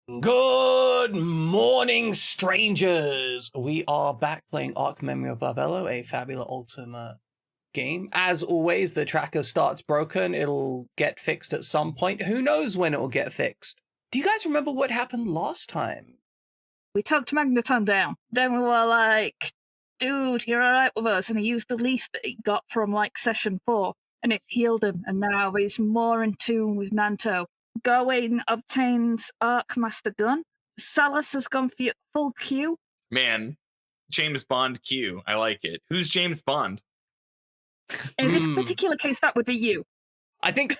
Good morning, strangers! We are back playing Arc Memory of Barbelo, a Fabula Ultima game. As always, the tracker starts broken. It'll get fixed at some point. Who knows when it'll get fixed? Do you guys remember what happened last time? We tugged Magneton down. Then we were like, dude, you're alright with us. And he used the leaf that he got from like session 4 and it healed him. And now he's more in tune with Nanto. Gawain obtains Arc Master Gun. Salas has gone for full Q. Man, James Bond Q. I like it. Who's James Bond? In this particular case, that would be you. I think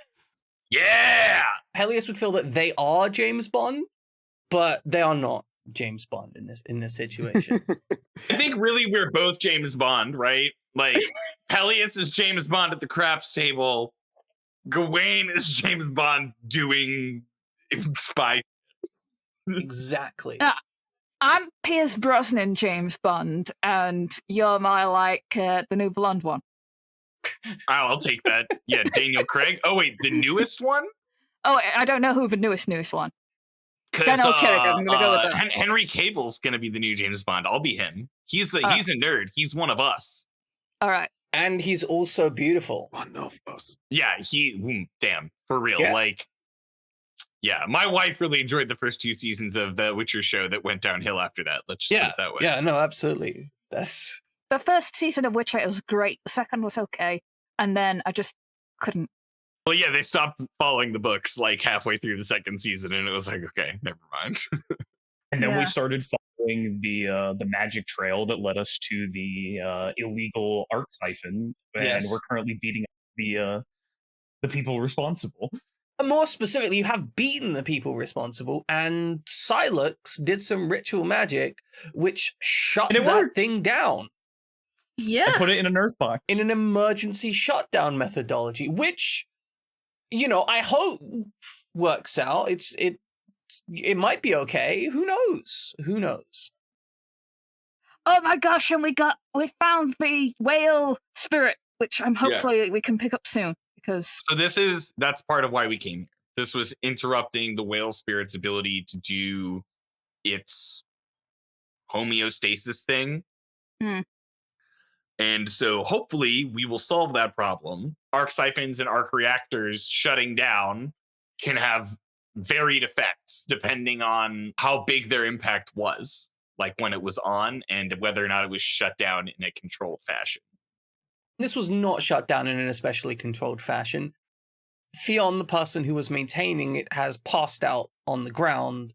Yeah! Peleus would feel that they are James Bond, but they are not James Bond in this situation. I think really we're both James Bond, right? Like, Peleus is James Bond at the craps table. Gawain is James Bond doing spy. Exactly. I'm Pierce Brosnan, James Bond, and you're my, the new blonde one. I'll take that. Yeah, Daniel Craig. Oh, wait, the newest one? Oh, I don't know who the newest one. Because I'm gonna go with that. Henry Cavill's gonna be the new James Bond. I'll be him. He's a nerd. He's one of us. All right. And he's also beautiful. One of us. Yeah, damn, for real. Yeah. Like, yeah, my wife really enjoyed the first 2 seasons of the Witcher show that went downhill after that. Let's just put it that way. Yeah, no, absolutely. That's The first season of Witcher was great. The second was okay. And then I just couldn't. Well, yeah, they stopped following the books like halfway through the second season, and it was like, okay, never mind. And then we started following the magic trail that led us to the illegal art siphon, and we're currently beating up the people responsible. More specifically, you have beaten the people responsible, and Silex did some ritual magic, which shut that thing down. Yeah. I put it in a nerf box. In an emergency shutdown methodology, which, you know, I hope works out. It might be okay. Who knows? Who knows? Oh my gosh, and we found the whale spirit, which I'm hopefully we can pick up soon. So that's part of why we came here. This was interrupting the whale spirit's ability to do its homeostasis thing. And so hopefully we will solve that problem. Arc siphons and arc reactors shutting down can have varied effects depending on how big their impact was, like when it was on and whether or not it was shut down in a controlled fashion. This was not shut down in an especially controlled fashion. Fionn, the person who was maintaining it, has passed out on the ground.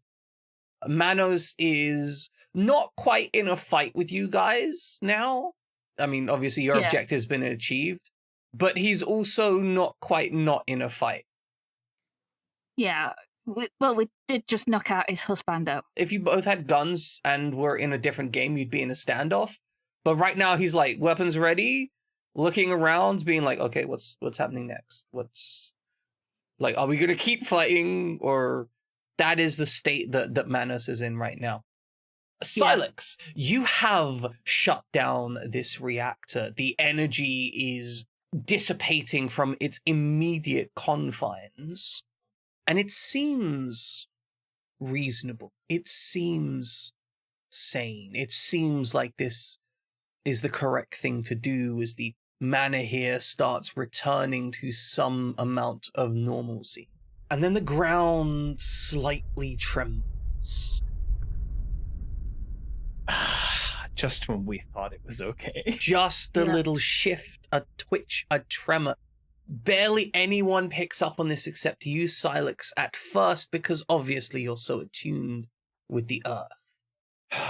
Manos is not quite in a fight with you guys now. I mean, obviously your objective's been achieved, but he's also not quite not in a fight. Yeah. We did just knock out his husbando. If you both had guns and were in a different game, you'd be in a standoff. But right now he's like, weapons ready, looking around, being like, okay, what's happening next? What's like, are we gonna keep fighting? Or that is the state that Manos is in right now. Silex, you have shut down this reactor. The energy is dissipating from its immediate confines. And it seems reasonable. It seems sane. It seems like this is the correct thing to do as the mana here starts returning to some amount of normalcy. And then the ground slightly trembles. Just when we thought it was okay. Just a little shift, a twitch, a tremor. Barely anyone picks up on this except you, Silex, at first, because obviously you're so attuned with the earth.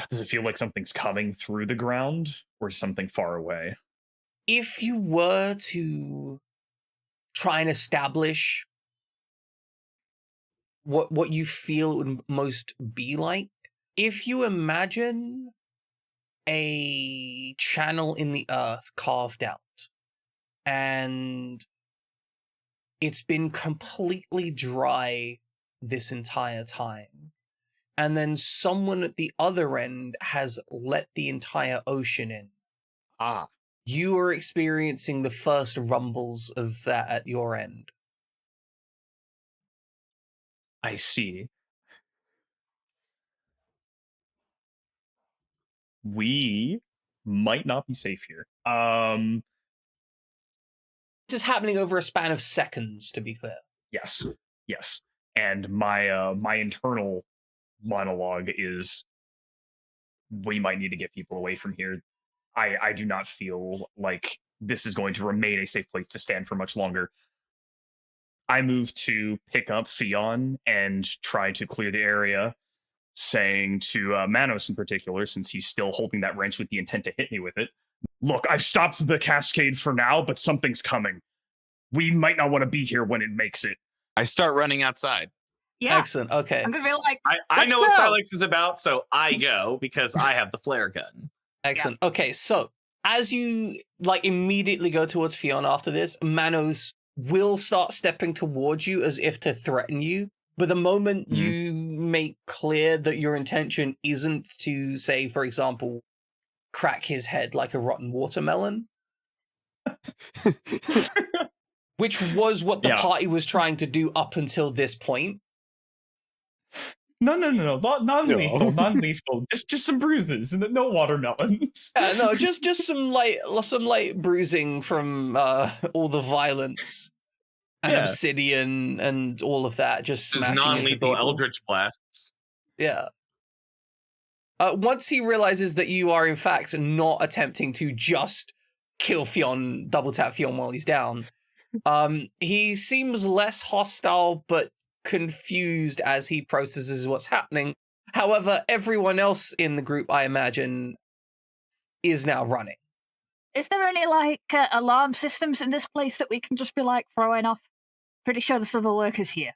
Does it feel like something's coming through the ground, or something far away? If you were to try and establish what you feel it would most be like, if you imagine a channel in the earth carved out, and it's been completely dry this entire time, and then someone at the other end has let the entire ocean in. You are experiencing the first rumbles of that at your end. I see. we might not be safe here. This is happening over a span of seconds, to be clear. Yes. And my internal monologue is, we might need to get people away from here. I do not feel like this is going to remain a safe place to stand for much longer. I move to pick up Theon and try to clear the area, saying to Manos in particular, since he's still holding that wrench with the intent to hit me with it, look, I've stopped the cascade for now, but something's coming. We might not want to be here when it makes it. I start running outside. Yeah. Excellent. Okay. I'm gonna be like, I know what go. Silex is about, so I go because I have the flare gun. Excellent. Yeah. Okay, so as you immediately go towards Fiona after this, Manos will start stepping towards you as if to threaten you. But the moment you make clear that your intention isn't to, say, for example, crack his head like a rotten watermelon, which was what the party was trying to do up until this point. No. Non-lethal. Just some bruises and no watermelons. No, just some light bruising from all the violence and obsidian and all of that. Just smashing into people. Eldritch blasts. Yeah. Once he realizes that you are in fact not attempting to just kill Fionn, double tap Fionn while he's down, he seems less hostile but confused as he processes what's happening. However, everyone else in the group, I imagine, is now running. Is there any alarm systems in this place that we can just be throwing off? Pretty sure there's other workers here.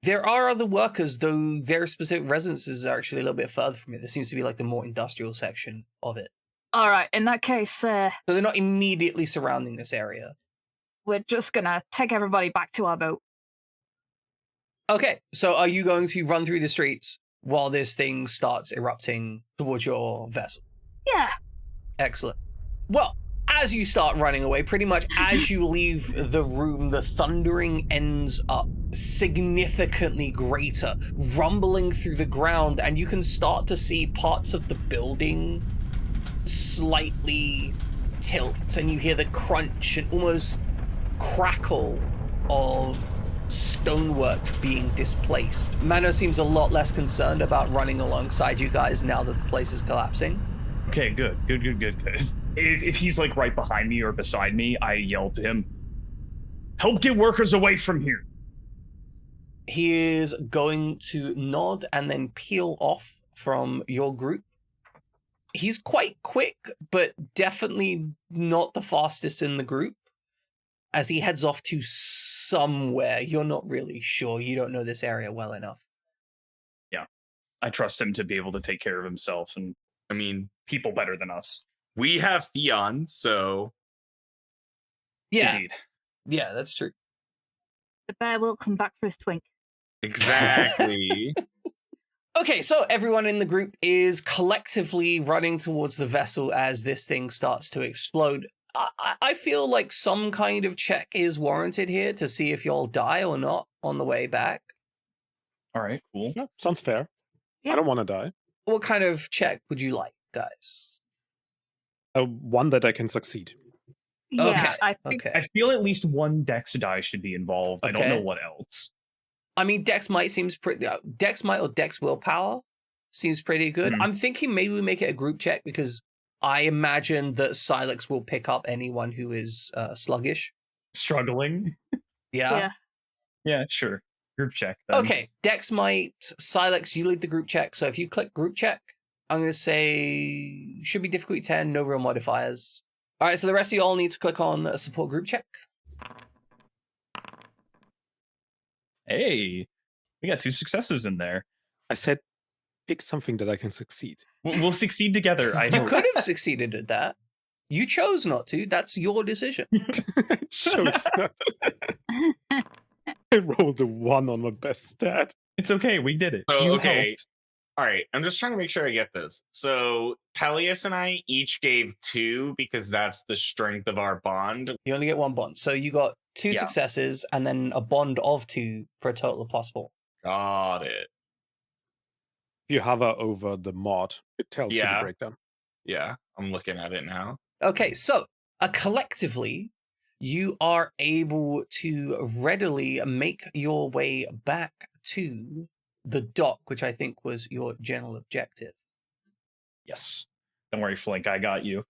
There are other workers, though their specific residences are actually a little bit further from it. There seems to be the more industrial section of it. All right, in that case, so they're not immediately surrounding this area. We're just gonna take everybody back to our boat. Okay, so are you going to run through the streets while this thing starts erupting towards your vessel? Yeah. Excellent. Well, as you start running away, pretty much as you leave the room, the thundering ends up significantly greater, rumbling through the ground, and you can start to see parts of the building slightly tilt, and you hear the crunch and almost crackle of stonework being displaced. Mano seems a lot less concerned about running alongside you guys now that the place is collapsing. Okay, good. If he's right behind me or beside me, I yell to him, help get workers away from here. He is going to nod and then peel off from your group. He's quite quick, but definitely not the fastest in the group. As he heads off to somewhere, you're not really sure. You don't know this area well enough. Yeah, I trust him to be able to take care of himself, and I mean, people better than us. We have Theon, so... Yeah. Indeed. Yeah, that's true. The bear will come back for his twink. Exactly. Okay, so everyone in the group is collectively running towards the vessel as this thing starts to explode. I feel like some kind of check is warranted here to see if y'all die or not on the way back. All right, cool. Yeah, sounds fair. Yeah. I don't want to die. What kind of check would you like, guys? One that I can succeed. Yeah, Okay. I feel at least one dex die should be involved. Okay. I don't know what else. I mean, Dex Might seems pretty... Dex Might or Dex Willpower seems pretty good. I'm thinking maybe we make it a group check because I imagine that Silex will pick up anyone who is sluggish. Struggling? Yeah? Yeah, sure. Group check, then. Okay, Dex Might, Silex, you lead the group check. So if you click group check, I'm going to say should be difficulty 10, no real modifiers. All right, so the rest of you all need to click on support group check. Hey, we got 2 successes in there. I said pick something that I can succeed. We'll succeed together. I You know. could have succeeded at that. You chose not to. That's your decision. I chose not. I rolled a 1 on my best stat. It's okay. We did it. So, You okay. helped. All right. I'm just trying to make sure I get this. So Peleus and I each gave 2 because that's the strength of our bond. You only get 1 bond. So you got 2 Yeah. successes and then a bond of 2 for a total of +4. Got it. If you hover over the mod, it tells you the Yeah. breakdown. Yeah, I'm looking at it now. Okay, so collectively, you are able to readily make your way back to the dock, which I think was your general objective. Yes. Don't worry, Flink. I got you.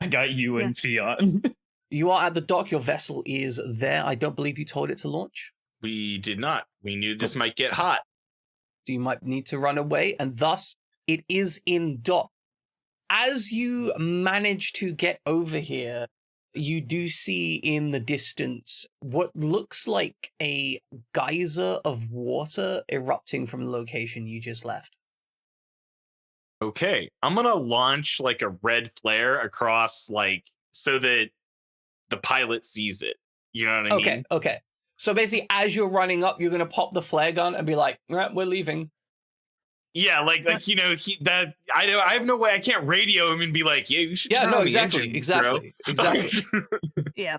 I got you Yeah. and Fiat. You are at the dock. Your vessel is there. I don't believe you told it to launch. We did not. We knew this might get hot. You might need to run away, and thus it is in dock. As you manage to get over here, you do see in the distance what looks like a geyser of water erupting from the location you just left. Okay, I'm gonna launch like a red flare across, like, so that the pilot sees it. You know what I mean? Okay. So basically, as you're running up, you're gonna pop the flare gun and be like, "All right, we're leaving." Yeah, like I have no way. I can't radio him and be like, "Yeah, you should." Yeah, turn no, on the exactly. engines, bro." Yeah.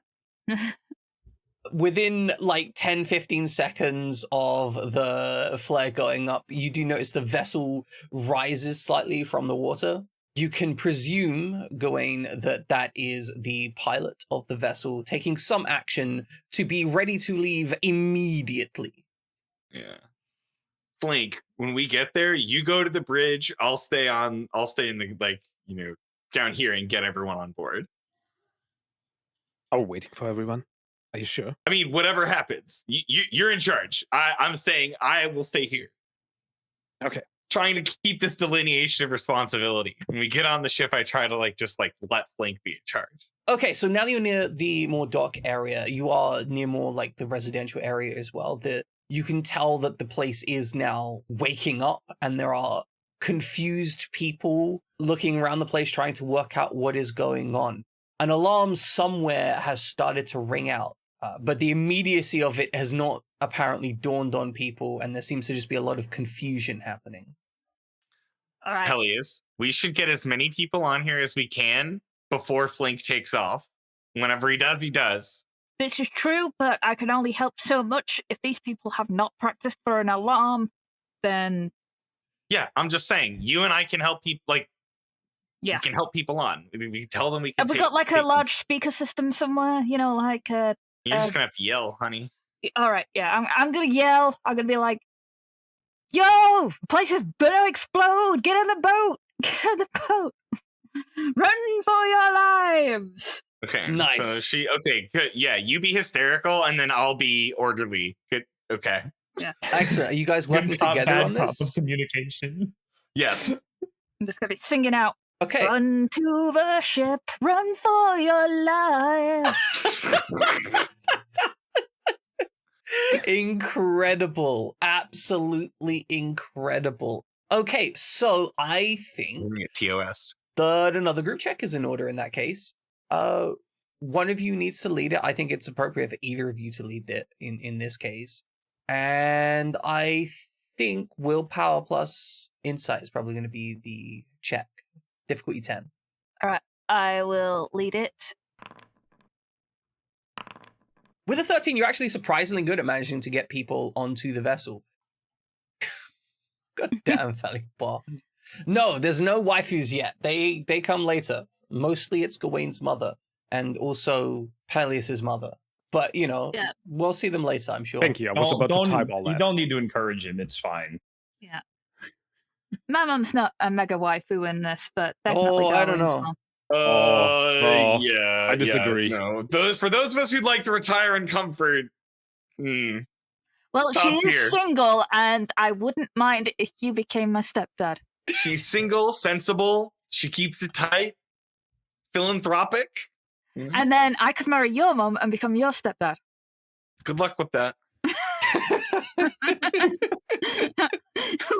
Within like 10, 15 seconds of the flare going up, you do notice the vessel rises slightly from the water. You can presume, Gawain, that is the pilot of the vessel taking some action to be ready to leave immediately. Yeah. Flink, when we get there, you go to the bridge. I'll stay in the, like, down here and get everyone on board. Are we waiting for everyone? Are you sure? I mean, whatever happens, you're in charge. I'm saying I will stay here. Okay. Trying to keep this delineation of responsibility. When we get on the ship, I try to let Flink be in charge. Okay, so now that you're near the more dock area, you are near more like the residential area as well. You can tell that the place is now waking up, and there are confused people looking around the place trying to work out what is going on. An alarm somewhere has started to ring out, but the immediacy of it has not apparently dawned on people, and there seems to just be a lot of confusion happening. All right. Pelias, we should get as many people on here as we can before Flink takes off. Whenever he does, he does. This is true, but I can only help so much. If these people have not practiced for an alarm, then... Yeah, I'm just saying, you and I can help people, like, yeah, we can help people on. We can tell them we can have we got, like, a large speaker system somewhere? You know, like... You're just gonna have to yell, honey. All right, yeah, I'm gonna yell. I'm gonna be like, yo, the place is gonna explode. Get in the boat. Get in the boat. Run for your lives. Okay. Nice. So okay, good. Yeah, you be hysterical and then I'll be orderly. Good. Okay. Yeah. Excellent. Are you guys working Good cop, together bad on cop this? of communication. Yes. I'm just gonna be singing out. Okay. Run to the ship. Run for your lives. Incredible. Absolutely incredible. Okay, so I think TOS. another group check is in order in that case. One of you needs to lead it. I think it's appropriate for either of you to lead it in this case. And I think willpower plus insight is probably going to be the check. Difficulty 10. All right, I will lead it. With a 13, you're actually surprisingly good at managing to get people onto the vessel. God damn, Valley Bond. No, there's no waifus yet. They come later. Mostly it's Gawain's mother and also Peleus's mother. But, yeah. We'll see them later, I'm sure. Thank you. I was about to type all that. You don't need to encourage him. It's fine. Yeah. My mum's not a mega waifu in this, but definitely I don't Darwin's know. mom. Yeah. I disagree. Yeah, no. For those of us who'd like to retire in comfort. Well, Top she is tier. single, and I wouldn't mind if you became my stepdad. She's single, sensible. She keeps it tight. Philanthropic. And then I could marry your mum and become your stepdad. Good luck with that.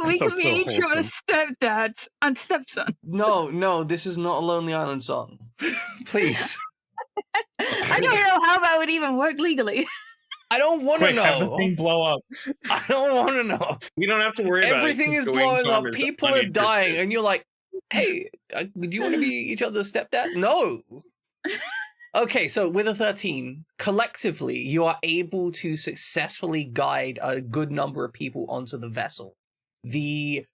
We can sounds be so each wholesome. other's stepdads and stepsons. No, this is not a Lonely Island song. Please. I don't know how that would even work legally. I don't want to Quick, have the know. thing blow up. I don't want to know. We don't have to worry about it. Everything is 'cause Gawain's blowing up. mom is People are dying. uninterested. And you're like, hey, do you want to be each other's stepdad? No. Okay, so with a 13, collectively, you are able to successfully guide a good number of people onto the vessel. The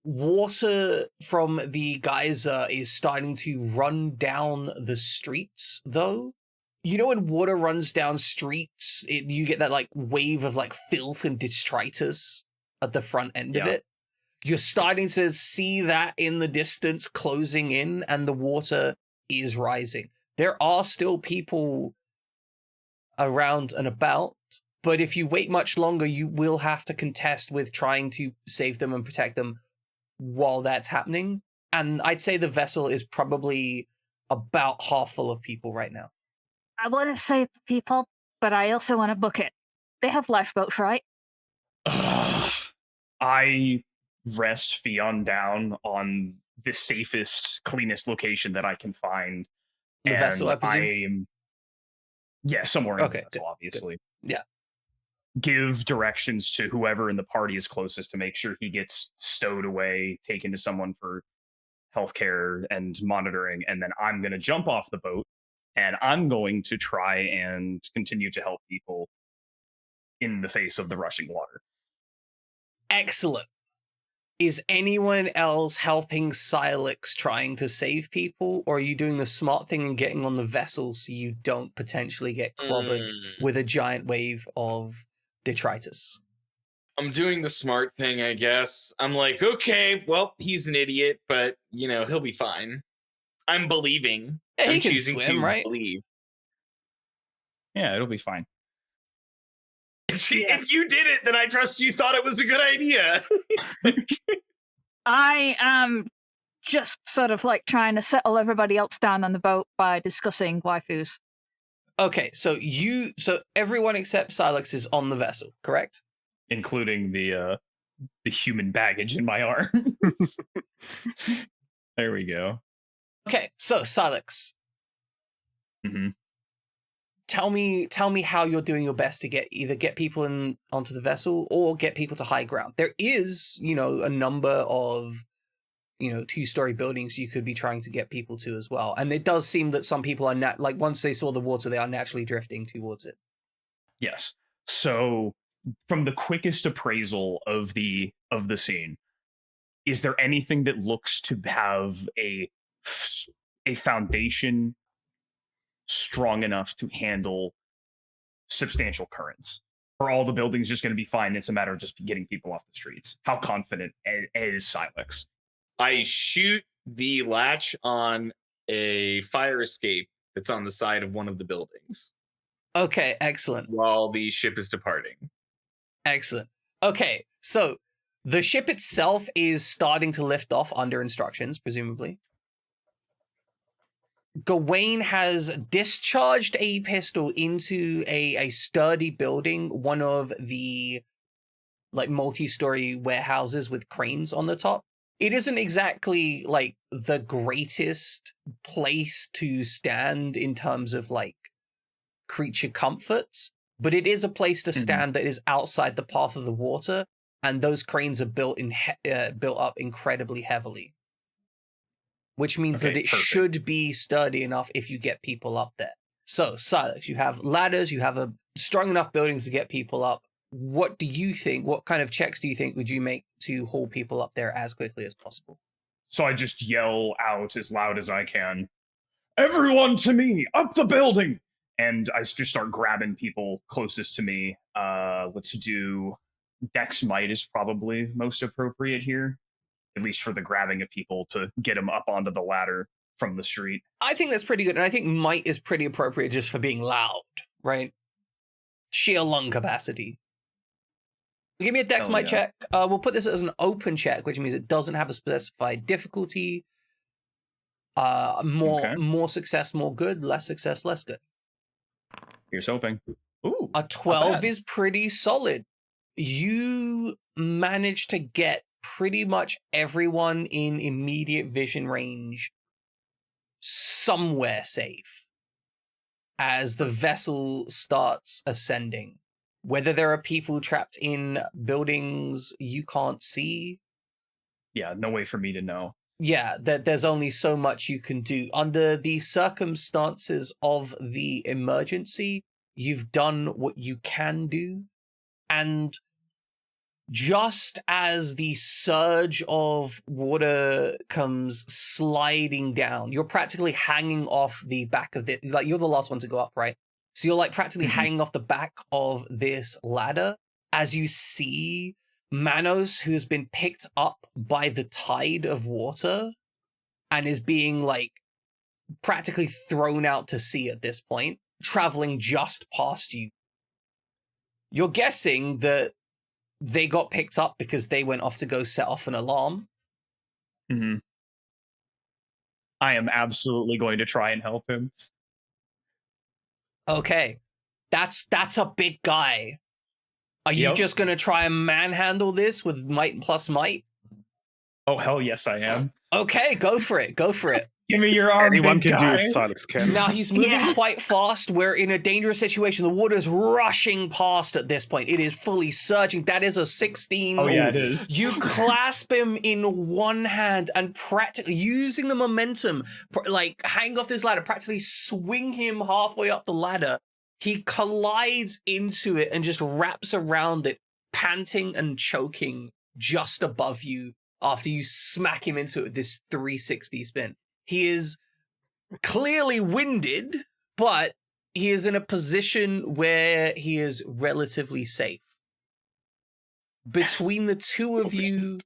water from the geyser is starting to run down the streets, though. You know when water runs down streets, you get that like wave of like filth and detritus at the front end of it. You're starting to see that in the distance closing in, and the water is rising. There are still people around and about, but if you wait much longer, you will have to contest with trying to save them and protect them while that's happening. And I'd say the vessel is probably about half full of people right now. I want to save people, but I also want to book it. They have lifeboats, right? I rest Fionn down on the safest, cleanest location that I can find. The vessel, I presume? Somewhere in the Okay, vessel, obviously. Good. Yeah. Give directions to whoever in the party is closest to make sure he gets stowed away, taken to someone for healthcare and monitoring, and then I'm going to jump off the boat, and I'm going to try and continue to help people in the face of the rushing water. Excellent. Is anyone else helping Silex trying to save people, or are you doing the smart thing and getting on the vessel so you don't potentially get clobbered with a giant wave of detritus? I'm doing the smart thing, I guess. I'm like, okay, well, he's an idiot, but, he'll be fine. I'm believing. Yeah, he I'm can choosing swim, to right? believe. Yeah, it'll be fine. If you did it, then I trust you thought it was a good idea. I am just sort of like trying to settle everybody else down on the boat by discussing waifus. Okay, so everyone except Silex is on the vessel, correct? Including the human baggage in my arms. There we go. Okay, so Silex. Mm-hmm. Tell me how you're doing your best to get people onto the vessel or get people to high ground. There is, a number of, 2-story buildings you could be trying to get people to as well. And it does seem that some people are once they saw the water, they are naturally drifting towards it. Yes. So from the quickest appraisal of the scene, is there anything that looks to have a foundation strong enough to handle substantial currents? Or all the buildings just going to be fine? It's a matter of just getting people off the streets. How confident is Silex? I shoot the latch on a fire escape that's on the side of one of the buildings. Okay, excellent. While the ship is departing. Excellent. Okay, so the ship itself is starting to lift off under instructions, presumably. Gawain has discharged a pistol into a sturdy building, one of the multi-story warehouses with cranes on the top. It isn't exactly the greatest place to stand in terms of creature comforts, but it is a place to stand that is outside the path of the water, and those cranes are built up incredibly heavily. Which means that it should be sturdy enough if you get people up there. So, Silex, you have ladders, you have a strong enough buildings to get people up. What do you think? What kind of checks do you think would you make to haul people up there as quickly as possible? So I just yell out as loud as I can, "Everyone to me! Up the building!" And I just start grabbing people closest to me. Let's do Dex Might is probably most appropriate here. At least for the grabbing of people to get them up onto the ladder from the street. I think that's pretty good. And I think might is pretty appropriate just for being loud, right? Sheer lung capacity. Give me a Dex Might check. We'll put this as an open check, which means it doesn't have a specified difficulty. More success, more good. Less success, less good. Here's hoping. Ooh, a 12 is pretty solid. You managed to get pretty much everyone in immediate vision range somewhere safe as the vessel starts ascending. Whether there are people trapped in buildings you can't see. Yeah, no way for me to know. Yeah, there's only so much you can do. Under the circumstances of the emergency, you've done what you can do. And just as the surge of water comes sliding down, you're practically hanging off the back of the, like, you're the last one to go up, right? So you're like practically hanging off the back of this ladder as you see Manos, who has been picked up by the tide of water and is being like practically thrown out to sea at this point, traveling just past you. You're guessing that they got picked up because they went off to go set off an alarm. Mm-hmm. I am absolutely going to try and help him. Okay. That's a big guy. Are you just going to try and manhandle this with might plus might? Oh, hell yes, I am. Okay, go for it. Go for it. Give me your arm, Anyone big can guy. do it, Silex can. Now he's moving quite fast. We're in a dangerous situation. The water's rushing past at this point. It is fully surging. That is a 16. Oh, yeah, it is. You clasp him in one hand and practically using the momentum, like hang off this ladder, practically swing him halfway up the ladder. He collides into it and just wraps around it, panting and choking just above you after you smack him into it with this 360 spin. He is clearly winded, but he is in a position where he is relatively safe. Between the two of you,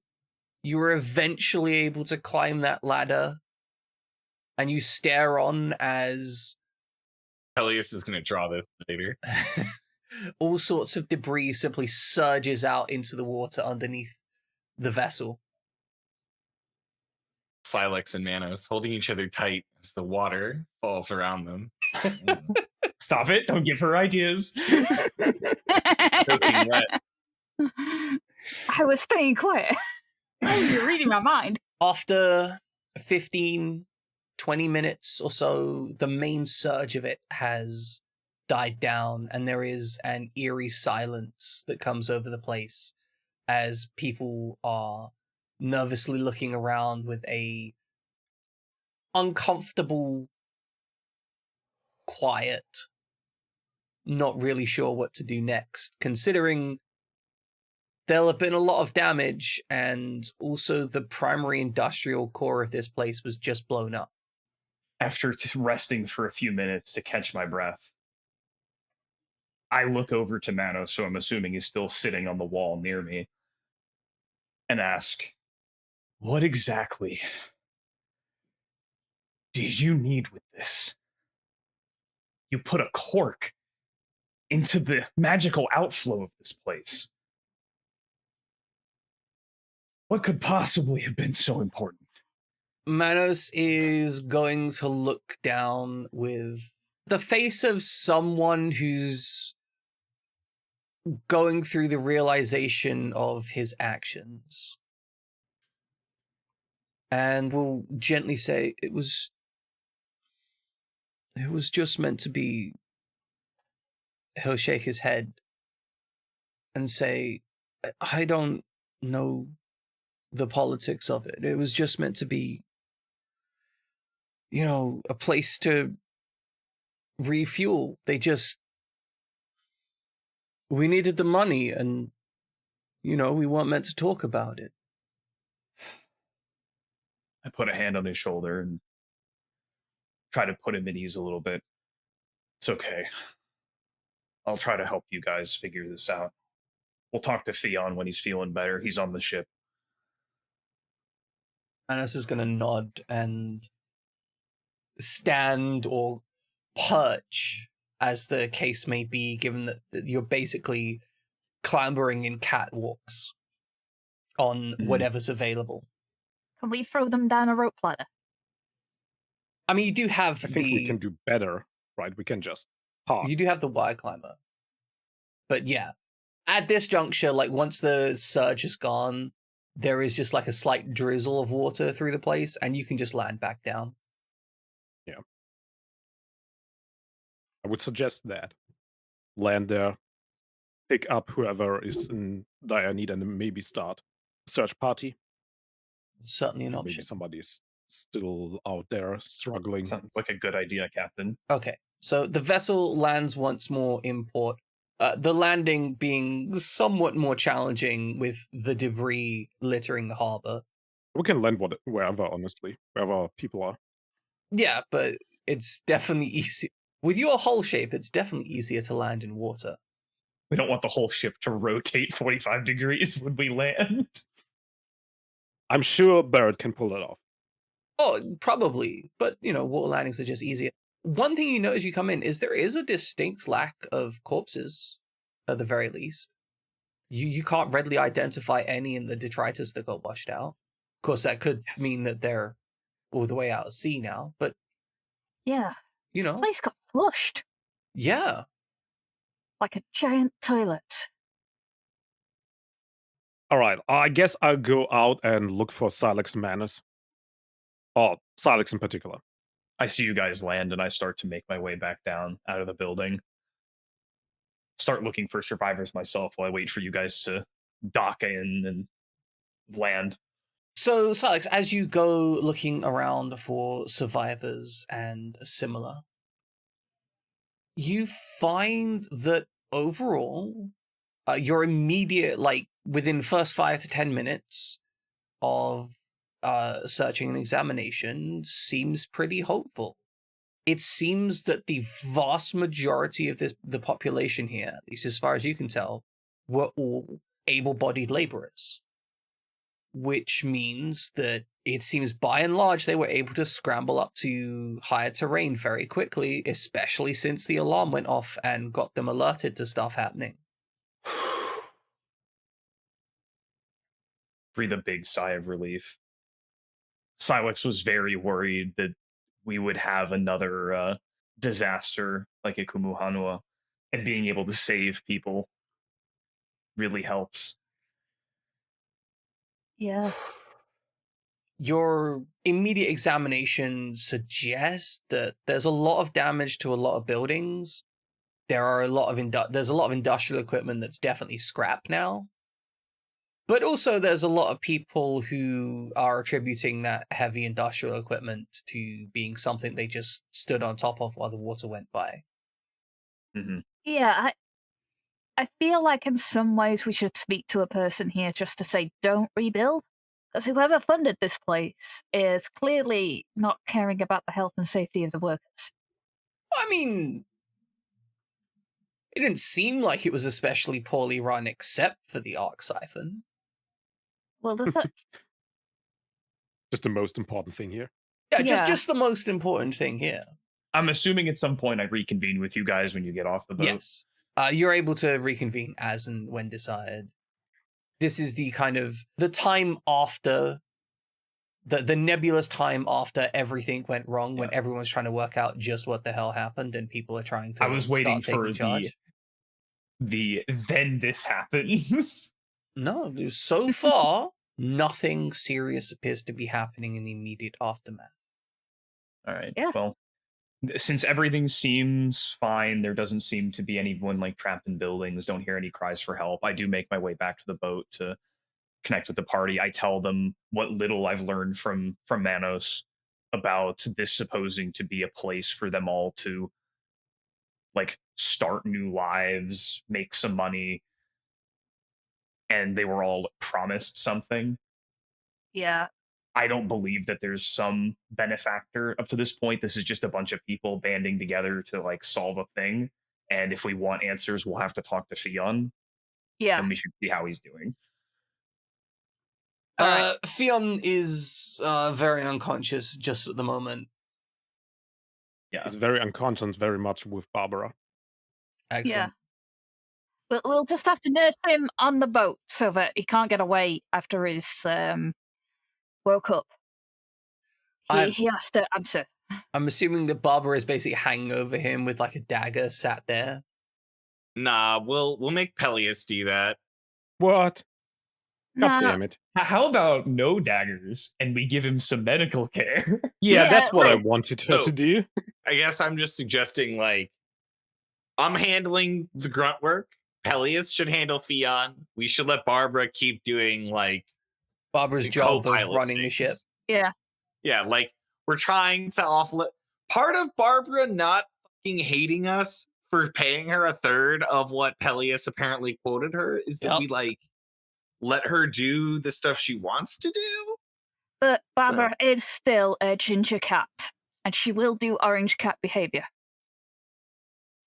you are eventually able to climb that ladder, and you stare on as Elias is going to draw this later. all sorts of debris simply surges out into the water underneath the vessel. Silex and Manos holding each other tight as the water falls around them. Stop it. Don't give her ideas. Soaking wet. I was staying quiet. You're reading my mind. After 15, 20 minutes or so, the main surge of it has died down, and there is an eerie silence that comes over the place as people are nervously looking around with a uncomfortable quiet, not really sure what to do next, considering there'll have been a lot of damage, and also the primary industrial core of this place was just blown up. After resting for a few minutes to catch my breath, I look over to Manos, so I'm assuming he's still sitting on the wall near me, and ask, what exactly did you need with this? You put a cork into the magical outflow of this place. What could possibly have been so important? Manos is going to look down with the face of someone who's going through the realization of his actions. And will gently say, it was just meant to be. He'll shake his head and say, I don't know the politics of it. It was just meant to be, a place to refuel. We needed the money, and, we weren't meant to talk about it. I put a hand on his shoulder and try to put him at ease a little bit. It's okay. I'll try to help you guys figure this out. We'll talk to Theon when he's feeling better. He's on the ship. Manos is going to nod and stand or perch, as the case may be, given that you're basically clambering in catwalks on whatever's available. Can we throw them down a rope ladder? I mean, you do have I think we can do better, right? We can just park. You do have the wire climber. But yeah, at this juncture, like once the surge is gone, there is just like a slight drizzle of water through the place, and you can just land back down. Yeah. I would suggest that. Land there, pick up whoever is in dire need, and maybe start a search party. Certainly an Maybe option. somebody is still out there struggling. Sounds like a good idea, Captain. Okay, so the vessel lands once more in port. The landing being somewhat more challenging with the debris littering the harbor. We can land wherever, honestly, wherever people are. Yeah, but it's definitely easy. With your hull shape, it's definitely easier to land in water. We don't want the whole ship to rotate 45 degrees when we land. I'm sure Barrett can pull it off. Oh, probably. But, water landings are just easier. One thing you know as you come in is there is a distinct lack of corpses, at the very least. You can't readily identify any in the detritus that got washed out. Of course, that could mean that they're all the way out at sea now, but... Yeah. The place got flushed. Yeah. Like a giant toilet. All right, I guess I'll go out and look for Silex and Manus. Or Silex in particular. I see you guys land, and I start to make my way back down out of the building. Start looking for survivors myself while I wait for you guys to dock in and land. So, Silex, as you go looking around for survivors and similar, you find that overall, your immediate, within first 5 to 10 minutes of searching and examination seems pretty hopeful. It seems that the vast majority of the population here, at least as far as you can tell, were all able-bodied laborers. Which means that it seems by and large they were able to scramble up to higher terrain very quickly, especially since the alarm went off and got them alerted to stuff happening. Breathe a big sigh of relief. Silex was very worried that we would have another disaster like at Kumuhanua, and being able to save people really helps. Yeah. Your immediate examination suggests that there's a lot of damage to a lot of buildings. There's a lot of industrial equipment that's definitely scrap now. But also there's a lot of people who are attributing that heavy industrial equipment to being something they just stood on top of while the water went by. Mm-hmm. Yeah, I feel like in some ways we should speak to a person here just to say, don't rebuild. Because whoever funded this place is clearly not caring about the health and safety of the workers. I mean, it didn't seem like it was especially poorly run except for the arc siphon. Well, there's that. Just the most important thing here. Yeah, just the most important thing here. I'm assuming at some point I reconvene with you guys when you get off the boat. Yes. You're able to reconvene as and when desired. This is the kind of the time after the nebulous time after everything went wrong, when everyone's trying to work out just what the hell happened and people are trying to I was waiting for charge. the then this happens. No, so far nothing serious appears to be happening in the immediate aftermath. All right. Yeah. Well, since everything seems fine, there doesn't seem to be anyone trapped in buildings, don't hear any cries for help, I do make my way back to the boat to connect with the party. I tell them what little I've learned from Manos about this supposing to be a place for them all to start new lives, make some money, and they were all promised something. Yeah. I don't believe that there's some benefactor up to this point. This is just a bunch of people banding together to solve a thing. And if we want answers, we'll have to talk to Fion. Yeah. And we should see how he's doing. Fion is very unconscious just at the moment. Yeah. He's very unconscious, very much with Barbara. Excellent. Yeah. We'll just have to nurse him on the boat so that he can't get away after he's woke up. He has to answer. I'm assuming that Barbara is basically hanging over him with a dagger sat there. Nah, we'll make Peleus do that. What? God Nah. damn it. How about no daggers and we give him some medical care? Yeah, Yeah, that's what I wanted her to do. I guess I'm just suggesting I'm handling the grunt work. Peleus should handle Fion. We should let Barbara keep doing Barbara's the job of co-pilot running the things. ship. Yeah. Yeah, we're trying to offload. Part of Barbara not fucking hating us for paying her a third of what Peleus apparently quoted her is that we like let her do the stuff she wants to do. But Barbara is still a ginger cat, and she will do orange cat behavior.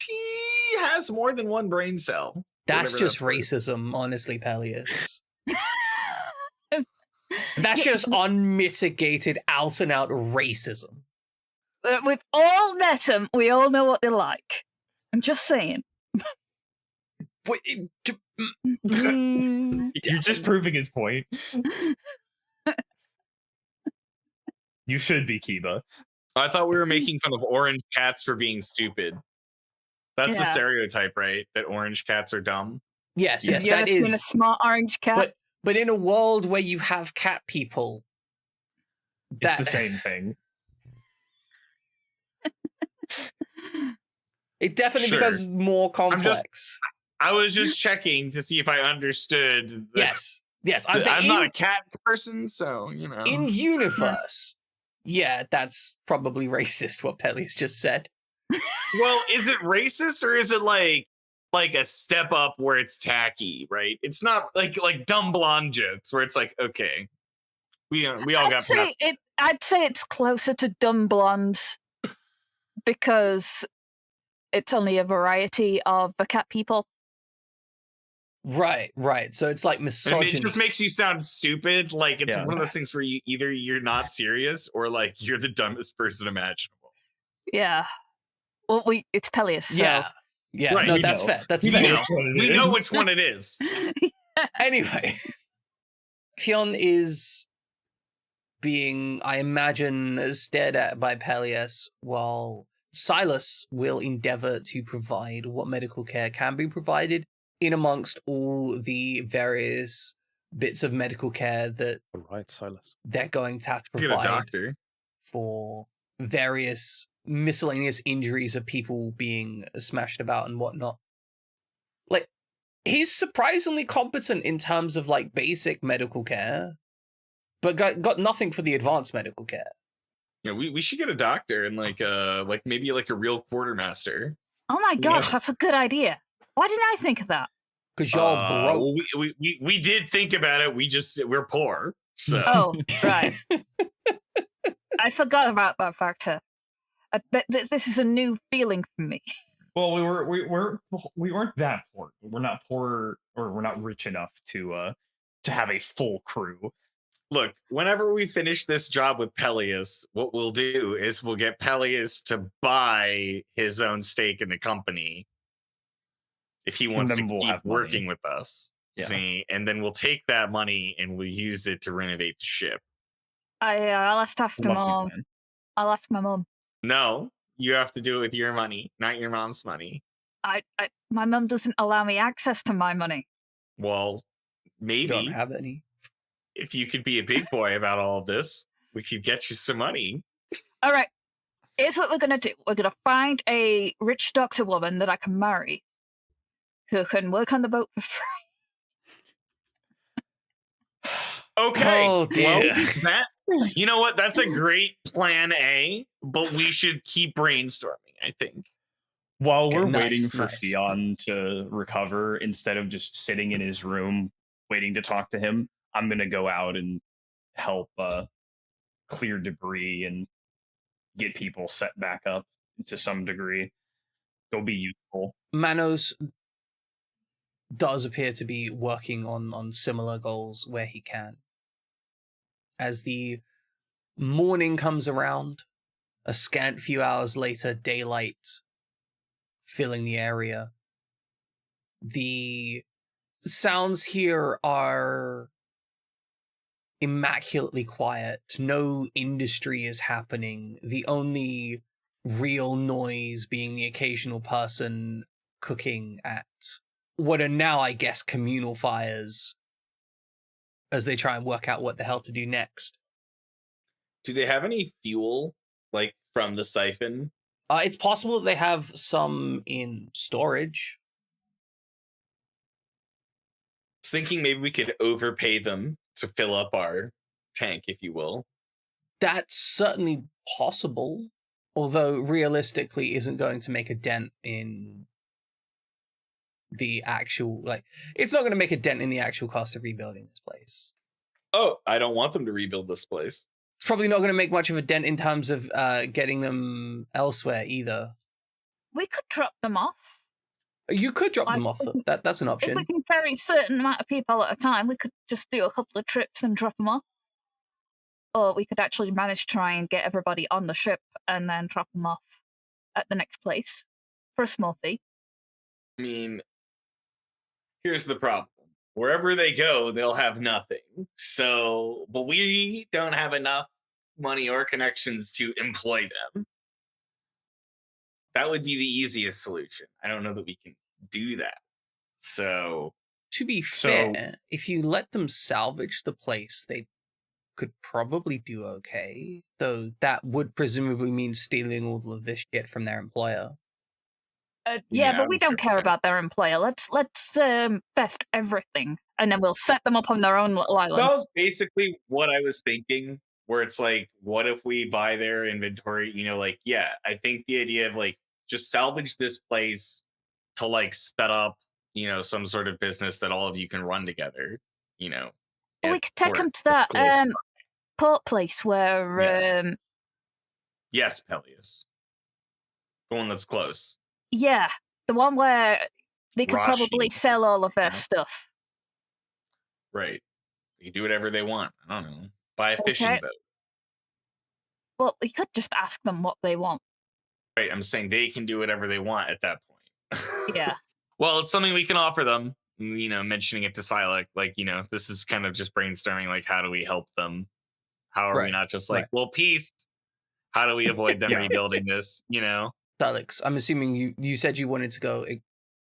She has more than one brain cell. That's just racism, honestly, Peleus. That's just unmitigated, out and out racism. We've all met them. We all know what they're like. I'm just saying. You're just proving his point. You should be, Kiba. I thought we were making fun of orange cats for being stupid. That's the stereotype, right? That orange cats are dumb. Yes, Have you ever seen a smart orange cat? But in a world where you have cat people, it's the same thing. It definitely becomes more complex. I was just checking to see if I understood. Yes. I'm not a cat person, so you know. In universe, yeah, that's probably racist. What Peleus just said. Well, is it racist or is it like a step up where it's tacky, right? It's not like dumb blonde jokes where it's like, okay, we all got past. I'd say it's closer to dumb blondes because it's only a variety of the cat people. Right. So it's like misogyny. It just makes you sound stupid. Like it's one of those things where you're not serious or like you're the dumbest person imaginable. Yeah. Well, it's Peleus. So. Yeah. Right, no, that's fair. That's fair. We know which one it is. Anyway, Fionn is being, I imagine, stared at by Peleus, while Silas will endeavor to provide what medical care can be provided in amongst all the various bits of medical care that Silas. They're going to have to Get a provide doctor for various miscellaneous injuries of people being smashed about and whatnot. Like, he's surprisingly competent in terms of like basic medical care, but got nothing for the advanced medical care. Yeah, we should get a doctor and like maybe like a real quartermaster. Oh my gosh, that's a good idea. Why didn't I think of that? Because y'all broke. We did think about it. We're poor. So. Oh, right. I forgot about that factor. This is a new feeling for me. Well, we weren't that poor. We're not poor, or we're not rich enough to have a full crew. Look, whenever we finish this job with Peleus, what we'll do is we'll get Peleus to buy his own stake in the company if he wants to keep working with us. Yeah. See, and then we'll take that money and we'll use it to renovate the ship. I'll have to ask my mom. I'll ask my mom. No, you have to do it with your money, not your mom's money. My mom doesn't allow me access to my money. Well, maybe you don't have any. If you could be a big boy about all of this, we could get you some money. All right. Here's what we're going to do. We're going to find a rich doctor woman that I can marry who can work on the boat for free. Okay. Oh, dear. Well, you know what? That's a great plan A, but we should keep brainstorming, I think. While we're waiting for Fionn to recover, instead of just sitting in his room waiting to talk to him, I'm going to go out and help clear debris and get people set back up to some degree. It'll be useful. Manos does appear to be working on similar goals where he can. As the morning comes around, a scant few hours later, daylight filling the area. The sounds here are immaculately quiet. No industry is happening. The only real noise being the occasional person cooking at what are now, I guess, communal fires as they try and work out what the hell to do next. Do they have any fuel, like, from the siphon? It's possible that they have some in storage. I was thinking maybe we could overpay them to fill up our tank, if you will. That's certainly possible, although realistically isn't going to make a dent in the actual, like, it's not going to make a dent in the actual cost of rebuilding this place. Oh, I don't want them to rebuild this place. It's probably not going to make much of a dent in terms of getting them elsewhere either. We could drop them off. You could drop them off. That's an If option. we can carry a certain amount of people at a time, we could just do a couple of trips and drop them off. Or we could actually manage to try and get everybody on the ship and then drop them off at the next place for a small fee. I mean, here's the problem. Wherever they go, they'll have nothing. So, but we don't have enough money or connections to employ them. That would be the easiest solution. I don't know that we can do that. So, to be fair, if you let them salvage the place, they could probably do okay. Though that would presumably mean stealing all of this shit from their employer. Yeah, but we don't care about their employer. Let's theft everything, and then we'll set them up on their own little island. That was basically what I was thinking. Where it's like, what if we buy their inventory? You know, like, yeah, I think the idea of like just salvage this place to like set up, you know, some sort of business that all of you can run together. You know, well, we could take them to that port place where. Yes, Peleus. The one that's close. Yeah, the one where they could probably sell all of their stuff. Right. They can do whatever they want. I don't know. Buy a fishing boat. Well, we could just ask them what they want. Right, I'm saying they can do whatever they want at that point. Yeah. Well, it's something we can offer them. You know, mentioning it to Silac, like, you know, this is kind of just brainstorming, like, how do we help them? How are we not just like, well, peace? How do we avoid them rebuilding this, you know? Alex, I'm assuming you said you wanted to go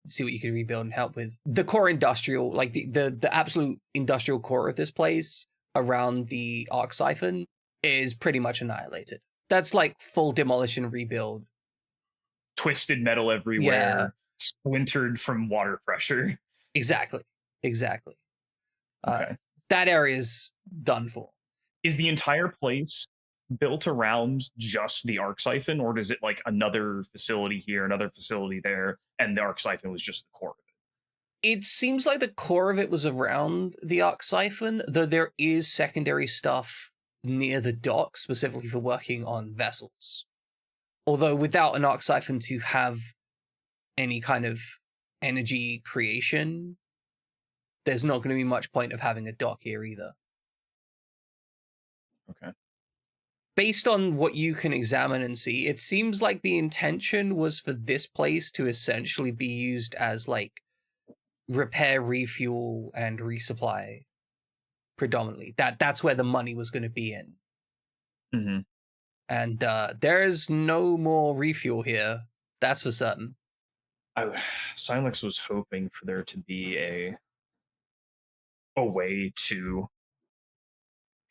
see what you could rebuild and help with. The core industrial, like the absolute industrial core of this place around the arc siphon is pretty much annihilated. That's like full demolish and rebuild. Twisted metal everywhere, splintered from water pressure. Exactly. Okay. That area is done for. Is the entire place built around just the arc siphon, or is it like another facility here, another facility there, and the arc siphon was just the core of it? It seems like the core of it was around the arc siphon, though there is secondary stuff near the dock, specifically for working on vessels. Although without an arc siphon to have any kind of energy creation, there's not going to be much point of having a dock here either. Okay. Based on what you can examine and see, it seems like the intention was for this place to essentially be used as like repair, refuel, and resupply predominantly. That's where the money was going to be in. Mm-hmm. And there is no more refuel here. That's for certain. Silex was hoping for there to be a way to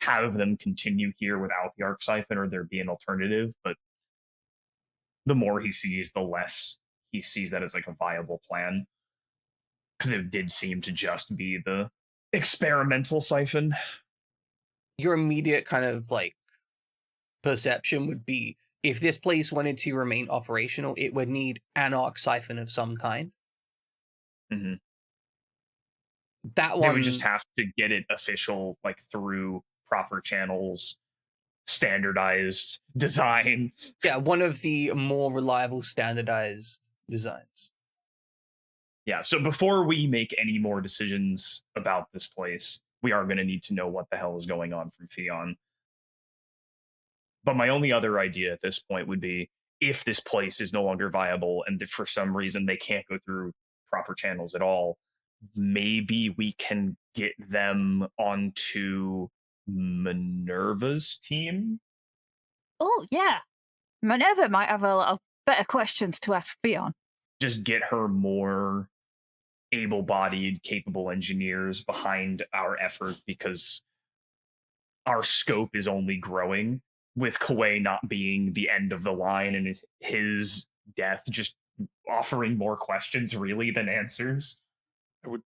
have them continue here without the arc siphon, or there be an alternative, but the more he sees, the less he sees that as like a viable plan, because it did seem to just be the experimental siphon. Your immediate kind of like perception would be, if this place wanted to remain operational, it would need an arc siphon of some kind. Mm-hmm. That one, they would just have to get it official, like through proper channels, standardized design. Yeah, one of the more reliable standardized designs. Yeah, so before we make any more decisions about this place, we are going to need to know what the hell is going on from Fion. But my only other idea at this point would be, if this place is no longer viable and if for some reason they can't go through proper channels at all, maybe we can get them onto Minerva's team. Oh, yeah. Minerva might have a better questions to ask Fion. Just get her more able-bodied, capable engineers behind our effort, because our scope is only growing, with Kuwei not being the end of the line and his death just offering more questions really than answers. I would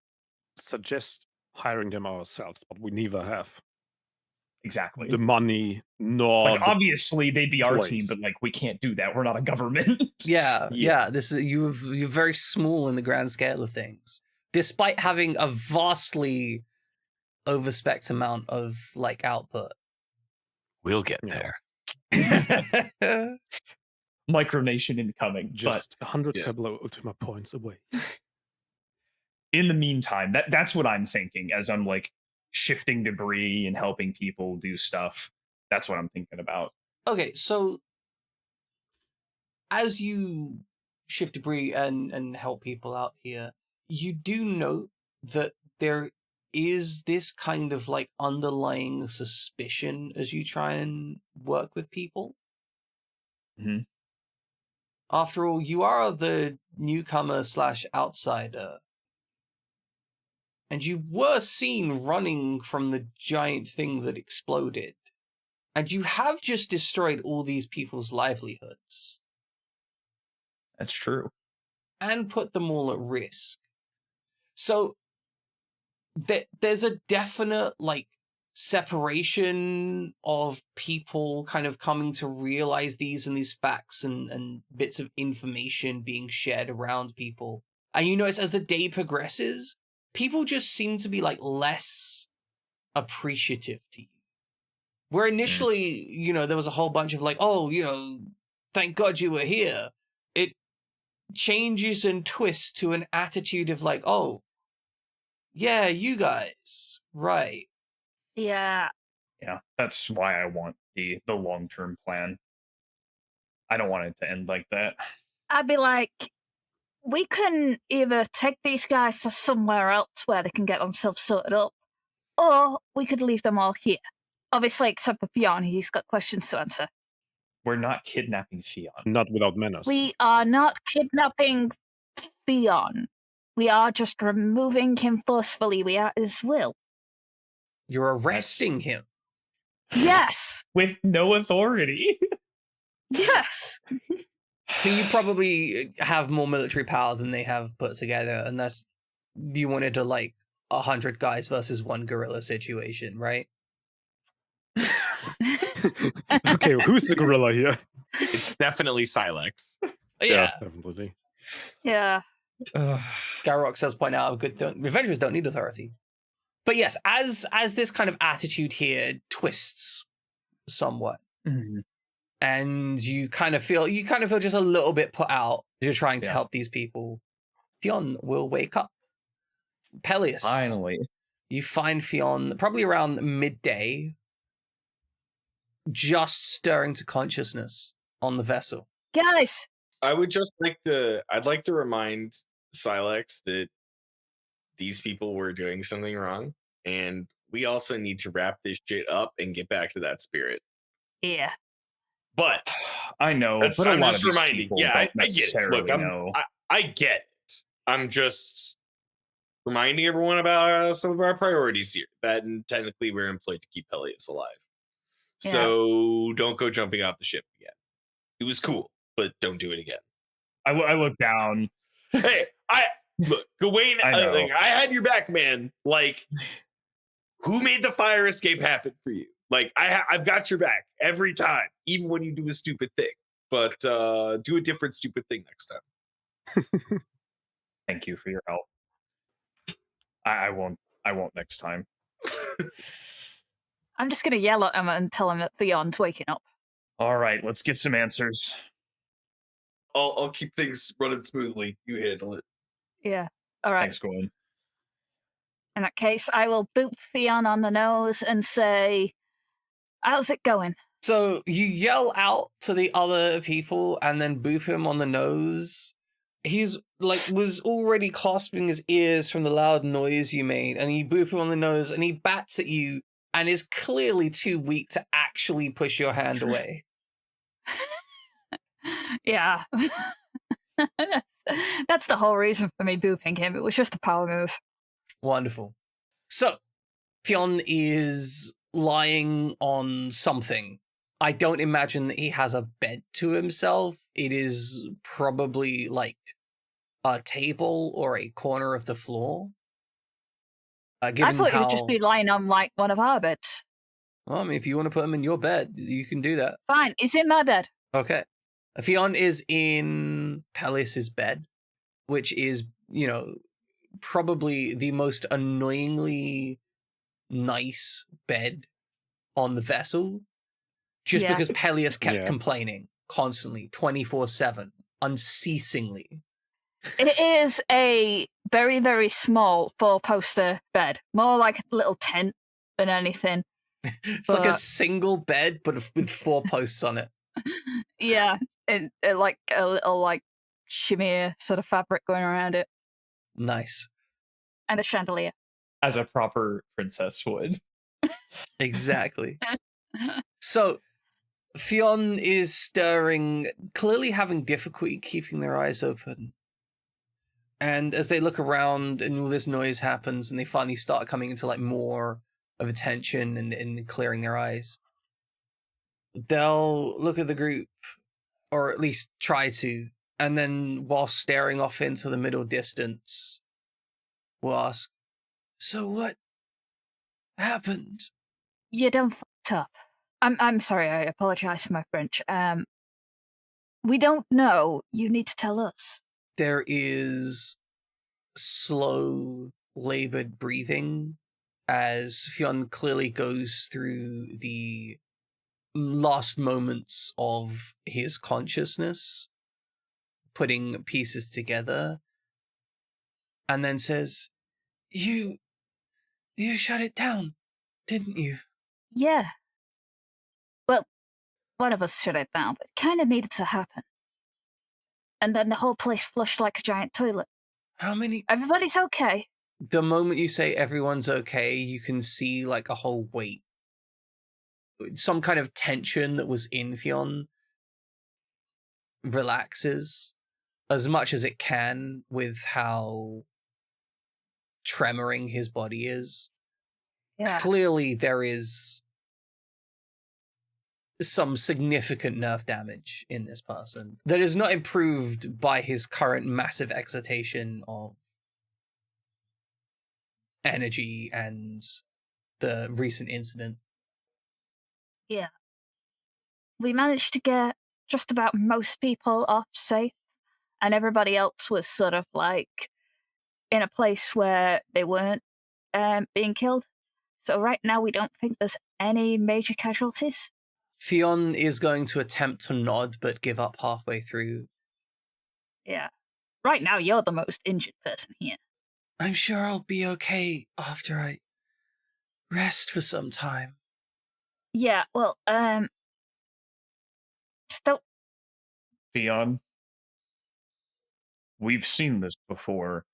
suggest hiring them ourselves, but we neither have exactly. the money, nor Like, the obviously, they'd be our team, place. but like, we can't do that. We're not a government. Yeah. This is you're very small in the grand scale of things, despite having a vastly overspec amount of like output. We'll get Yeah. there. Micronation incoming. Just 100 yeah. Fabula Ultima points away. In the meantime, that's what I'm thinking as I'm like shifting debris and helping people do stuff. That's what I'm thinking about. Okay, so as you shift debris and help people out here, you do note that there is this kind of like underlying suspicion as you try and work with people. Mm-hmm. After all, you are the newcomer / outsider. And you were seen running from the giant thing that exploded. And you have just destroyed all these people's livelihoods. That's true. And put them all at risk. So there's a definite like separation of people kind of coming to realize these facts and bits of information being shared around people. And you notice as the day progresses, people just seem to be like less appreciative to you. Where initially, there was a whole bunch of like, oh, thank God you were here. It changes and twists to an attitude of like, oh, yeah, you guys, right. Yeah. Yeah, that's why I want the long-term plan. I don't want it to end like that. I'd be like, we can either take these guys to somewhere else where they can get themselves sorted up, or we could leave them all here. Obviously, except for Fionn, he's got questions to answer. We're not kidnapping Fionn. Not without manners. We are not kidnapping Fionn. We are just removing him forcefully. We are at his will. You're arresting him. Yes. With no authority. Yes. You probably have more military power than they have put together, unless you wanted to like 100 guys versus one gorilla situation, right? Okay, who's the gorilla here? It's definitely Silex. Yeah. Definitely. Yeah. Garrox does point out a good thing. Avengers don't need authority. But yes, as this kind of attitude here twists somewhat, and you kind of feel just a little bit put out as you're trying to help these people, Fionn will wake up. Peleus. Finally. You find Fionn probably around midday, just stirring to consciousness on the vessel. Guys. I'd like to remind Silex that these people were doing something wrong, and we also need to wrap this shit up and get back to that spirit. Yeah. But I know, but I'm a lot just of these reminding. people Yeah, don't I get it. necessarily Look, know. I get it. I'm just reminding everyone about some of our priorities here. That technically we're employed to keep Peleus alive. Yeah. So don't go jumping off the ship again. It was cool, but don't do it again. I look down. Hey, look, Gawain, I had your back, man. Like, who made the fire escape happen for you? Like, I've got your back every time, even when you do a stupid thing. But do a different stupid thing next time. Thank you for your help. I won't next time. I'm just gonna yell at him and tell him that Fionn's waking up. All right, let's get some answers. I'll keep things running smoothly. You handle it. Yeah. All right. Thanks, Gwen. In that case, I will boop Fionn on the nose and say, how's it going? So you yell out to the other people and then boop him on the nose. He's like was already clasping his ears from the loud noise you made, and you boop him on the nose and he bats at you and is clearly too weak to actually push your hand away. Yeah. That's the whole reason for me booping him. It was just a power move. Wonderful. So, Fionn is lying on something. I don't imagine that he has a bed to himself. It is probably like a table or a corner of the floor. I thought he would just be lying on like one of our beds. Well, I mean, if you want to put him in your bed, you can do that. Fine, he's in my bed. Okay. Fionn is in Peleus's bed, which is, probably the most annoyingly nice bed on the vessel. Just because Peleus kept complaining constantly, 24/7, unceasingly. It is a very, very small 4-poster bed. More like a little tent than anything. It's like a single bed, but with 4 posts on it. Yeah, and like a little like shimmer sort of fabric going around it. Nice. And a chandelier. As a proper princess would. Exactly. So, Fionn is stirring, clearly having difficulty keeping their eyes open. And as they look around and all this noise happens and they finally start coming into like more of attention and clearing their eyes, they'll look at the group, or at least try to, and then while staring off into the middle distance, will ask, "So what happened?" You done fucked up. I'm sorry, I apologize for my French. We don't know. You need to tell us. There is slow, labored breathing as Fionn clearly goes through the last moments of his consciousness, putting pieces together, and then says, You shut it down, didn't you? Yeah. Well, one of us shut it down, but it kind of needed to happen. And then the whole place flushed like a giant toilet. How many? Everybody's okay. The moment you say everyone's okay, you can see like a whole weight. Some kind of tension that was in Fionn relaxes as much as it can with how tremoring his body is. Yeah. Clearly there is some significant nerve damage in this person that is not improved by his current massive excitation of energy and the recent incident. Yeah. We managed to get just about most people off safe, and everybody else was sort of like in a place where they weren't being killed. So right now we don't think there's any major casualties. Fionn is going to attempt to nod, but give up halfway through. Yeah. Right now you're the most injured person here. I'm sure I'll be okay after I rest for some time. Yeah, well, just don't... Fionn, we've seen this before.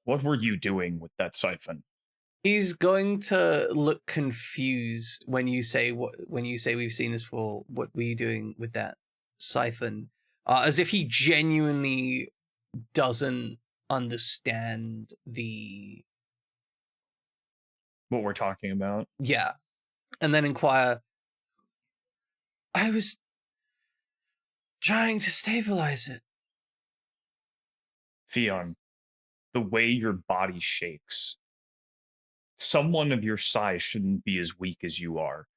What were you doing with that siphon? He's going to look confused when you say we've seen this before. What were you doing with that siphon? As if he genuinely doesn't understand what we're talking about. Yeah. And then inquire, I was trying to stabilize it. Fionn, the way your body shakes, someone of your size shouldn't be as weak as you are.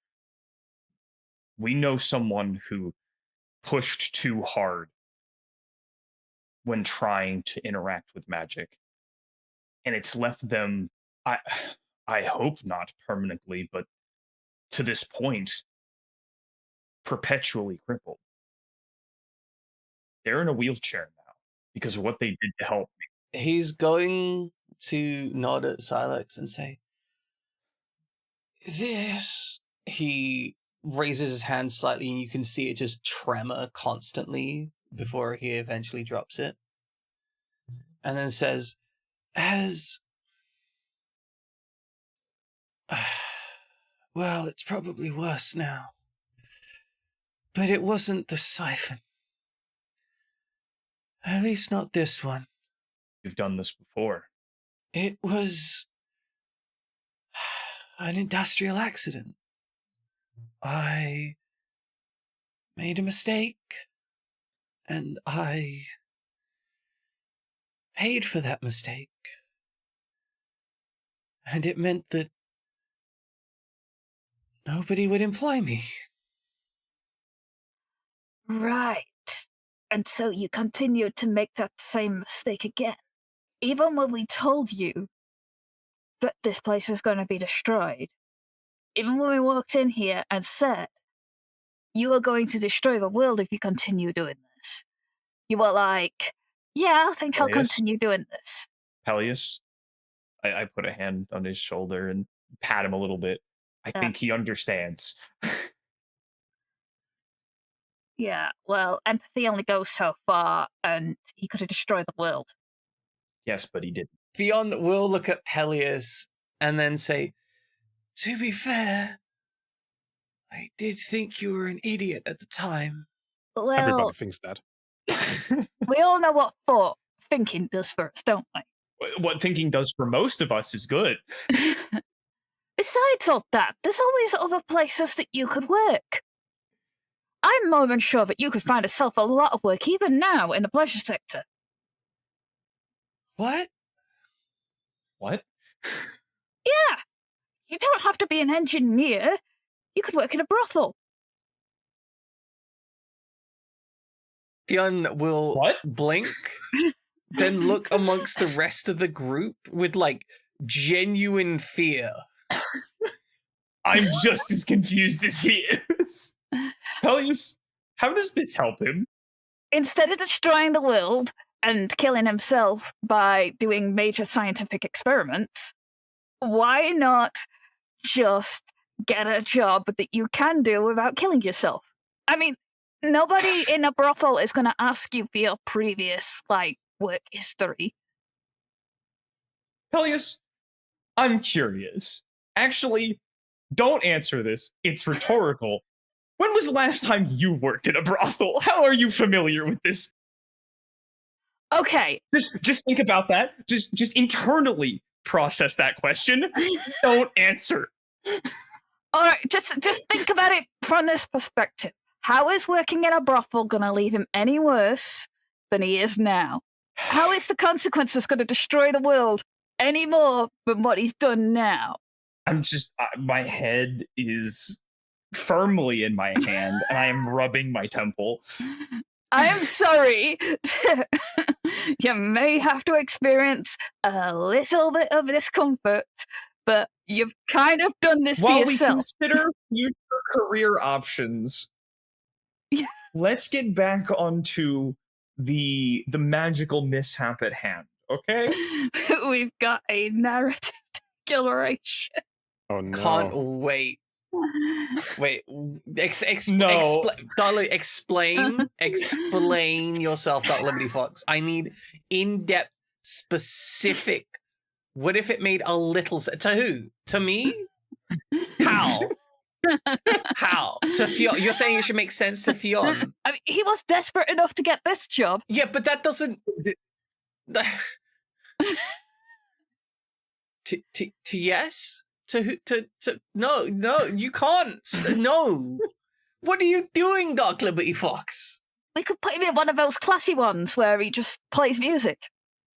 We know someone who pushed too hard when trying to interact with magic, and it's left them, I hope not permanently, but to this point, perpetually crippled. They're in a wheelchair now because of what they did to help me. He's going to nod at Silex and say, "This." He raises his hand slightly and you can see it just tremor constantly before he eventually drops it. And then says, well, it's probably worse now. But it wasn't the siphon. At least not this one. You've done this before. It was an industrial accident. I made a mistake, and I paid for that mistake. And it meant that Nobody would employ me. Right. And so you continued to make that same mistake again. Even when we told you that this place was going to be destroyed, even when we walked in here and said, you are going to destroy the world if you continue doing this, you were like, yeah, I think I'll Yes. continue doing this. Peleus, I put a hand on his shoulder and pat him a little bit. I think he understands. Yeah, well, empathy only goes so far, and he could have destroyed the world. Yes, but he didn't. Theon will look at Peleus and then say, to be fair, I did think you were an idiot at the time. Well, Everybody thinks that. we all know what thinking does for us, don't we? What thinking does for most of us is good. Besides all that, there's always other places that you could work. I'm more than sure that you could find yourself a lot of work even now in the pleasure sector. What? What? Yeah, you don't have to be an engineer. You could work in a brothel. Theon will blink, then look amongst the rest of the group with, like, genuine fear. I'm just as confused as he is. Peleus, how does this help him? Instead of destroying the world and killing himself by doing major scientific experiments, why not just get a job that you can do without killing yourself? I mean, nobody in a brothel is going to ask you for your previous, like, work history. Peleus, I'm curious. Actually, don't answer this. It's rhetorical. When was the last time you worked in a brothel? How are you familiar with this? Okay. Just think about that. Just internally process that question. Don't answer. All right, just think about it from this perspective. How is working in a brothel going to leave him any worse than he is now? How is the consequences going to destroy the world any more than what he's done now? I'm just, my head is firmly in my hand and I am rubbing my temple. I'm sorry. You may have to experience a little bit of discomfort, but you've kind of done this to yourself. While we consider future career options, let's get back onto the magical mishap at hand, okay? We've got a narrative declaration. Oh no. Can't wait. Wait, No. Darling, explain yourself, Dark Liberty Fox. I need in-depth, specific. What if it made a little sense? To who? To me? How? How? To Fionn? You're saying it should make sense to Fionn? I mean, he was desperate enough to get this job. Yeah, but that doesn't. To yes? To who? To no, you can't. No. What are you doing, Dark Liberty Fox? We could put him in one of those classy ones where he just plays music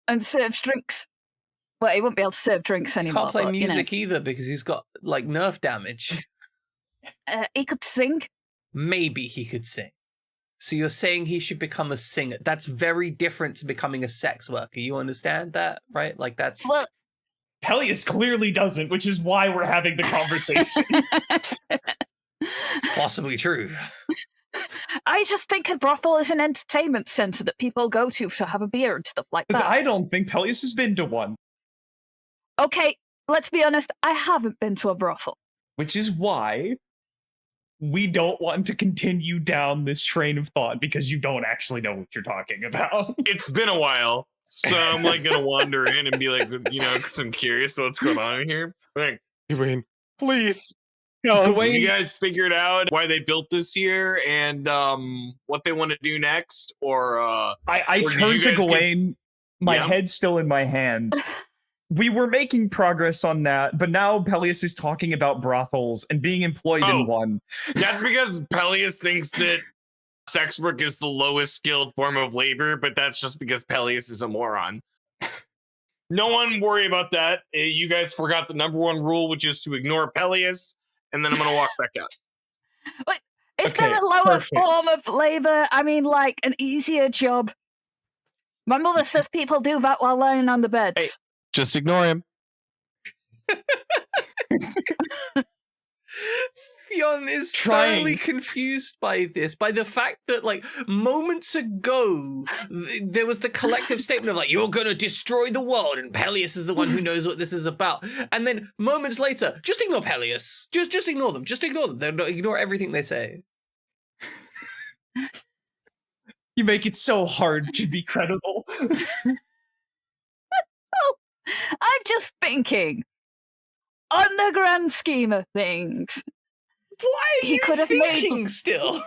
and serves drinks. Well, he wouldn't be able to serve drinks anymore. Can't play but, music either because he's got, like, nerve damage. He could sing. Maybe he could sing. So you're saying he should become a singer. That's very different to becoming a sex worker. You understand that, right? Like, that's... Well, Peleus clearly doesn't, which is why we're having the conversation. It's possibly true. I just think a brothel is an entertainment center that people go to have a beer and stuff like that. I don't think Peleus has been to one. Okay, let's be honest, I haven't been to a brothel. Which is why we don't want to continue down this train of thought, because you don't actually know what you're talking about. It's been a while, so I'm like gonna wander in and be like, you know, because I'm curious what's going on here. Like, Dwayne, please. Dwayne, you guys figured out why they built this here and what they want to do next, or I or turned to Gawain, my Yeah. head still in my hand. We were making progress on that, but now Peleus is talking about brothels and being employed in one. That's because Peleus thinks that sex work is the lowest skilled form of labor, but that's just because Peleus is a moron. No one worry about that. You guys forgot the number one rule, which is to ignore Peleus, and then I'm going to walk back out. Wait, is Okay, there a lower perfect. form of labor? I mean, like an easier job? My mother says people do that while lying on the beds. Hey. Just ignore him. Fionn is thoroughly confused by this, by the fact that, like, moments ago, there was the collective statement of, like, you're going to destroy the world, and Peleus is the one who knows what this is about. And then moments later, just ignore Peleus. Just ignore them. Just ignore them. Ignore everything they say. You make it so hard to be credible. Oh, I'm just thinking, on the grand scheme of things, why are he you could have thinking made... still?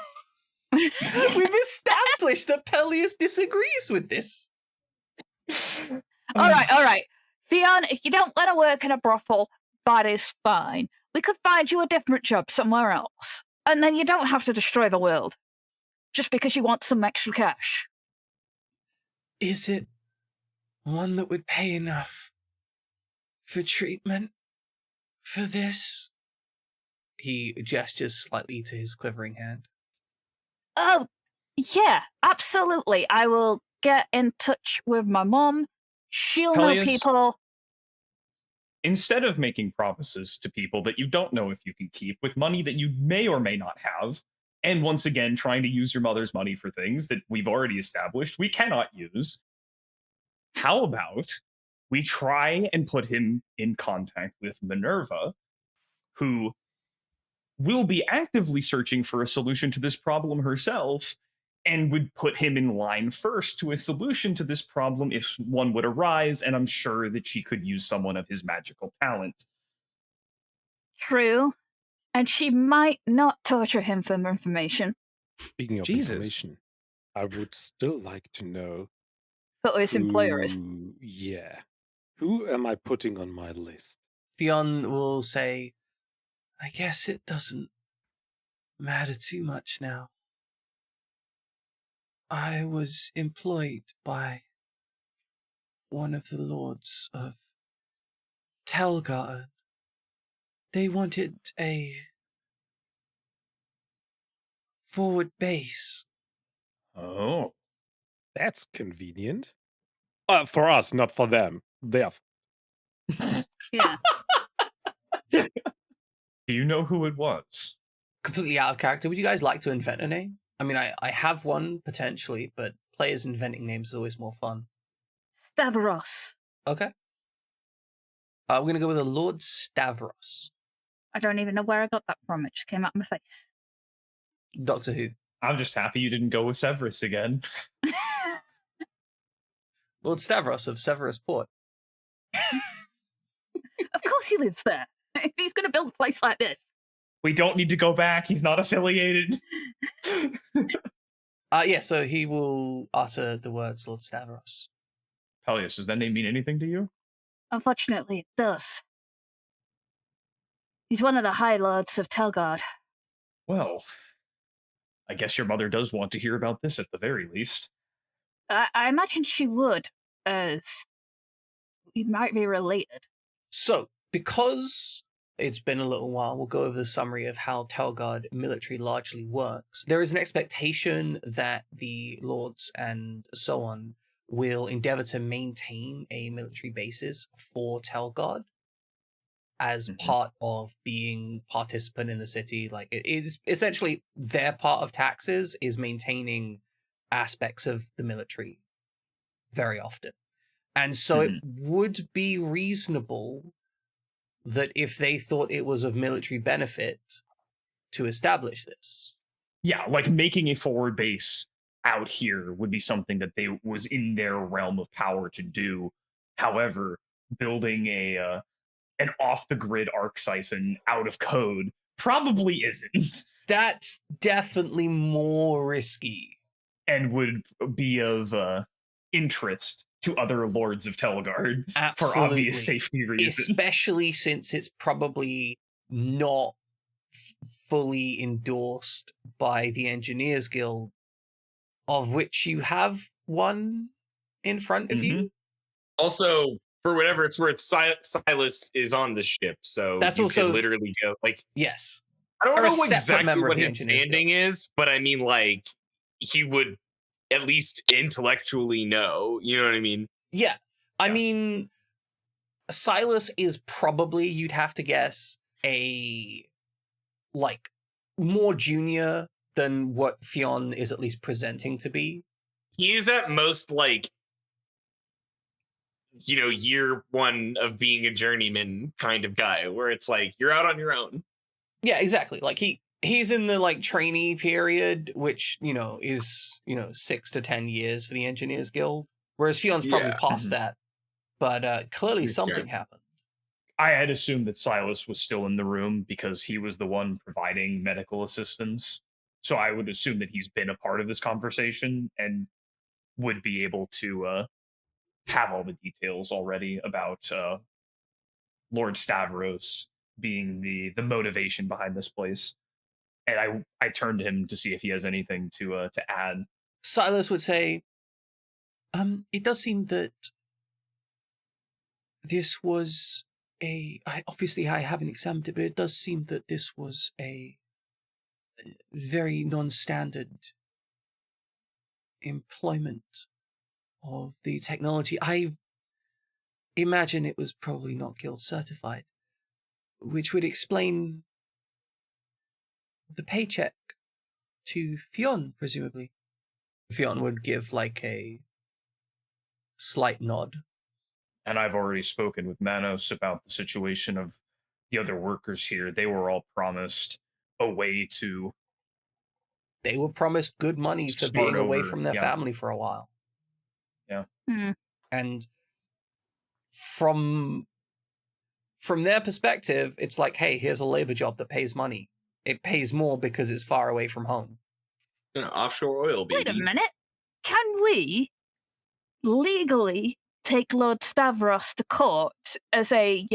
We've established that Peleus disagrees with this. All right. Fionn, if you don't want to work in a brothel, that is fine. We could find you a different job somewhere else. And then you don't have to destroy the world. Just because you want some extra cash. Is it one that would pay enough for treatment for this? He gestures slightly to his quivering hand. Oh, yeah, absolutely. I will get in touch with my mom. She'll know Peleus, people. Instead of making promises to people that you don't know if you can keep with money that you may or may not have, and once again trying to use your mother's money for things that we've already established we cannot use, how about we try and put him in contact with Minerva, who will be actively searching for a solution to this problem herself, and would put him in line first to a solution to this problem if one would arise, and I'm sure that she could use someone of his magical talent. True. And she might not torture him for information. Speaking of information, I would still like to know Who his employer is. Yeah. Who am I putting on my list? Fionn will say, I guess it doesn't matter too much now. I was employed by one of the lords of Telgard. They wanted a forward base. Oh. That's convenient. For us, not for them. They're... Yeah. Do you know who it was? Completely out of character. Would you guys like to invent a name? I mean, I have one, potentially, but players inventing names is always more fun. Stavros. Okay. We're going to go with a Lord Stavros. I don't even know where I got that from. It just came out of my face. Doctor Who. I'm just happy you didn't go with Severus again. Lord Stavros of Severus Port. Of course he lives there. He's going to build a place like this. We don't need to go back. He's not affiliated. Yeah, so he will utter the words Lord Stavros. Peleus, does that name mean anything to you? Unfortunately, it does. He's one of the High Lords of Telgard. Well, I guess your mother does want to hear about this at the very least. I imagine she would, as we might be related. So, because it's been a little while, we'll go over the summary of how Telgard military largely works. There is an expectation that the lords and so on will endeavor to maintain a military basis for Telgard as part of being participant in the city. Like, it is essentially their part of taxes is maintaining aspects of the military very often. And so it would be reasonable that if they thought it was of military benefit to establish this. Yeah, like making a forward base out here would be something that they was in their realm of power to do. However, building an off-the-grid arc siphon out of code probably isn't. That's definitely more risky. And would be of interest to other lords of Telgard for obvious safety reasons. Especially since it's probably not fully endorsed by the Engineers Guild, of which you have one in front of you. Also, For whatever it's worth, Silas is on the ship, so That's you also could literally go like. yes. I don't Or a know separate exactly member of what the his Engineers standing is, but I mean, like, he would at least intellectually know. You know what I mean? Yeah. I Yeah. mean, Silas is probably, you'd have to guess, a like more junior than what Fionn is at least presenting to be. He's at most like, year one of being a journeyman kind of guy, where it's like you're out on your own. Yeah, exactly. Like he's in the like trainee period, which is 6 to 10 years for the Engineers Guild, whereas Fionn's probably Yeah. past that. But clearly something happened. I had assumed that Silas was still in the room because he was the one providing medical assistance. So I would assume that he's been a part of this conversation and would be able to have all the details already about Lord Stavros being the motivation behind this place. And I turned to him to see if he has anything to add. Silas would say, it does seem that this was obviously I haven't examined it, but it does seem that this was a very non-standard employment of the technology. I imagine it was probably not guild certified, which would explain the paycheck to Fionn, presumably. Fionn would give like a slight nod. And I've already spoken with Manos about the situation of the other workers here. They were all promised a way to. They were promised good money for being away from their family for a while. Yeah. And from their perspective, it's like, hey, here's a labor job that pays money. It pays more because it's far away from home. Offshore oil, baby. Wait a minute. Can we legally take Lord Stavros to court as a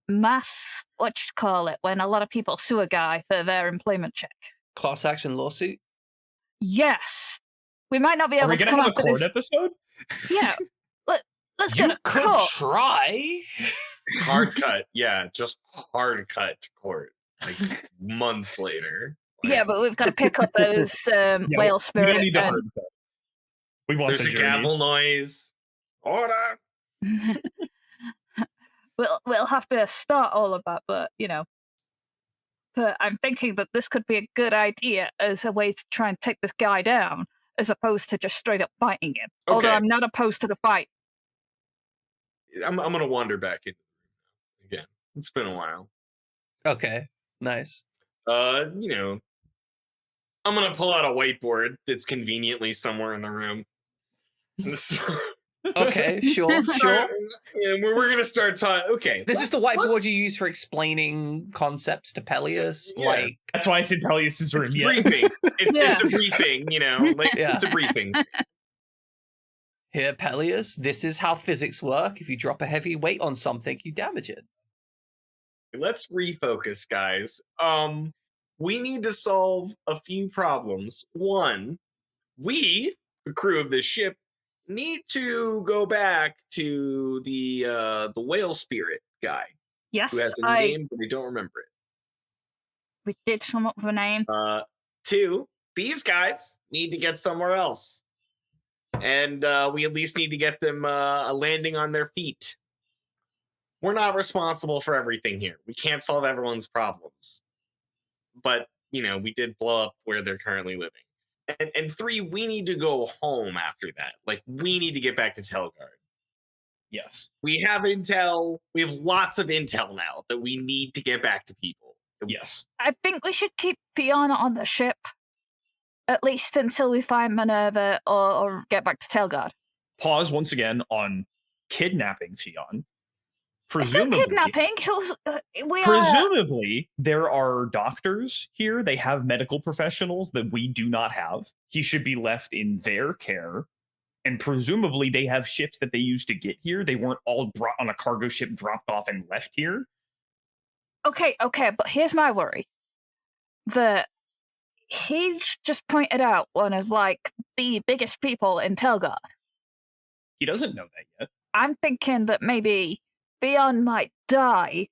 mass, what you call it, when a lot of people sue a guy for their employment check? Class action lawsuit? Yes. We might not be able Are we to gonna come have a after court this. episode? Yeah. Let's You get a could court. try. Hard cut, yeah, just hard cut to court, like months later. Like, Yeah, but we've got to pick up as whale We spirit. don't need to hard cut. We want there's the a journey. gavel noise. Order. We'll have to start all of that, but But I'm thinking that this could be a good idea as a way to try and take this guy down, as opposed to just straight up fighting him. Okay. Although I'm not opposed to the fight. I'm gonna wander back in again. It's been a while. Okay, nice. I'm gonna pull out a whiteboard that's conveniently somewhere in the room. Okay, sure. Yeah, we're gonna start talking. Okay, This is the whiteboard you use for explaining concepts to Peleus. Yeah. Like, That's why it's in Peleus' room. It's Yes. briefing. It's Yeah. a briefing, it's a briefing. here, Peleus, this is how physics work. If you drop a heavy weight on something, you damage it. Let's refocus, guys. We need to solve a few problems. One, we, the crew of this ship, need to go back to the whale spirit guy Yes, who has a name, but we don't remember it. we did come up with a name. Two, these guys need to get somewhere else. And we at least need to get them a landing on their feet. We're not responsible for everything here. We can't solve everyone's problems. But, we did blow up where they're currently living. And three, we need to go home after that. Like, we need to get back to Telgard. Yes. We have intel. We have lots of intel now that we need to get back to people. Yes. I think we should keep Fiona on the ship, at least until we find Minerva or get back to Telgard. Pause once again on kidnapping Fionn. It's not kidnapping. Presumably, there are doctors here. They have medical professionals that we do not have. He should be left in their care. And presumably, they have ships that they used to get here. They weren't all brought on a cargo ship, dropped off, and left here. Okay, but here's my worry. He's just pointed out one of, the biggest people in Telgard. He doesn't know that yet. I'm thinking that maybe Theon might die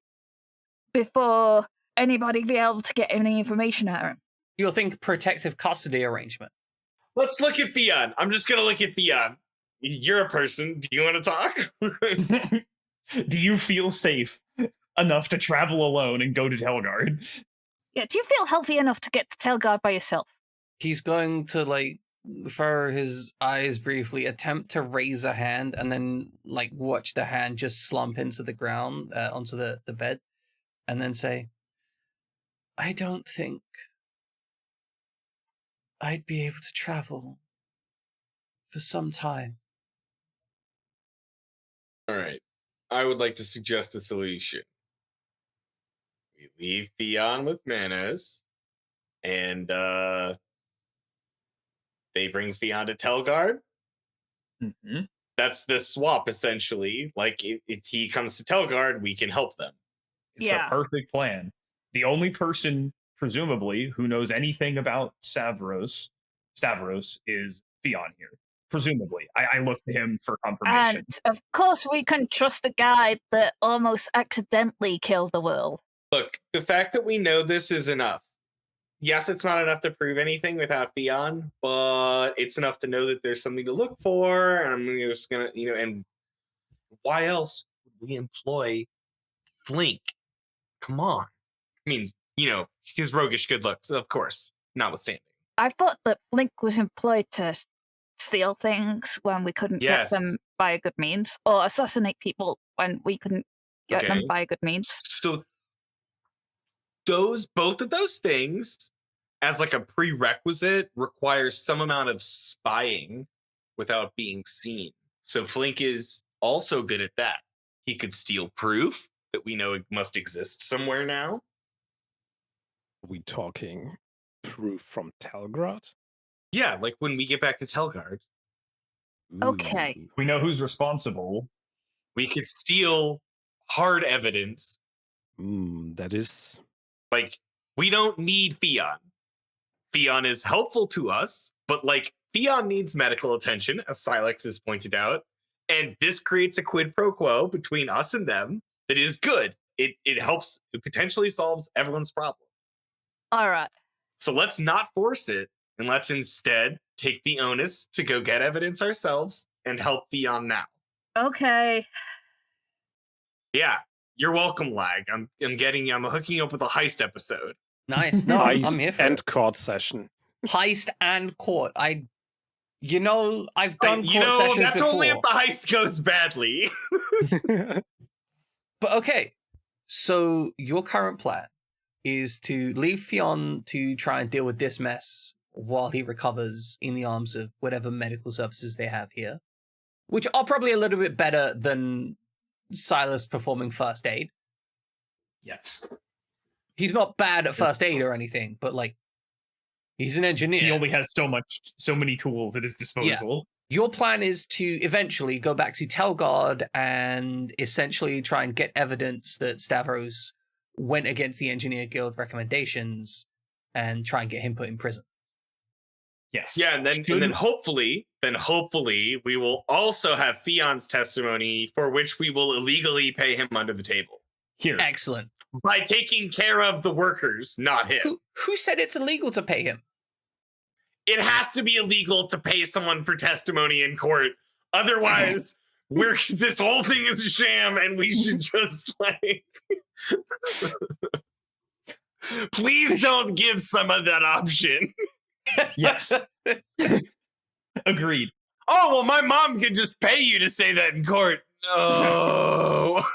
before anybody be able to get any information out of him. You'll think protective custody arrangement. Let's look at Theon. I'm just going to look at Theon. You're a person. Do you want to talk? Do you feel safe enough to travel alone and go to Telgard? Yeah, do you feel healthy enough to get to Telgard by yourself? He's going to, like, furrow his eyes briefly, attempt to raise a hand, and then, like, watch the hand just slump into the ground, onto the bed, and then say, I don't think I'd be able to travel for some time. All right. I would like to suggest a solution. We leave Theon with Manas, and they bring Theon to Telgard. Mm-hmm. That's the swap, essentially. Like, if he comes to Telgard, we can help them. It's a perfect plan. The only person, presumably, who knows anything about Stavros is Theon here. Presumably. I looked to him for confirmation. And, of course, we can trust the guy that almost accidentally killed the world. Look, the fact that we know this is enough. Yes, it's not enough to prove anything without Theon, but it's enough to know that there's something to look for, and I'm just gonna, and why else would we employ Flink? Come on. I mean, his roguish good looks, of course, notwithstanding. I thought that Flink was employed to steal things when we couldn't get them by a good means, or assassinate people when we couldn't get them by a good means. So both of those things, as like a prerequisite, require some amount of spying without being seen. So Flink is also good at that. He could steal proof that we know it must exist somewhere now. Are we talking proof from Telgrad? Yeah, like when we get back to Telgard. Okay. We know who's responsible. We could steal hard evidence. That is... Like, we don't need Theon. Theon is helpful to us, but, like, Theon needs medical attention, as Silex has pointed out, and this creates a quid pro quo between us and them that is good. It helps, it potentially solves everyone's problem. All right. So let's not force it, and let's instead take the onus to go get evidence ourselves and help Theon now. Okay. Yeah, you're welcome, Lag. I'm hooking you up with a heist episode. Nice. No, I'm here for and it. court session. Heist and court. I've done court sessions that's before. only if the heist goes badly. But okay, so your current plan is to leave Theon to try and deal with this mess while he recovers in the arms of whatever medical services they have here, which are probably a little bit better than Silas performing first aid. Yes. He's not bad at first aid or anything, but like, he's an engineer. He only has so many tools at his disposal. Your plan is to eventually go back to Telgard and essentially try and get evidence that Stavros went against the Engineer Guild recommendations and try and get him put in prison. Yes. Yeah, and then hopefully we will also have Theon's testimony, for which we will illegally pay him under the table. Here. Excellent. By taking care of the workers, not him. Who said it's illegal to pay him? It has to be illegal to pay someone for testimony in court. Otherwise, this whole thing is a sham, and we should just like please don't give some of that option. Yes. Agreed. Oh, well, my mom could just pay you to say that in court. No.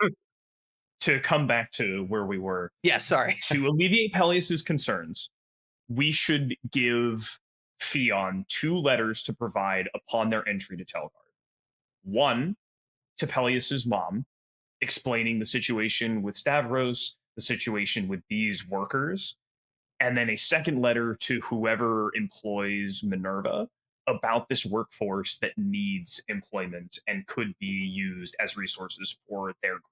To come back to where we were. Yeah, sorry. To alleviate Peleus's concerns, we should give Theon 2 letters to provide upon their entry to Telgard. One to Peleus's mom, explaining the situation with Stavros, the situation with these workers, and then a second letter to whoever employs Minerva about this workforce that needs employment and could be used as resources for their group.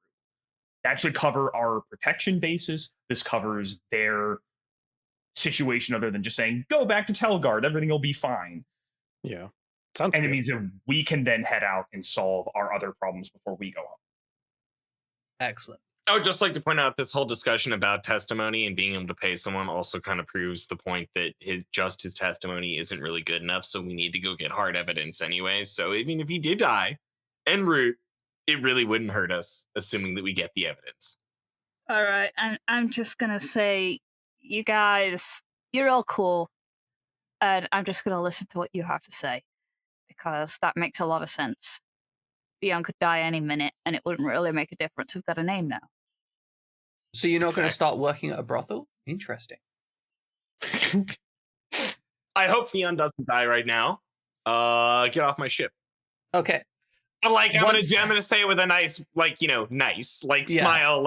That should cover our protection basis. This covers their situation, other than just saying, go back to Telgard, everything will be fine. Yeah. Sounds And it good. means that we can then head out and solve our other problems before we go home. Excellent. I would just like to point out this whole discussion about testimony and being able to pay someone also kind of proves the point that his testimony isn't really good enough. So we need to go get hard evidence anyway. So even if he did die en route, it really wouldn't hurt us, assuming that we get the evidence. All right, I'm just gonna say, you guys, you're all cool, and I'm just gonna listen to what you have to say because that makes a lot of sense. Dion could die any minute, and it wouldn't really make a difference. We've got a name now. So you're not going to start working at a brothel? Interesting. I hope Theon doesn't die right now. Get off my ship. Okay. But like I'm gonna say it with a nice, nice, smile,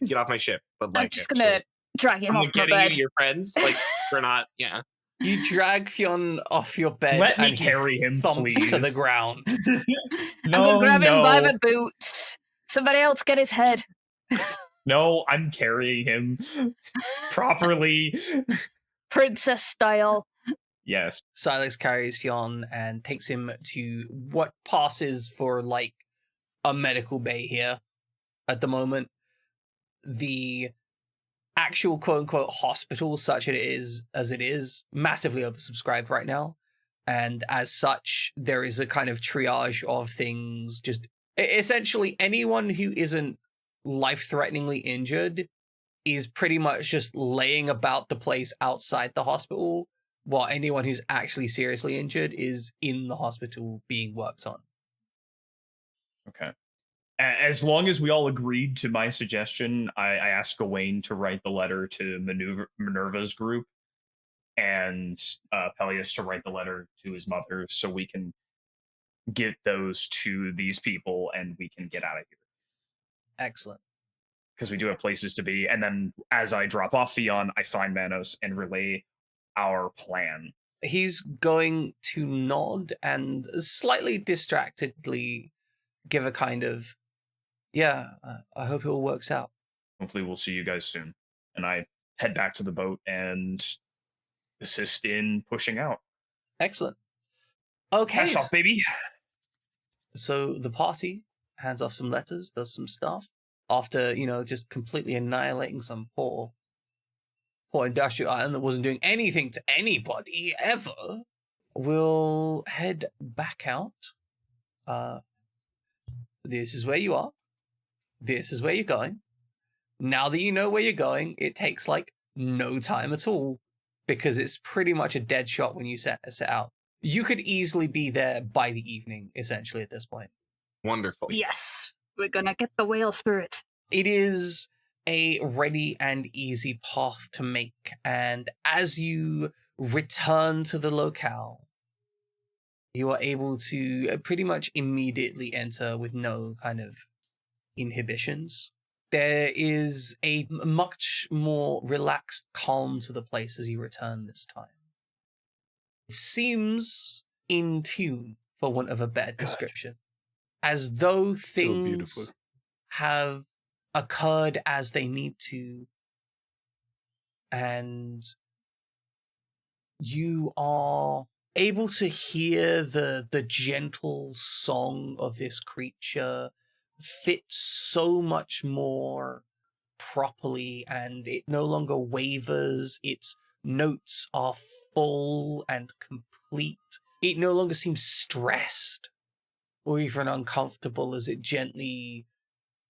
get off my ship. But I'm just gonna drag him off my getting bed. you to your friends, we're not, yeah. You drag Fionn off your bed Let me and carry him, thumps please. to the ground. I'm gonna grab him by the boots. Somebody else get his head. No, I'm carrying him properly. Princess style. Yes. Silex carries Fionn and takes him to what passes for like a medical bay here at the moment. The actual quote-unquote hospital, such as it is, massively oversubscribed right now. And as such, there is a kind of triage of things. Just essentially anyone who isn't life-threateningly injured is pretty much just laying about the place outside the hospital, while anyone who's actually seriously injured is in the hospital being worked on. Okay. As long as we all agreed to my suggestion, I asked Gawain to write the letter to Minerva's group, and Peleus to write the letter to his mother, so we can get those to these people and we can get out of here. Excellent. Because we do have places to be. And then as I drop off Fionn, I find Manos and relay our plan. He's going to nod and slightly distractedly give a kind of, I hope it all works out. Hopefully we'll see you guys soon. And I head back to the boat and assist in pushing out. Excellent. Okay. Pass off, baby. So the party hands off some letters, does some stuff. After, just completely annihilating some poor industrial island that wasn't doing anything to anybody ever, we'll head back out. This is where you are. This is where you're going. Now that you know where you're going, it takes no time at all because it's pretty much a dead shot when you set out. You could easily be there by the evening, essentially, at this point. Wonderful. Yes. We're gonna get the whale spirit. It is a ready and easy path to make, and as you return to the locale, you are able to pretty much immediately enter with no kind of inhibitions. There is a much more relaxed calm to the place as you return this time. It seems in tune, for want of a better description, as though things have occurred as they need to, and you are able to hear the gentle song of this creature fit so much more properly, and it no longer wavers. Its notes are full and complete. It no longer seems stressed or even uncomfortable as it gently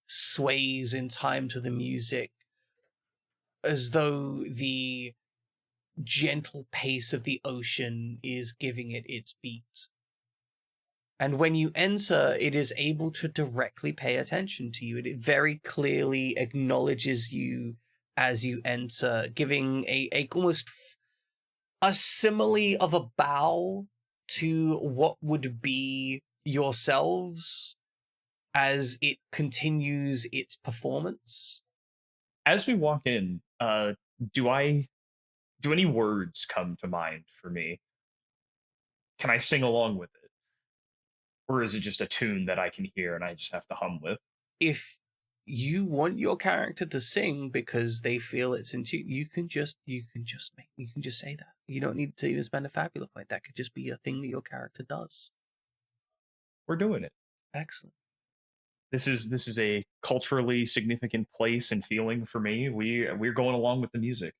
sways in time to the music, as though the gentle pace of the ocean is giving it its beat. And when you enter, it is able to directly pay attention to you. It very clearly acknowledges you as you enter, giving a almost a simile of a bow to what would be yourselves as it continues its performance. As we walk in, do any words come to mind for me? Can I sing along with it? Or is it just a tune that I can hear and I just have to hum with? If you want your character to sing because they feel it's in tune, you can just say that. You don't need to even spend a Fabula point. That could just be a thing that your character does. we're doing it. Excellent. This is a culturally significant place and feeling for me. We're going along with the music.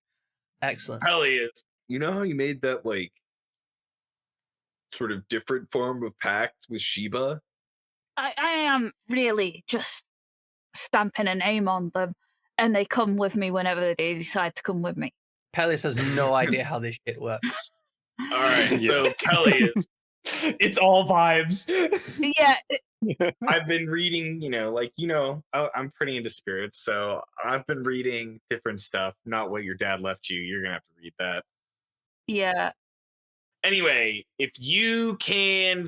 Excellent. Pelias, you know how you made that like sort of different form of pact with Sheba? I am really just stamping a name on them, and they come with me whenever they decide to come with me. Pelias has no idea how this shit works. All right, Yeah. so Pelias, It's all vibes. Yeah, I've been reading, I'm pretty into spirits, so I've been reading different stuff, not what your dad left you. You're going to have to read that. yeah. Anyway, if you can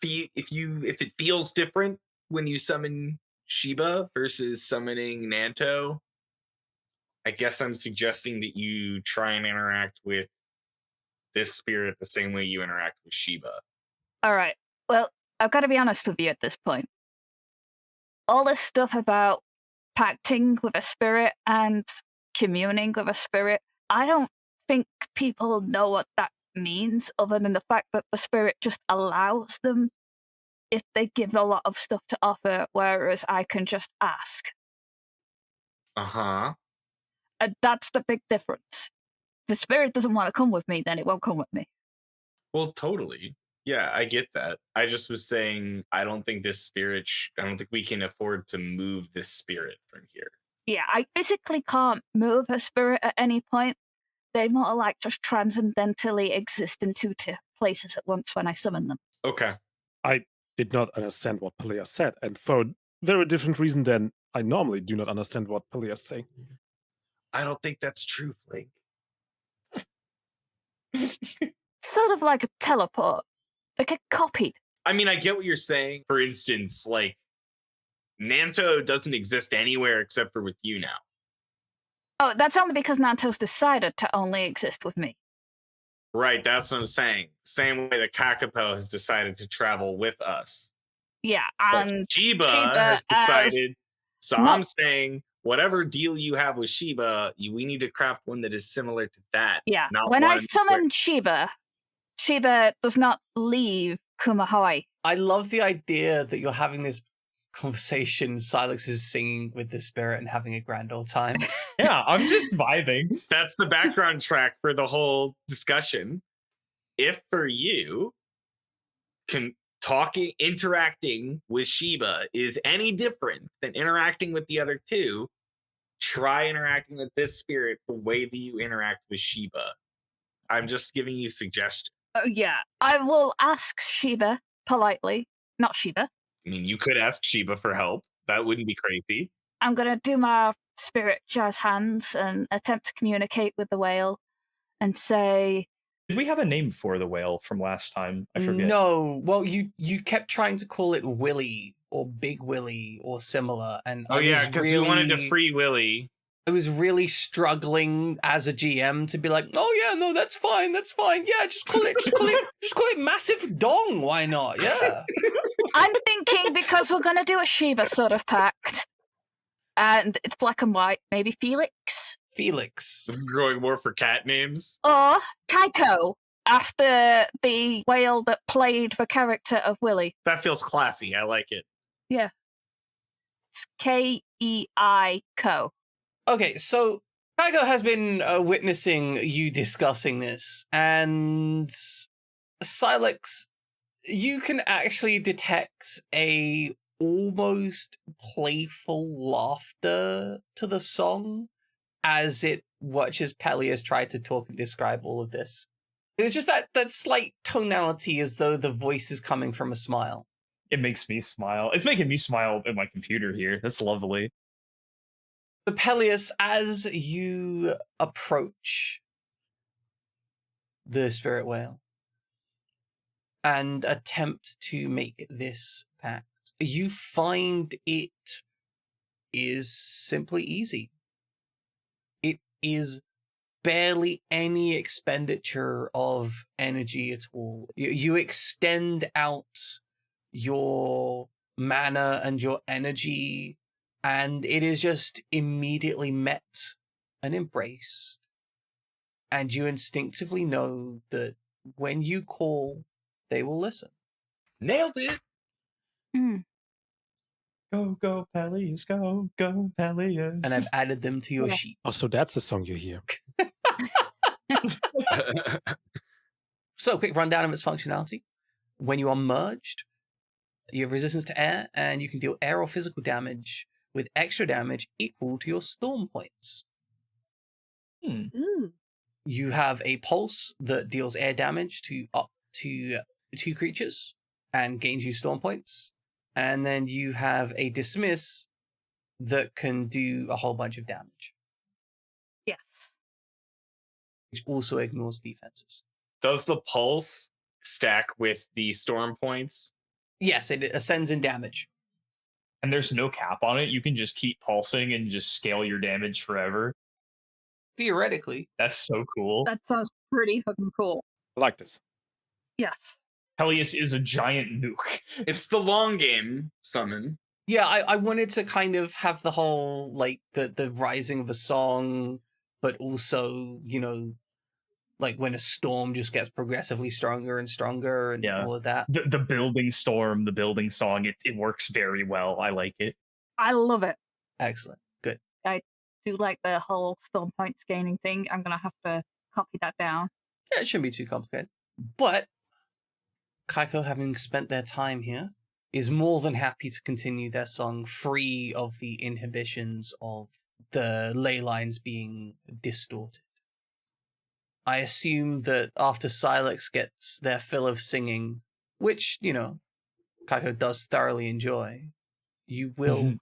if it feels different when you summon Sheba versus summoning Nanto, I guess I'm suggesting that you try and interact with this spirit the same way you interact with Sheba. All right. Well, I've got to be honest with you at this point. All this stuff about pacting with a spirit and communing with a spirit, I don't think people know what that means, other than the fact that the spirit just allows them if they give a lot of stuff to offer, whereas I can just ask. Uh-huh. And that's the big difference. If the spirit doesn't want to come with me, then it won't come with me. Well, totally. Yeah, I get that. I just was saying, I don't think this spirit, I don't think we can afford to move this spirit from here. Yeah, I physically can't move a spirit at any point. They more like just transcendentally exist in two places at once when I summon them. Okay. I did not understand what Pelias said, and for a very different reason than I normally do not understand what Pelias saying. I don't think that's true, Flake. Sort of like a teleport. They get copied. I mean, I get what you're saying. For instance, like, Nanto doesn't exist anywhere except for with you now. Oh, that's only because Nanto's decided to only exist with me. Right, that's what I'm saying. Same way that Kakapo has decided to travel with us. Yeah, But and Sheba Sheba has decided. So not- I'm saying, whatever deal you have with Sheba, we need to craft one that is similar to that. Yeah, not when I one summon Sheba, Sheba does not leave Kumahoi. I love the idea that you're having this conversation. Silex is singing with the spirit and having a grand old time. Yeah, I'm just vibing. That's the background track for the whole discussion. If for you, interacting with Sheba is any different than interacting with the other two, try interacting with this spirit the way that you interact with Sheba. I'm just giving you suggestions. Yeah, I will ask Sheba politely. Not Sheba. I mean, you could ask Sheba for help. That wouldn't be crazy. I'm going to do my spirit jazz hands and attempt to communicate with the whale and say, Did we have a name for the whale from last time? I forget. No. Well, you kept trying to call it Willy or Big Willy or similar. And Oh, yeah, because you wanted to free Willy. I was really struggling as a GM to be like, oh yeah, no, that's fine. Yeah, just call it Massive Dong. Why not? Yeah. I'm thinking because we're going to do a Sheba sort of pact, and it's black and white, maybe Felix? Felix. Going more for cat names. Or Kaiko, after the whale that played the character of Willy. That feels classy. I like it. Yeah. It's K-E-I-Ko. Okay, so Kaiko has been witnessing you discussing this, and Silex, you can actually detect a almost playful laughter to the song as it watches Pelias try to talk and describe all of this. It's just that slight tonality as though the voice is coming from a smile. It makes me smile. It's making me smile in my computer here. That's lovely. So Pelias, as you approach the spirit whale and attempt to make this pact, you find it is simply easy. It is barely any expenditure of energy at all. You extend out your mana and your energy, and it is just immediately met and embraced. And you instinctively know that when you call, they will listen. Nailed it. Go, go, Peleus, go, go, Peleus. And I've added them to your sheet. Oh, so that's the song you hear. So, quick rundown of its functionality. When you are merged, you have resistance to air, and you can deal air or physical damage with extra damage equal to your storm points. Ooh. You have a pulse that deals air damage to up to 2 creatures and gains you storm points. And then you have a dismiss that can do a whole bunch of damage, Yes. which also ignores defenses. Does the pulse stack with the storm points? Yes, it ascends in damage. And there's no cap on it. You can just keep pulsing and just scale your damage forever. Theoretically. That's so cool. That sounds pretty fucking cool. I like this. Yes. Peleus is a giant nuke. It's the long game summon. Yeah, I wanted to kind of have the whole, like, the rising of a song, but also, you know, like when a storm just gets progressively stronger and stronger and all of that. The building storm, the building song, it works very well. I like it. I love it. Excellent. Good. I do like the whole storm points gaining thing. I'm going to have to copy that down. Yeah, it shouldn't be too complicated. But Kaiko, having spent their time here, is more than happy to continue their song free of the inhibitions of the ley lines being distorted. I assume that after Silex gets their fill of singing, which, you know, Kaiko does thoroughly enjoy, you will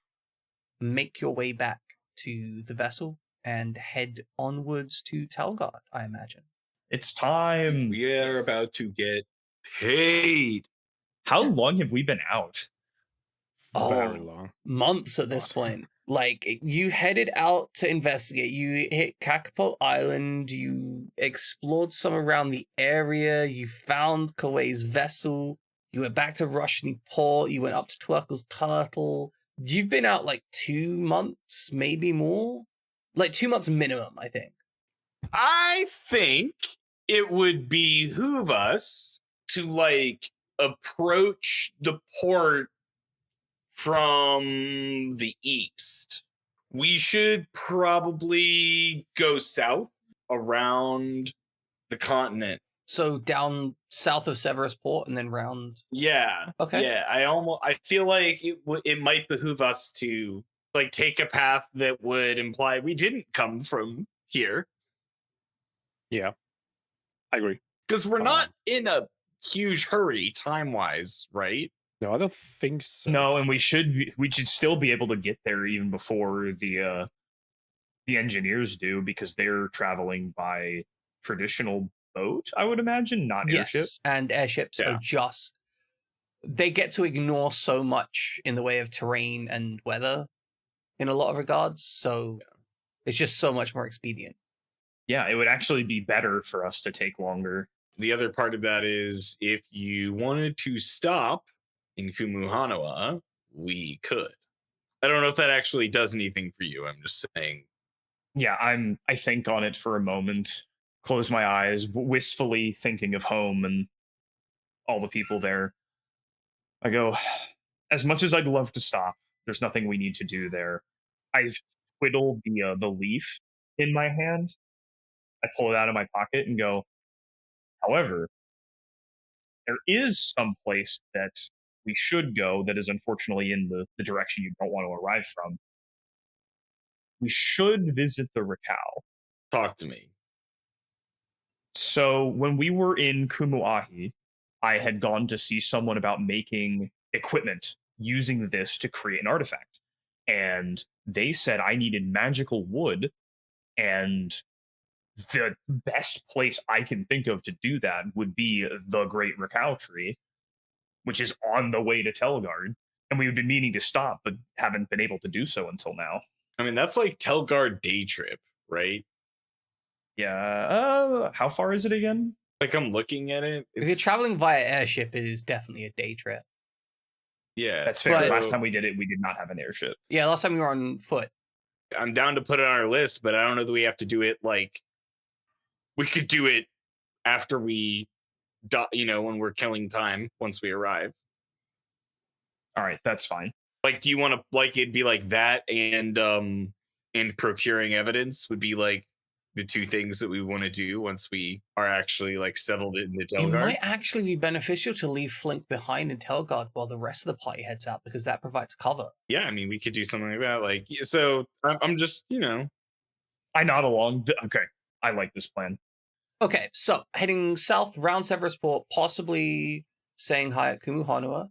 make your way back to the vessel and head onwards to Telgard, I imagine. It's time. We are about to get paid. How long have we been out? Very long. Months at this point. Like, you headed out to investigate. You hit Kakapo Island. You explored some around the area. You found Kawai's vessel. You went back to Rushni Port. You went up to Twerkle's Turtle. You've been out like 2 months, maybe more. Like 2 months minimum, I think. I think it would behoove us to, like, approach the port from the east. We should probably go south around the continent. So down south of Severus Port and then round. Yeah. Okay. Yeah. I feel like it might behoove us to, like, take a path that would imply we didn't come from here. Yeah, I agree. Because we're not in a huge hurry time-wise, right? No, I don't think so. No, and we should still be able to get there even before the engineers do, because they're traveling by traditional boat, I would imagine, not airship. Yes, and airships are just... They get to ignore so much in the way of terrain and weather in a lot of regards, so it's just so much more expedient. Yeah, it would actually be better for us to take longer. The other part of that is, if you wanted to stop in Kumuhanawa, we could. I don't know if that actually does anything for you. I'm just saying. Yeah, I think on it for a moment, close my eyes, wistfully thinking of home and all the people there. I go, as much as I'd love to stop, there's nothing we need to do there. I twiddle the leaf in my hand. I pull it out of my pocket and go, however, there is some place that we should go that is unfortunately in the direction you don't want to arrive from. We should visit the Rakau. Talk to me. So when we were in Kumuahi, I had gone to see someone about making equipment using this to create an artifact. And they said I needed magical wood, and the best place I can think of to do that would be the Great Rakau Tree, which is on the way to Telgard. And we've been meaning to stop, but haven't been able to do so until now. I mean, that's like Telgard day trip, right? Yeah. How far is it again? Like, I'm looking at it. If you're traveling via airship, it is definitely a day trip. Yeah. That's fair. But- Last time we did it, we did not have an airship. Yeah, last time we were on foot. I'm down to put it on our list, but I don't know that we have to do it, like, we could do it after we, when we're killing time once we arrive. All right, that's fine. Like, do you want to like it'd be like that and procuring evidence would be like the two things that we want to do once we are actually like settled in the It Telguard? might actually be beneficial to leave Flink behind in Telguard while the rest of the party heads out, because that provides cover. Yeah, I mean, we could do something like that. Like, so I'm just, I nod along. Okay, I like this plan. Okay, so heading south round Severisport, possibly saying hi at Kumuhanua,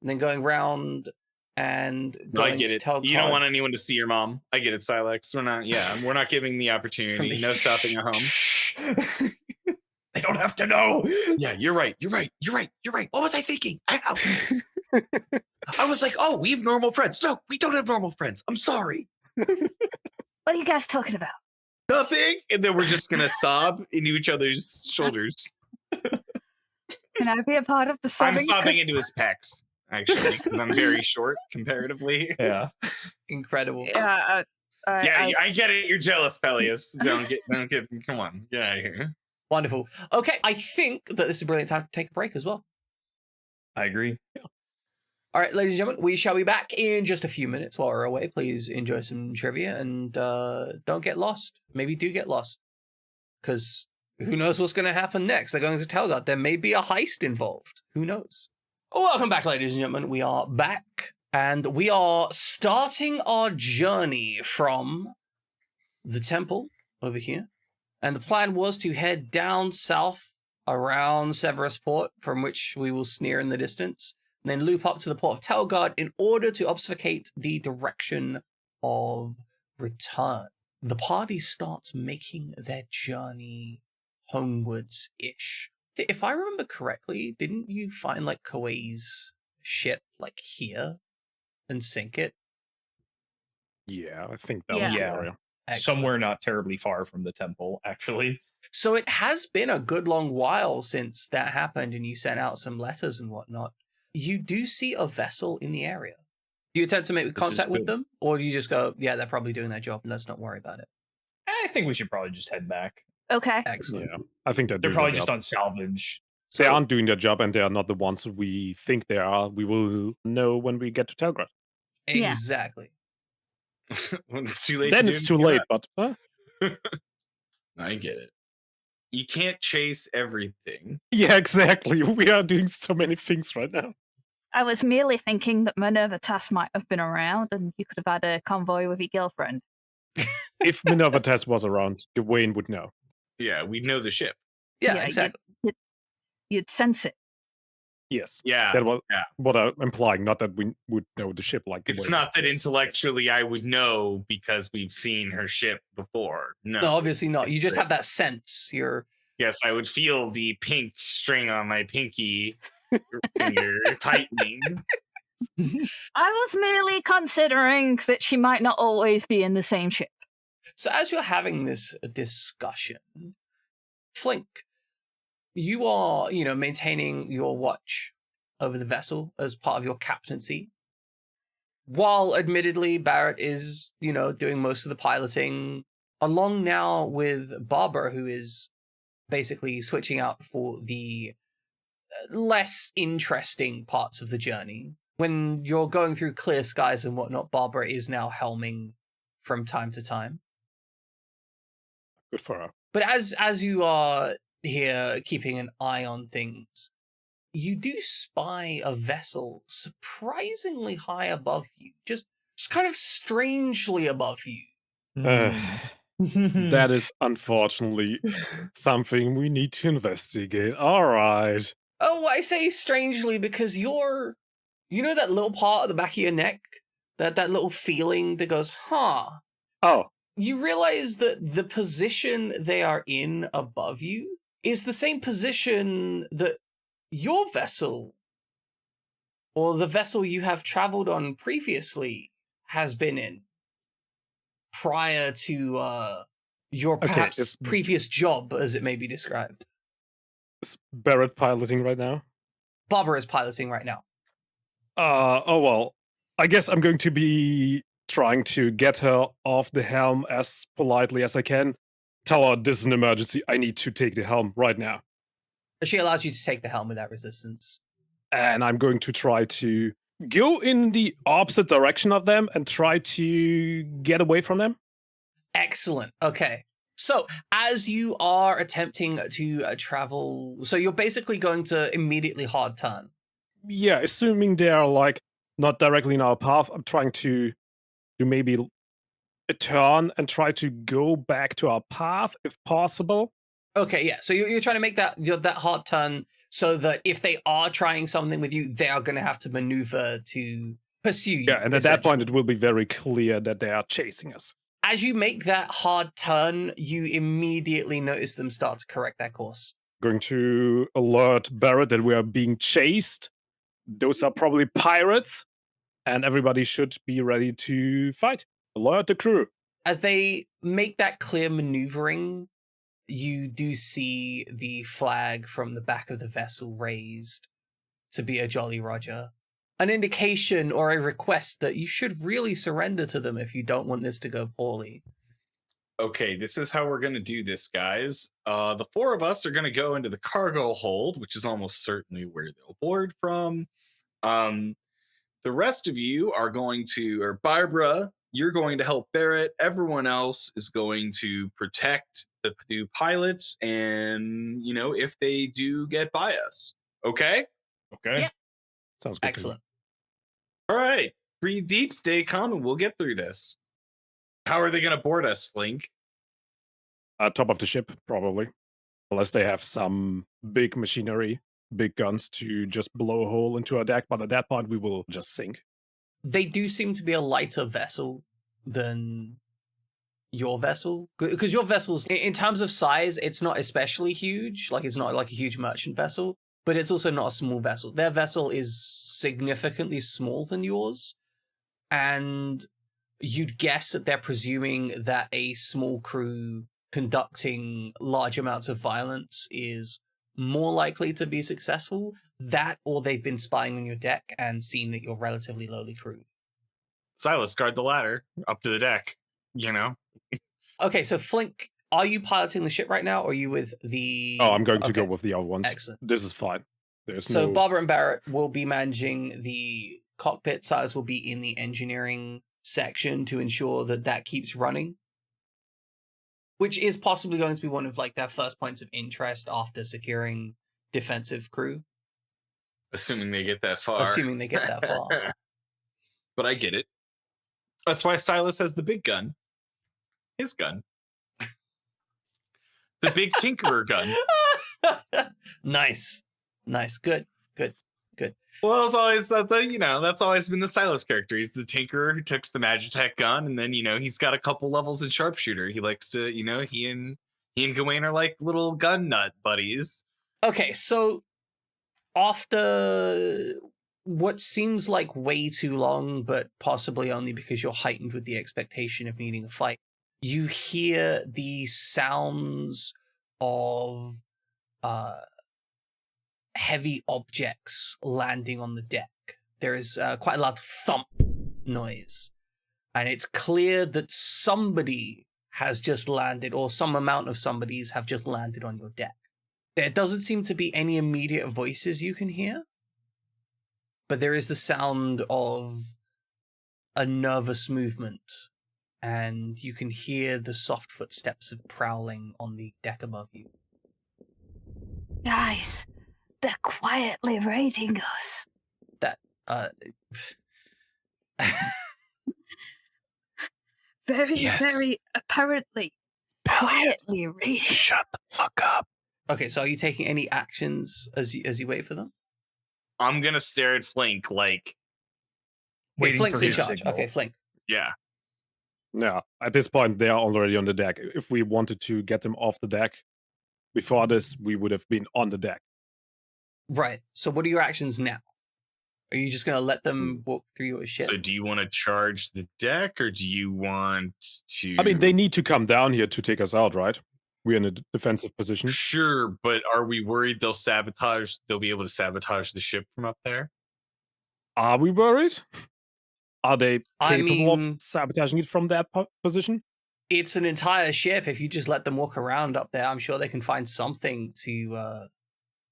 and then going round and going I get to it. Telguard. You don't want anyone to see your mom. I get it, Silex. We're not giving the opportunity. No stopping at home. They don't have to know. Yeah, you're right. What was I thinking? I was like, oh, we have normal friends. No, we don't have normal friends. I'm sorry. What are you guys talking about? Nothing. And then we're just gonna sob into each other's shoulders. Can I be a part of the sobbing? I'm sobbing into his pecs, actually, because I'm very short comparatively. Yeah. Incredible. Yeah, I get it. You're jealous, Peleus. Don't get. Come on, get out of here. Wonderful. Okay, I think that this is a brilliant time to take a break as well. I agree. Yeah. All right, ladies and gentlemen, we shall be back in just a few minutes. While we're away, please enjoy some trivia and don't get lost. Maybe do get lost, because who knows what's going to happen next? They're going to Telguard. There may be a heist involved. Who knows? Welcome back, ladies and gentlemen. We are back, and we are starting our journey from the temple over here. And the plan was to head down south around Severisport, from which we will sneer in the distance, and then loop up to the port of Telguard in order to obfuscate the direction of return. The party starts making their journey homewards-ish. If I remember correctly, didn't you find like Koei's ship like here and sink it? Yeah, I think that was the Yeah. area. Excellent. Somewhere not terribly far from the temple, actually. So it has been a good long while since that happened and you sent out some letters and whatnot. You do see a vessel in the area. Do you attempt to make contact with them? Or do you just go, yeah, they're probably doing their job and let's not worry about it? I think we should probably just head back. Okay. Excellent. Yeah, I think They're probably just on salvage. They aren't doing their job, and they are not the ones we think they are. We will know when we get to Telgrad. Exactly. When it's too late. Then it's too late, but I get it. You can't chase everything. yeah, exactly. We are doing so many things right now. I was merely thinking that Minerva Tass might have been around and you could have had a convoy with your girlfriend. If Minerva Tess was around, Gawain would know. Yeah, we'd know the ship. Yeah, Yeah, exactly. You'd sense it. Yes. Yeah. That was yeah. what I'm implying, not that we would know the ship like It's Gawain not that does. intellectually I would know because we've seen her ship before. No. No, obviously not. You just have that sense. Yes, I would feel the pink string on my pinky finger tightening. I was merely considering that she might not always be in the same ship. So as you're having this discussion, Flink, you are, maintaining your watch over the vessel as part of your captaincy. While admittedly Barrett is, doing most of the piloting, along now with Barbara, who is basically switching out for the less interesting parts of the journey. When you're going through clear skies and whatnot, Barbara is now helming from time to time. Good for her. But as you are here keeping an eye on things, you do spy a vessel surprisingly high above you, just kind of strangely above you. That is unfortunately something we need to investigate. All right. Oh, I say strangely because you know that little part at the back of your neck, that little feeling that goes, huh? Oh. You realize that the position they are in above you is the same position that your vessel, or the vessel you have traveled on previously, has been in prior to your perhaps previous job, as it may be described. Is Barrett piloting right now? Barbara is piloting right now. Oh well. I guess I'm going to be trying to get her off the helm as politely as I can. Tell her this is an emergency. I need to take the helm right now. She allows you to take the helm without resistance. And I'm going to try to go in the opposite direction of them and try to get away from them. Excellent. Okay. So as you are attempting to travel, so you're basically going to immediately hard turn. Yeah, assuming they are like not directly in our path, I'm trying to do maybe a turn and try to go back to our path if possible. Okay, yeah. So you're trying to make that hard turn so that if they are trying something with you, they are going to have to maneuver to pursue you. Yeah, and at that point, it will be very clear that they are chasing us. As you make that hard turn, you immediately notice them start to correct their course. Going to alert Barrett that we are being chased. Those are probably pirates, and everybody should be ready to fight. Alert the crew. As they make that clear maneuvering, you do see the flag from the back of the vessel raised to be a Jolly Roger. An indication or a request that you should really surrender to them if you don't want this to go poorly. Okay, this is how we're going to do this, guys. The four of us are going to go into the cargo hold, which is almost certainly where they'll board from. The rest of you are going to, or Barbara, you're going to help Barrett. Everyone else is going to protect the new pilots and, you know, if they do get by us. Okay? Okay. Yeah. Sounds good. Excellent. All right. Breathe deep, stay calm, and we'll get through this. How are they going to board us, Flink? Top of the ship, probably. Unless they have some big machinery, big guns to just blow a hole into our deck, but at that point we will just sink. They do seem to be a lighter vessel than your vessel. Because your vessel's, in terms of size, it's not especially huge. Like, it's not like a huge merchant vessel, but it's also not a small vessel. Their vessel is significantly smaller than yours. And you'd guess that they're presuming that a small crew conducting large amounts of violence is more likely to be successful. That, or they've been spying on your deck and seen that you're relatively lowly crewed. Silas, guard the ladder up to the deck, you know? Okay, so Flink, are you piloting the ship right now, or are you with the... Oh, I'm going to go with the other ones. Excellent. This is fine. So Barbara and Barrett will be managing the cockpit. Silas will be in the engineering section to ensure that that keeps running, which is possibly going to be one of like their first points of interest after securing defensive crew. Assuming they get that far. Assuming they get that far. But I get it. That's why Silas has the big gun. His gun. The big Tinkerer gun. Nice. Good. Well, it's always, that's always been the Silas character. He's the Tinkerer who takes the Magitech gun, and then, he's got a couple levels in Sharpshooter. He likes to, he and Gawain are like little gun nut buddies. Okay, so after what seems like way too long, but possibly only because you're heightened with the expectation of needing a fight, you hear the sounds of heavy objects landing on the deck. There is quite a loud thump noise, and it's clear that somebody has just landed, or some amount of somebodies have just landed on your deck. There doesn't seem to be any immediate voices you can hear, but there is the sound of a nervous movement, and you can hear the soft footsteps of prowling on the deck above you. Guys, they're quietly raiding us. Very apparently quietly raiding. Shut the fuck up. Okay, so are you taking any actions as you wait for them? I'm gonna stare at Flink like waiting Flink's for in his charge. signal. Okay, Flink. yeah. Yeah, at this point, they are already on the deck. If we wanted to get them off the deck before this, we would have been on the deck. Right. So what are your actions now? Are you just going to let them walk through your ship? So do you want to charge the deck, or do you want to... I mean, they need to come down here to take us out, right? We're in a defensive position. Sure, but are we worried they'll be able to sabotage the ship from up there? Are we worried? Are they capable mean, of sabotaging it from that position? It's an entire ship. If you just let them walk around up there, I'm sure they can find something to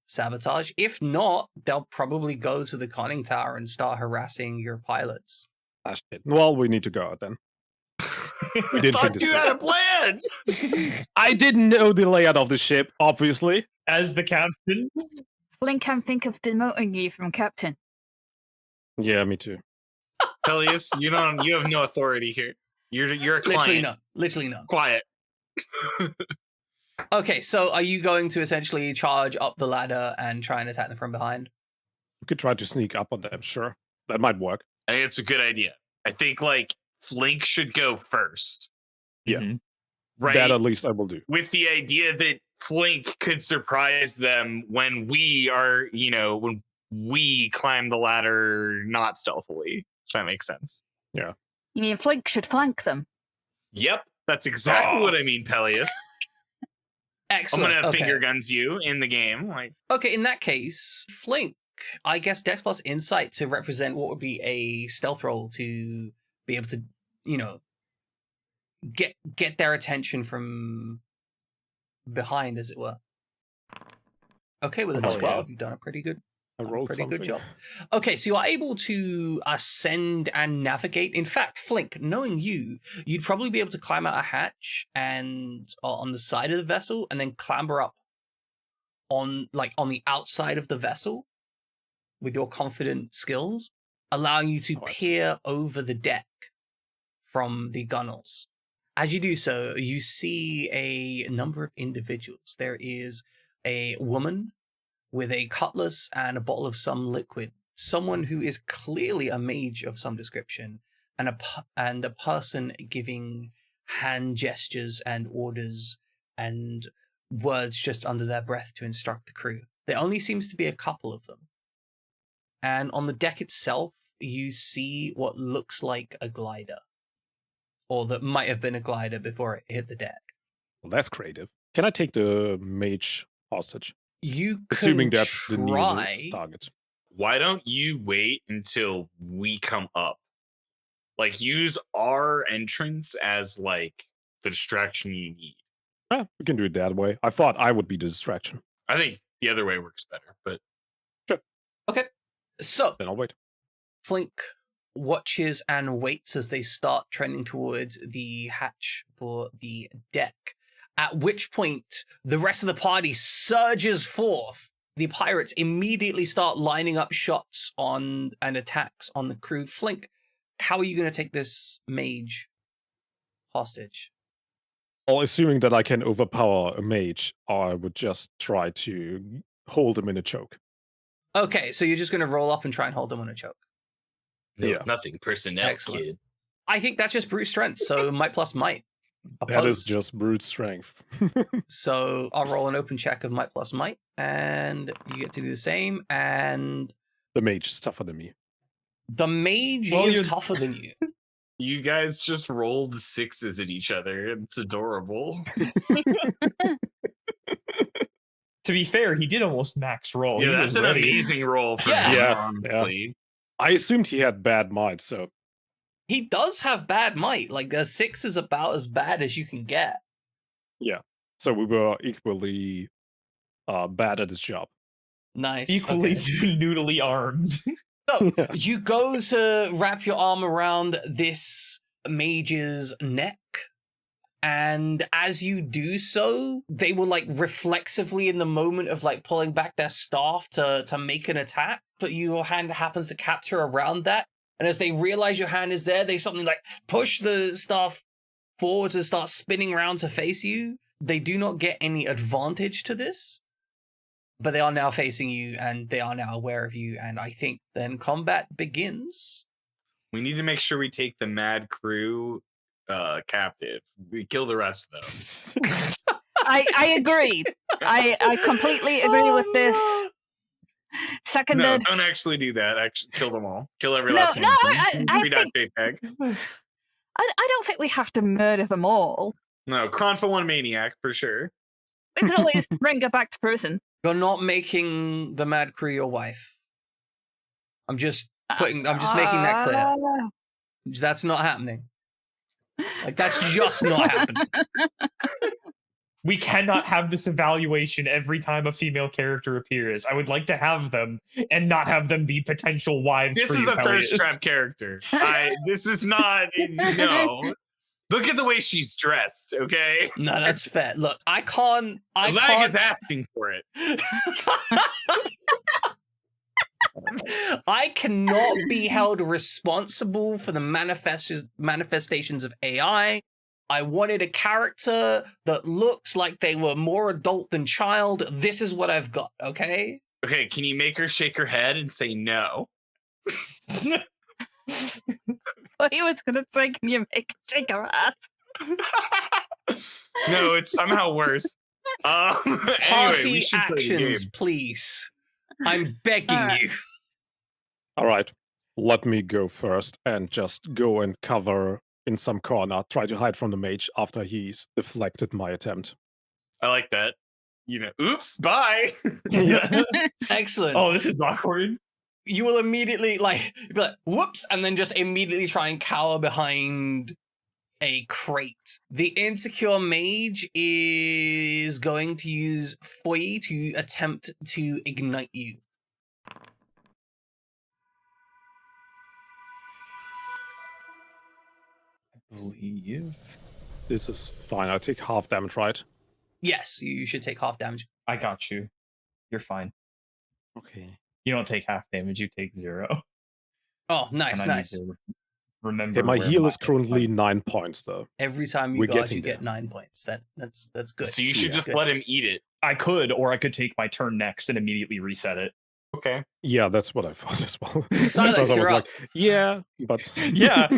sabotage. If not, they'll probably go to the conning tower and start harassing your pilots. Ah, shit. Well, we need to go out then. We didn't think Thought this you through. had a plan. I didn't know the layout of the ship, obviously. As the captain, Flynn can think of demoting you from captain. Yeah, me too. Peleus, you have no authority here. You're a client. Literally none. Quiet. Okay, so are you going to essentially charge up the ladder and try and attack them from behind? We could try to sneak up on them, sure. That might work. I think it's a good idea. I think like Flink should go first. Yeah. Mhm. Right. That at least I will do. With the idea that Flink could surprise them when we are, when we climb the ladder not stealthily. If that makes sense. You mean Flink should flank them? Yep. That's exactly what I mean, Peleus. Excellent. I'm gonna okay. finger guns you in the game. Okay, in that case, Flink, I guess Dex plus Insight to represent what would be a stealth roll to be able to, get their attention from behind, as it were. Okay, with a Oh, 12, you've done a pretty good I rolled pretty something. good job. Okay, so you are able to ascend and navigate. In fact, Flink, knowing you'd probably be able to climb out a hatch and on the side of the vessel, and then clamber up on the outside of the vessel with your confident skills, allowing you to peer over the deck from the gunnels. As you do so, you see a number of individuals. There is a woman with a cutlass and a bottle of some liquid, someone who is clearly a mage of some description, and a person giving hand gestures and orders and words just under their breath to instruct the crew. There only seems to be a couple of them. And on the deck itself, you see what looks like a glider, or that might have been a glider before it hit the deck. Well, that's creative. Can I take the mage hostage? You could Assuming that's the try. nearest target. Why don't you wait until we come up? Like, use our entrance as like the distraction you need. We can do it that way. I thought I would be the distraction. I think the other way works better, but Okay, so Then I'll wait. Flink watches and waits as they start trending towards the hatch for the deck, at which point the rest of the party surges forth. The pirates immediately start lining up shots on and attacks on the crew. Flink, how are you going to take this mage hostage? Well, assuming that I can overpower a mage, I would just try to hold him in a choke. Okay, so you're just going to roll up and try and hold them on a choke. no, Yeah. nothing personnel, Excellent. kid. I think that's just brute strength, so might plus might. That is Opposed. just brute strength. So I'll roll an open check of might plus might, and you get to do the same. And The mage is tougher than me. the mage Well, is you're- tougher than you. You guys just rolled sixes at each other. It's adorable. To be fair, he did almost max roll. Yeah, He that's was an ready. amazing roll for Yeah. him, Yeah, honestly. I assumed he had bad might, so He does have bad might. Like a 6 is about as bad as you can get. we were equally bad at his job. Nice. Equally Okay. noodly armed. So you go to wrap your arm around this mage's neck, and as you do so, they will like reflexively in the moment of like pulling back their staff to make an attack, but your hand happens to capture around that. And as they realize your hand is there, they suddenly like push the staff forwards and start spinning around to face you. They do not get any advantage to this, but they are now facing you and they are now aware of you. And I think then combat begins. We need to make sure we take the mad crew captive. We kill the rest though. I agree. I completely agree with this. No, Seconded. don't actually do that. Actually, kill them all. Kill every No, last no, one. I Free dot think- JPEG. I don't think we have to murder them all. No, Kron for one maniac for sure. We can always bring her back to prison. You're not making the mad crew your wife. I'm just making that clear. That's not happening. Like, that's just not happening. We cannot have this evaluation every time a female character appears. I would like to have them and not have them be potential wives. This for is you, a thirst Peleus. trap character. This is not. No. Look at the way she's dressed. Okay. No, that's fair. Look, I can't. Lag is asking for it. I cannot be held responsible for the manifestations of AI. I wanted a character that looks like they were more adult than child. This is what I've got, okay? Okay, can you make her shake her head and say no? What he was gonna say, can you make her shake her ass? No, it's somehow worse. Anyway, Party we should play the actions, game. please. I'm begging you. All right, let me go first and just go and cover in some corner, try to hide from the mage after he's deflected my attempt. I like that. You know, oops, bye. Yeah. Excellent. Oh, this is awkward. You will immediately be like, whoops, and then just immediately try and cower behind a crate. The insecure mage is going to use Foy to attempt to ignite you. Believe. This is fine. I take half damage, right? Yes, you should take half damage. I got you. You're fine. Okay. You don't take half damage. You take 0. Oh, nice, And I need nice. to remember. Okay, my where heal is hit currently points- 9 points, though. Every time you We're guard, getting you get there. 9 points. That's good. So you should just Good. let him eat it. I could, or I could take my turn next and immediately reset it. Okay. Yeah, that's what I thought as well. Silex, I was you're like, yeah, but Yeah.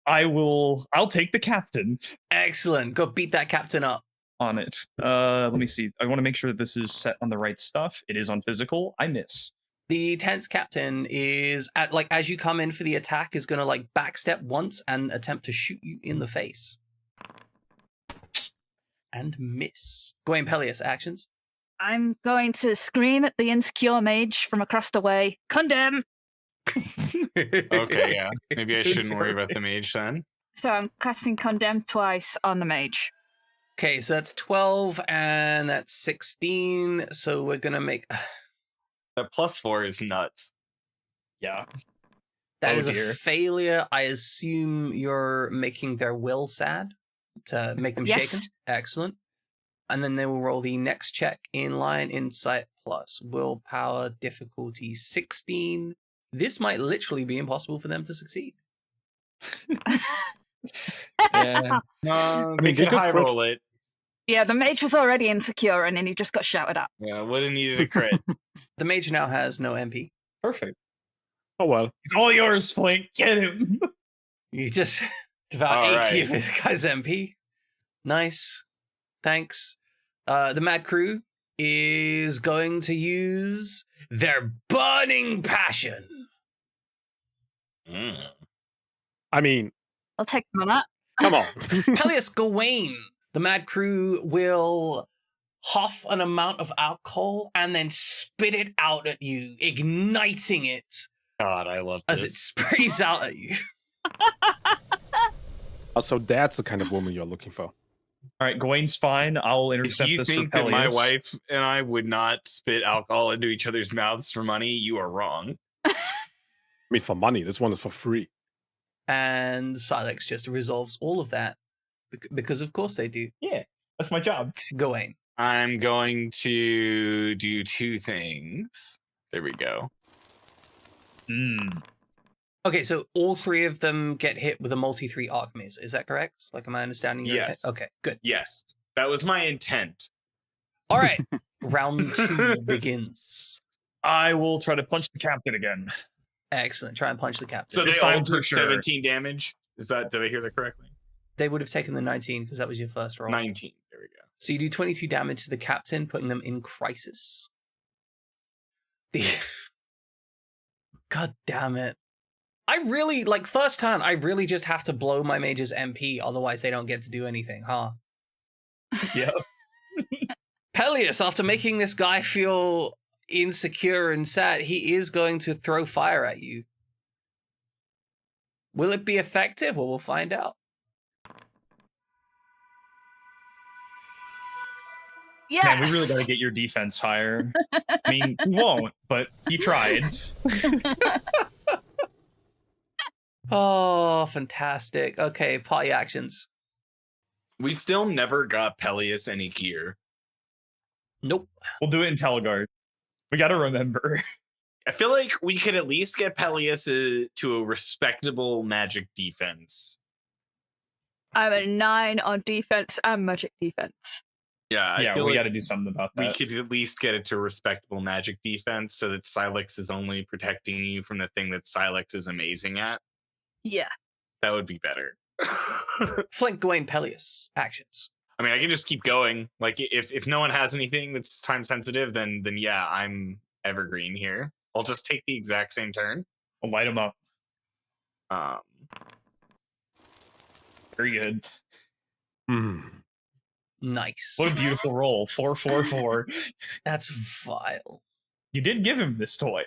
I'll take the captain Excellent. Go beat that captain up. on it. Let me see. I want to make sure that this is set on the right stuff. It is on physical. I miss. The tense captain is as you come in for the attack is going to backstep once and attempt to shoot you in the face. And miss. Gawain Peleus, actions. I'm going to scream at the insecure mage from across the way. Condemn! Okay, yeah. Maybe I shouldn't worry about the mage then. So I'm casting Condemn twice on the mage. Okay, so that's 12 and that's 16. So we're going to make... That +4 is nuts. Yeah. That Oh, is dear. a failure. I assume you're making their will sad to make them shaken. Yes. Excellent. And then they will roll the next check in line insight plus willpower difficulty 16. This might literally be impossible for them to succeed. Yeah. No, mean, they they could could high crit- roll it. Yeah, the mage was already insecure and then he just got shouted at. Yeah, would have needed a crit. The mage now has no MP. Perfect. oh well. He's all yours, Flink. Get him. You just devour All 80 right. of this guy's MP. Nice. Thanks. The Mad Crew is going to use their burning passion. Mm. I mean, I'll take some of that. come on. Peleus Gawain, the Mad Crew will huff an amount of alcohol and then spit it out at you, igniting it God, I love as it this. sprays out at you. So that's the kind of woman you're looking for. All right, Gawain's fine. I'll If intercept you this think for that my Peleus. wife and I would not spit alcohol into each other's mouths for money, you are wrong. I mean, for money. This one is for free. And Silex just resolves all of that because, of course, they do. Yeah, that's my job. Gawain. I'm going to do 2 things. There we go. Mm. Okay, so all 3 of them get hit with a multi-3 alchemies. Is that correct? Am I understanding your Yes. intent? Okay, good. Yes, that was my intent. All right, round 2 begins. I will try to punch the captain again. Excellent. Try and punch the captain. So they This all time for took sure. 17 damage. Did I hear that correctly? They would have taken the 19 because that was your first roll. 19. There we go. So you do 22 damage to the captain, putting them in crisis. God damn it. I really, first turn, I really just have to blow my mage's MP, otherwise they don't get to do anything, huh? Yeah. Peleus, after making this guy feel insecure and sad, he is going to throw fire at you. Will it be effective? Well, we'll find out. Yes! Man, we really got to get your defense higher. I mean, he won't, but he tried. Oh, fantastic. Okay, party actions. We still never got Peleus any gear. Nope. We'll do it in Telgard. We got to remember. I feel like we could at least get Peleus to a respectable magic defense. I'm a 9 on defense and magic defense. Yeah, I Yeah, feel we like got to do something about we that. could at least get it to a respectable magic defense so that Silex is only protecting you from the thing that Silex is amazing at. Yeah. That would be better. Flank Gawain Peleus actions. I mean, I can just keep going. Like, if no one has anything that's time sensitive, then yeah, I'm evergreen here. I'll just take the exact same turn. We'll light him up. Very good. Nice. What a beautiful roll. 444. That's vile. You did give him this toy.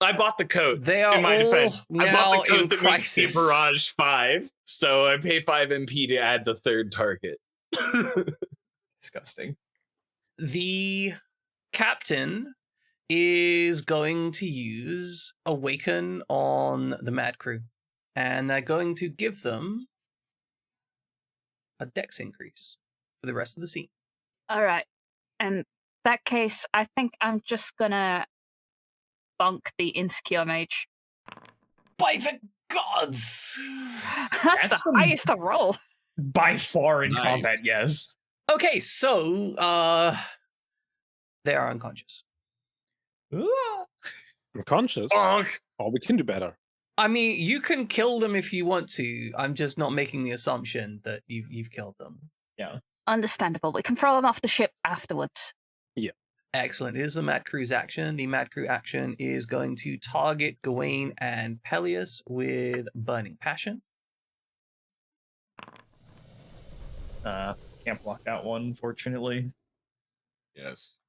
I bought the coat. They are in my all defense. I now bought the in coat that makes the crisis. barrage 5, so I pay 5 MP to add the third target. Disgusting. The captain is going to use Awaken on the Mad Crew, and they're going to give them a dex increase for the rest of the scene. All right. In that case, I think I'm just gonna bonk the insecure mage. By the gods! That's That's the highest to roll. By far in Nice. combat, yes. Okay, so they are unconscious. Unconscious? Bonk! Oh, we can do better. I mean, you can kill them if you want to. I'm just not making the assumption that you've killed them. Understandable. We can throw them off the ship afterwards. Excellent. It is the Mad Crew's action. The Mad Crew action is going to target Gawain and Peleus with Burning Passion. Can't block that one, fortunately. Yes.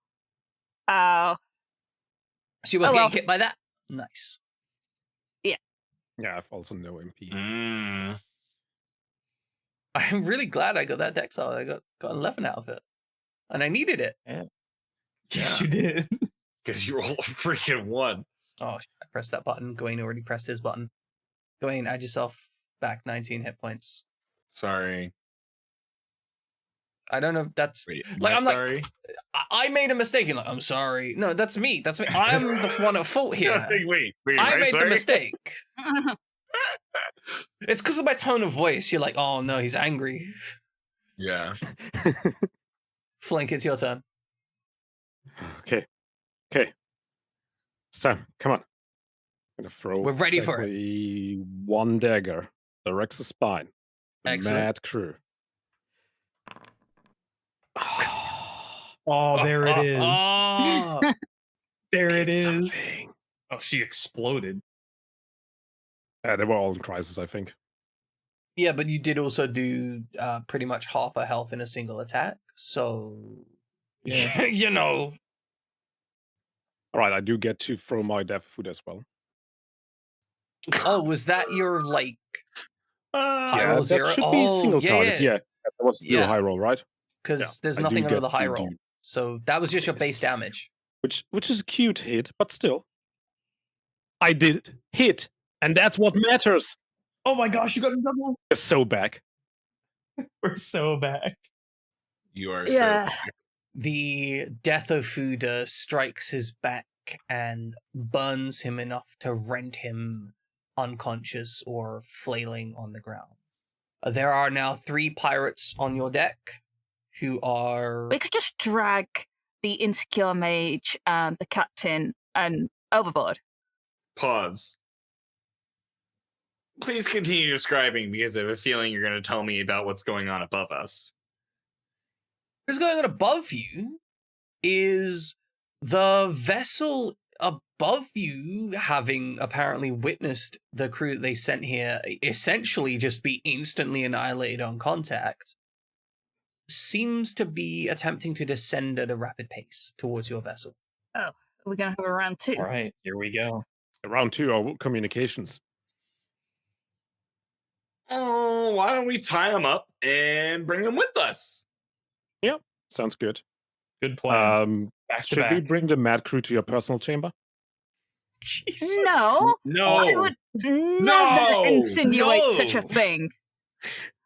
Oh. So you both Oh, well. getting hit by that? Nice. Yeah, I've also no MP. I'm really glad I got that dex out. I got 11 out of it. And I needed it. Yes, you did. Because you roll a freaking 1. Oh, I pressed that button. Gawain already pressed his button. Gawain, add yourself back 19 hit points. Sorry. I don't know if that's... Wait, Like, I'm sorry? like, I made a mistake. And like, I'm sorry. No, that's me. That's me. I'm the one at fault here. Wait, I made sorry? the mistake. It's because of my tone of voice. You're like, oh no, he's angry. Yeah. Flank, it's your turn. Okay. It's time. Come on. I'm gonna throw We're ready for it. exactly one dagger. Directs the spine. The Excellent. Mad Crew. Oh, there it is. Oh. There it It's is. something. Oh, she exploded. They were all in crisis, I think. Yeah, but you did also do pretty much half a health in a single attack. So, Yeah. you know. All right, I do get to throw my death food as well. Oh, was that your, like, high roll that zero? should be single target. Yeah, that was still Yeah. high roll, right? Because Yeah, there's I do nothing under get the high to roll. do- So that was just your base Yes. damage. Which is a cute hit, but still. I did hit, and that's what matters. Oh my gosh, you got a double. We're so back. We're so back. You are Yeah. so... The death of Fuda strikes his back and burns him enough to rend him unconscious or flailing on the ground. There are now 3 pirates on your deck who are... We could just drag the insecure mage and the captain and overboard. Pause. Please continue describing, because I have a feeling you're going to tell me about what's going on above us. What's going on above you is the vessel above you, having apparently witnessed the crew that they sent here essentially just be instantly annihilated on contact, seems to be attempting to descend at a rapid pace towards your vessel. Are we going to have a round 2? All right, here we go. Round 2 are communications. Oh, why don't we tie them up and bring them with us? Sounds good. Good plan. Back to Should we back. bring the mad crew to your personal chamber? Jesus. No, No. I would never No! insinuate No! such a thing.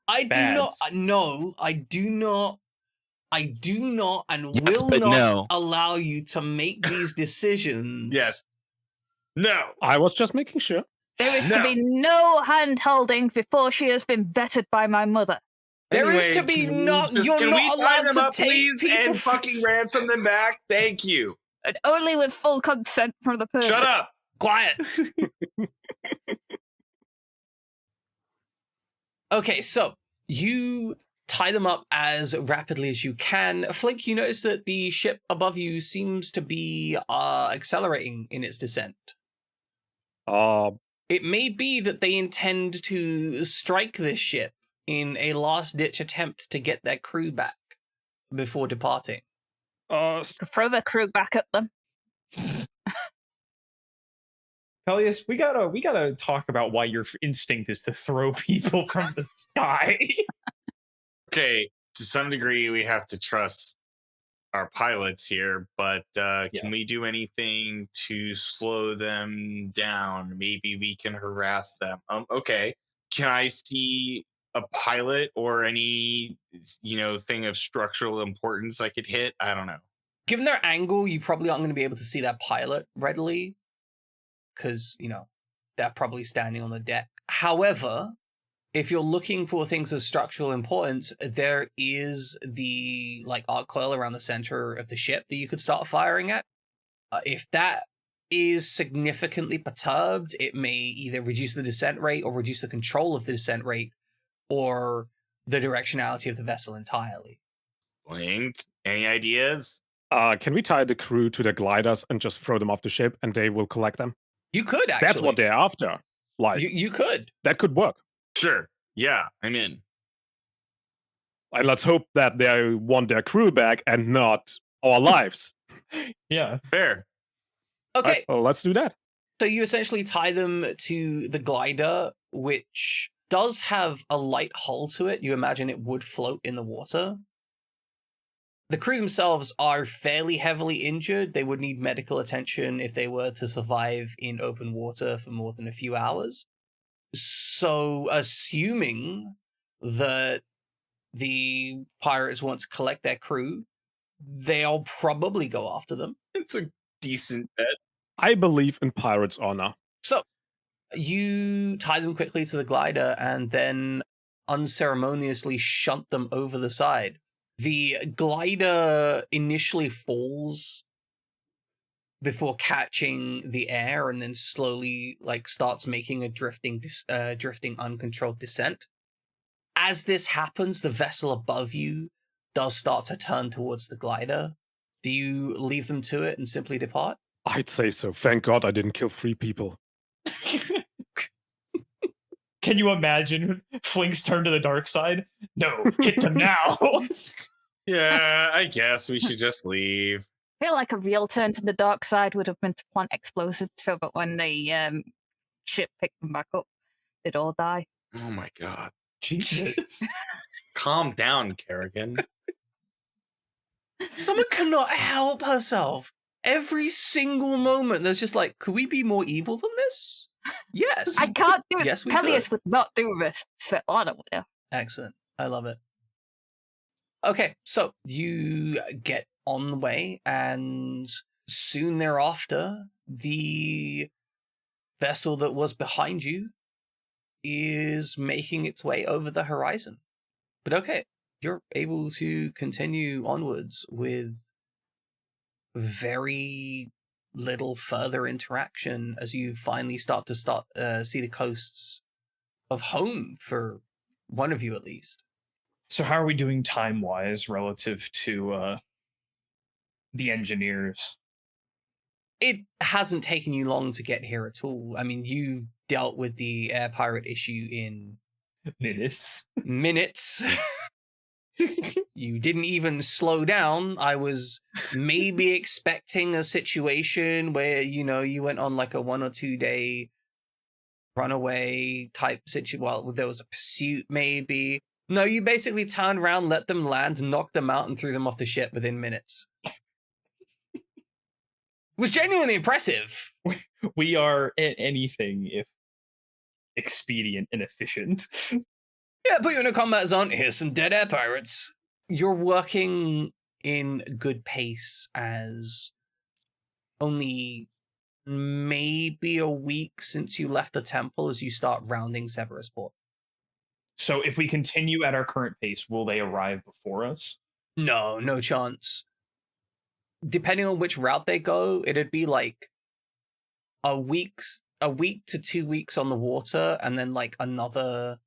I do Bad. not. No, I do not. I do not and Yes, will but not no. allow you to make these decisions. Yes. No. I was just making sure. There is to No. be no hand holding before she has been vetted by my mother. There is to Anyway, be can we not. just- You're can we not tie allowed them to up, take please, people. and fucking ransom them back. Thank you. And only with full consent from the person. Shut up. Quiet. Okay, so you tie them up as rapidly as you can. Flink, you notice that the ship above you seems to be accelerating in its descent. It may be that they intend to strike this ship in a last-ditch attempt to get their crew back before departing. Throw the crew back at them. Peleus, we gotta talk about why your instinct is to throw people from the sky. Okay, to some degree, we have to trust our pilots here, but can we do anything to slow them down? Maybe we can harass them. Okay. Can I see a pilot or any, thing of structural importance I could hit? I don't know. Given their angle, you probably aren't going to be able to see that pilot readily because, they're probably standing on the deck. However, if you're looking for things of structural importance, there is the arc coil around the center of the ship that you could start firing at. If that is significantly perturbed, it may either reduce the descent rate or reduce the control of the descent rate or the directionality of the vessel entirely. Blink, any ideas? Can we tie the crew to the gliders and just throw them off the ship and they will collect them? You could, actually. That's what they're after. You could. That could work. Sure. Yeah, I'm in. And let's hope that they want their crew back and not our lives. Yeah. Fair. Okay. Well, let's do that. So you essentially tie them to the glider, which does have a light hull to it. You imagine it would float in the water. The crew themselves are fairly heavily injured. They would need medical attention if they were to survive in open water for more than a few hours. So, assuming that the pirates want to collect their crew, they'll probably go after them. It's a decent bet. I believe in pirates' honor. So, you tie them quickly to the glider and then unceremoniously shunt them over the side. The glider initially falls before catching the air and then slowly starts making a drifting uncontrolled descent. As this happens, the vessel above you does start to turn towards the glider. Do you leave them to it and simply depart? I'd say so. Thank God I didn't kill 3 people. Can you imagine Flink's turn to the dark side? No, hit them now. Yeah, I guess we should just leave. I feel like a real turn to the dark side would have been to plant explosives so that when the ship picked them back up, they'd all die. Oh my god. Jesus. Calm down, Kerrigan. Someone cannot help herself. Every single moment, there's just could we be more evil than this? Yes. I can't do it. Yes, we Peleus could. would not do this. Svetlana would have. Excellent. I love it. Okay, so you get on the way, and soon thereafter, the vessel that was behind you is making its way over the horizon. But okay, you're able to continue onwards with very little further interaction as you finally start to see the coasts of home for one of you at least. So how are we doing time-wise relative to the engineers? It hasn't taken you long to get here at all. I mean, you dealt with the air pirate issue in Minutes. minutes. You didn't even slow down. I was maybe expecting a situation where, you went on a 1 or 2 day runaway type situation. Well, there was a pursuit, maybe. No, you basically turned around, let them land, knocked them out, and threw them off the ship within minutes. It was genuinely impressive. We are anything if expedient and efficient. Yeah, put you in a combat zone. Here's some dead air pirates. You're working in good pace as only maybe a week since you left the temple as you start rounding Severus Port. So if we continue at our current pace, will they arrive before us? No, no chance. Depending on which route they go, it'd be like a week to 2 weeks on the water, and then like another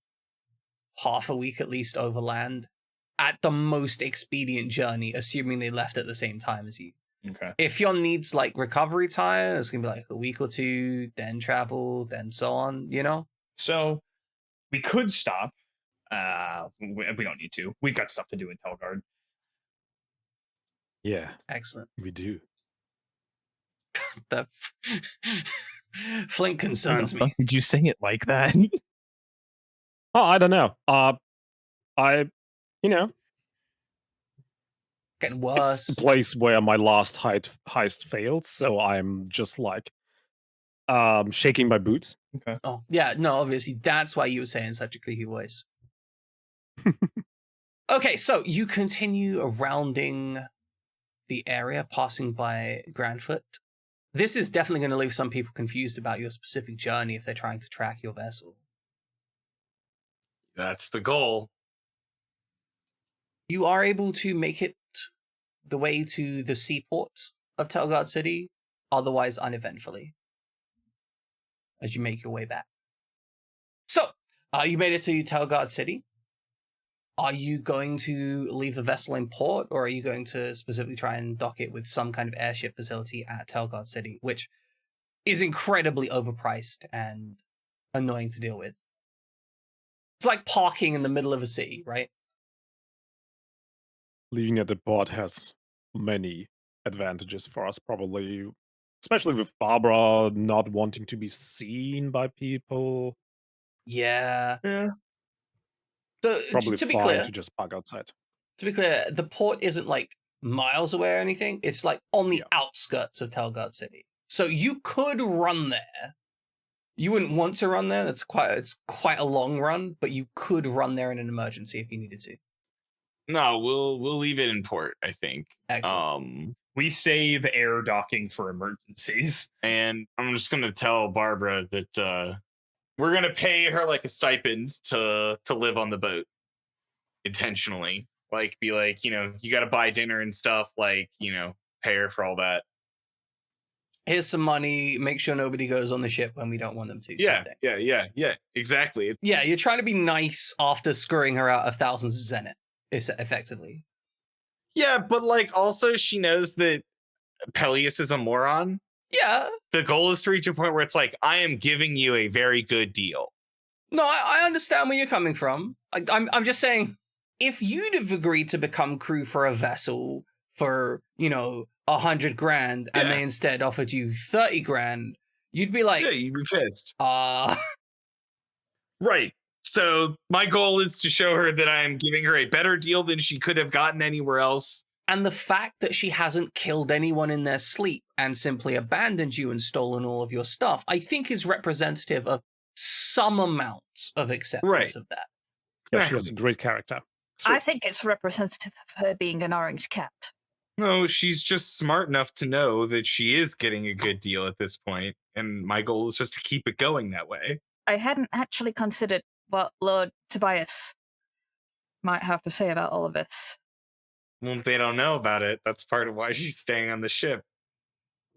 half a week at least overland at the most expedient journey, assuming they left at the same time as you. Okay. If your needs like recovery time, it's gonna be like a week or two, then travel, then so on, you know? So we could stop. We don't need to. We've got stuff to do in Telgard. Yeah, Excellent. we do. That Flink concerns me. Did you say it like that? Oh, I don't know. You know, Getting worse. it's the place where my last heist failed, so I'm just like shaking my boots. Okay. Oh, yeah, no, obviously that's why you were saying such a creaky voice. Okay, so you continue rounding the area, passing by Grandfoot. This is definitely going to leave some people confused about your specific journey if they're trying to track your vessel. That's the goal. You are able to make it the way to the seaport of Telgard City, otherwise uneventfully, as you make your way back. So, you made it to Telgard City. Are you going to leave the vessel in port, or are you going to specifically try and dock it with some kind of airship facility at Telgard City, which is incredibly overpriced and annoying to deal with? It's like parking in the middle of a city, right? Leaving at the port has many advantages for us, probably, especially with Barbara not wanting to be seen by people. Yeah. Yeah. So, Probably to be fine clear, to just park outside. the port isn't like miles away or anything. It's like on the Yeah. outskirts of Telgard City. So you could run there. You wouldn't want to run there. It's quite a long run, but you could run there in an emergency if you needed to. No, we'll leave it in port, I think. Excellent. We save air docking for emergencies. And I'm just gonna tell Barbara that we're gonna pay her like a stipend to live on the boat intentionally. Like, be like, you know, you got to buy dinner and stuff. Like, you know, pay her for all that. Here's some money. Make sure nobody goes on the ship when we don't want them to. Yeah, exactly. Yeah, you're trying to be nice after screwing her out of thousands of zenith, effectively. Yeah, but like also she knows that Peleus is a moron. Yeah. The goal is to reach a point where it's like, I am giving you a very good deal. No, I understand where you're coming from. I'm just saying, if you'd have agreed to become crew for a vessel for, you know, 100 grand and they instead offered you 30 grand, you'd be like, yeah, you'd be pissed. Right. So my goal is to show her that I am giving her a better deal than she could have gotten anywhere else. And the fact that she hasn't killed anyone in their sleep and simply abandoned you and stolen all of your stuff, I think is representative of some amount of acceptance of that. Yeah, she has a great character. I think it's representative of her being an orange cat. No, she's just smart enough to know that she is getting a good deal at this point, and my goal is just to keep it going that way. I hadn't actually considered what Lord Tobias might have to say about all of this. Well, they don't know about it. That's part of why she's staying on the ship.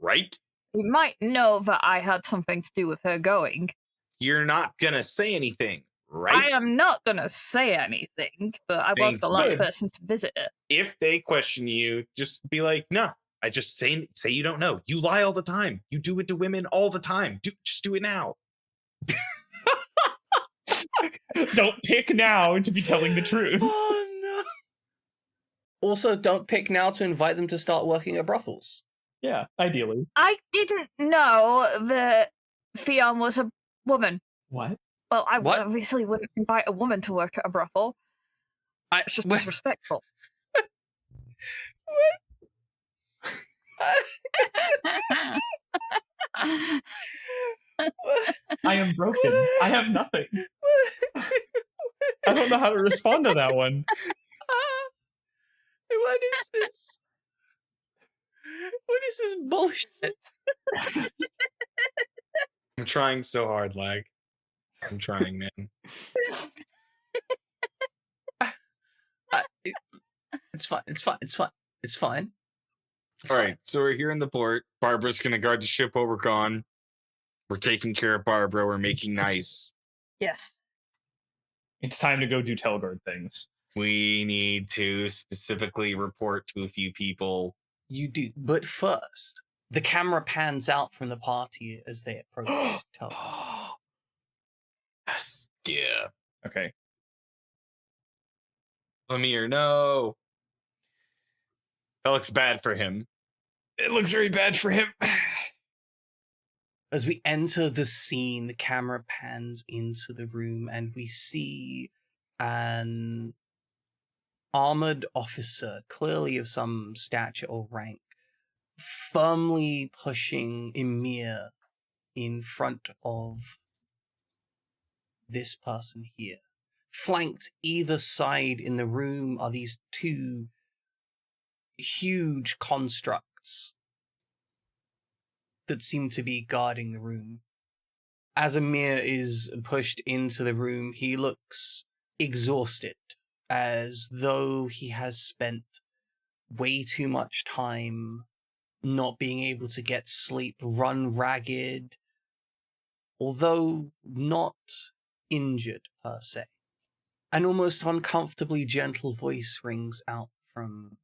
Right? He might know that I had something to do with her going. You're not gonna say anything, right? I am not going to say anything, but I was the last person to visit her. If they question you, just be like, no, I just say you don't know. You lie all the time. You do it to women all the time. Just do it now. Don't pick now to be telling the truth. Oh, no. Also, don't pick now to invite them to start working at brothels. Yeah, ideally. I didn't know that Theon was a woman. What? Well, I What? obviously wouldn't invite a woman to work at a brothel. It's just disrespectful. I am broken. I have nothing. I don't know how to respond to that one. What is this? What is this bullshit? I'm trying so hard, Lag. I'm trying, man. It's fine. It's fine. It's fine. It's fine. All right, so we're here in the port. Barbara's gonna guard the ship while we're gone. We're taking care of Barbara. We're making nice. Yes. It's time to go do Telguard things. We need to specifically report to a few people. You do, but first, the camera pans out from the party as they approach. Yes. Yeah. Okay. Amir, no. That looks bad for him. It looks very bad for him. As we enter the scene, the camera pans into the room and we see an armored officer, clearly of some stature or rank, firmly pushing Emir in front of this person here. Flanked either side in the room are these two huge constructs that seem to be guarding the room. As Emir is pushed into the room, he looks exhausted, as though he has spent way too much time not being able to get sleep, run ragged, although not injured per se. An almost uncomfortably gentle voice rings out from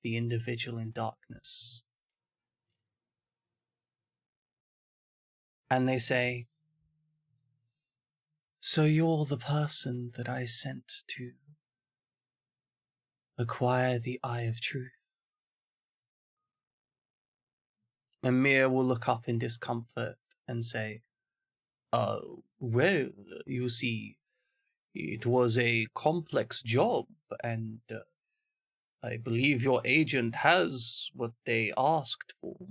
the individual in darkness. And they say, "So you're the person that I sent to acquire the Eye of Truth?" Amir will look up in discomfort and say, well, you see, it was a complex job, and I believe your agent has what they asked for.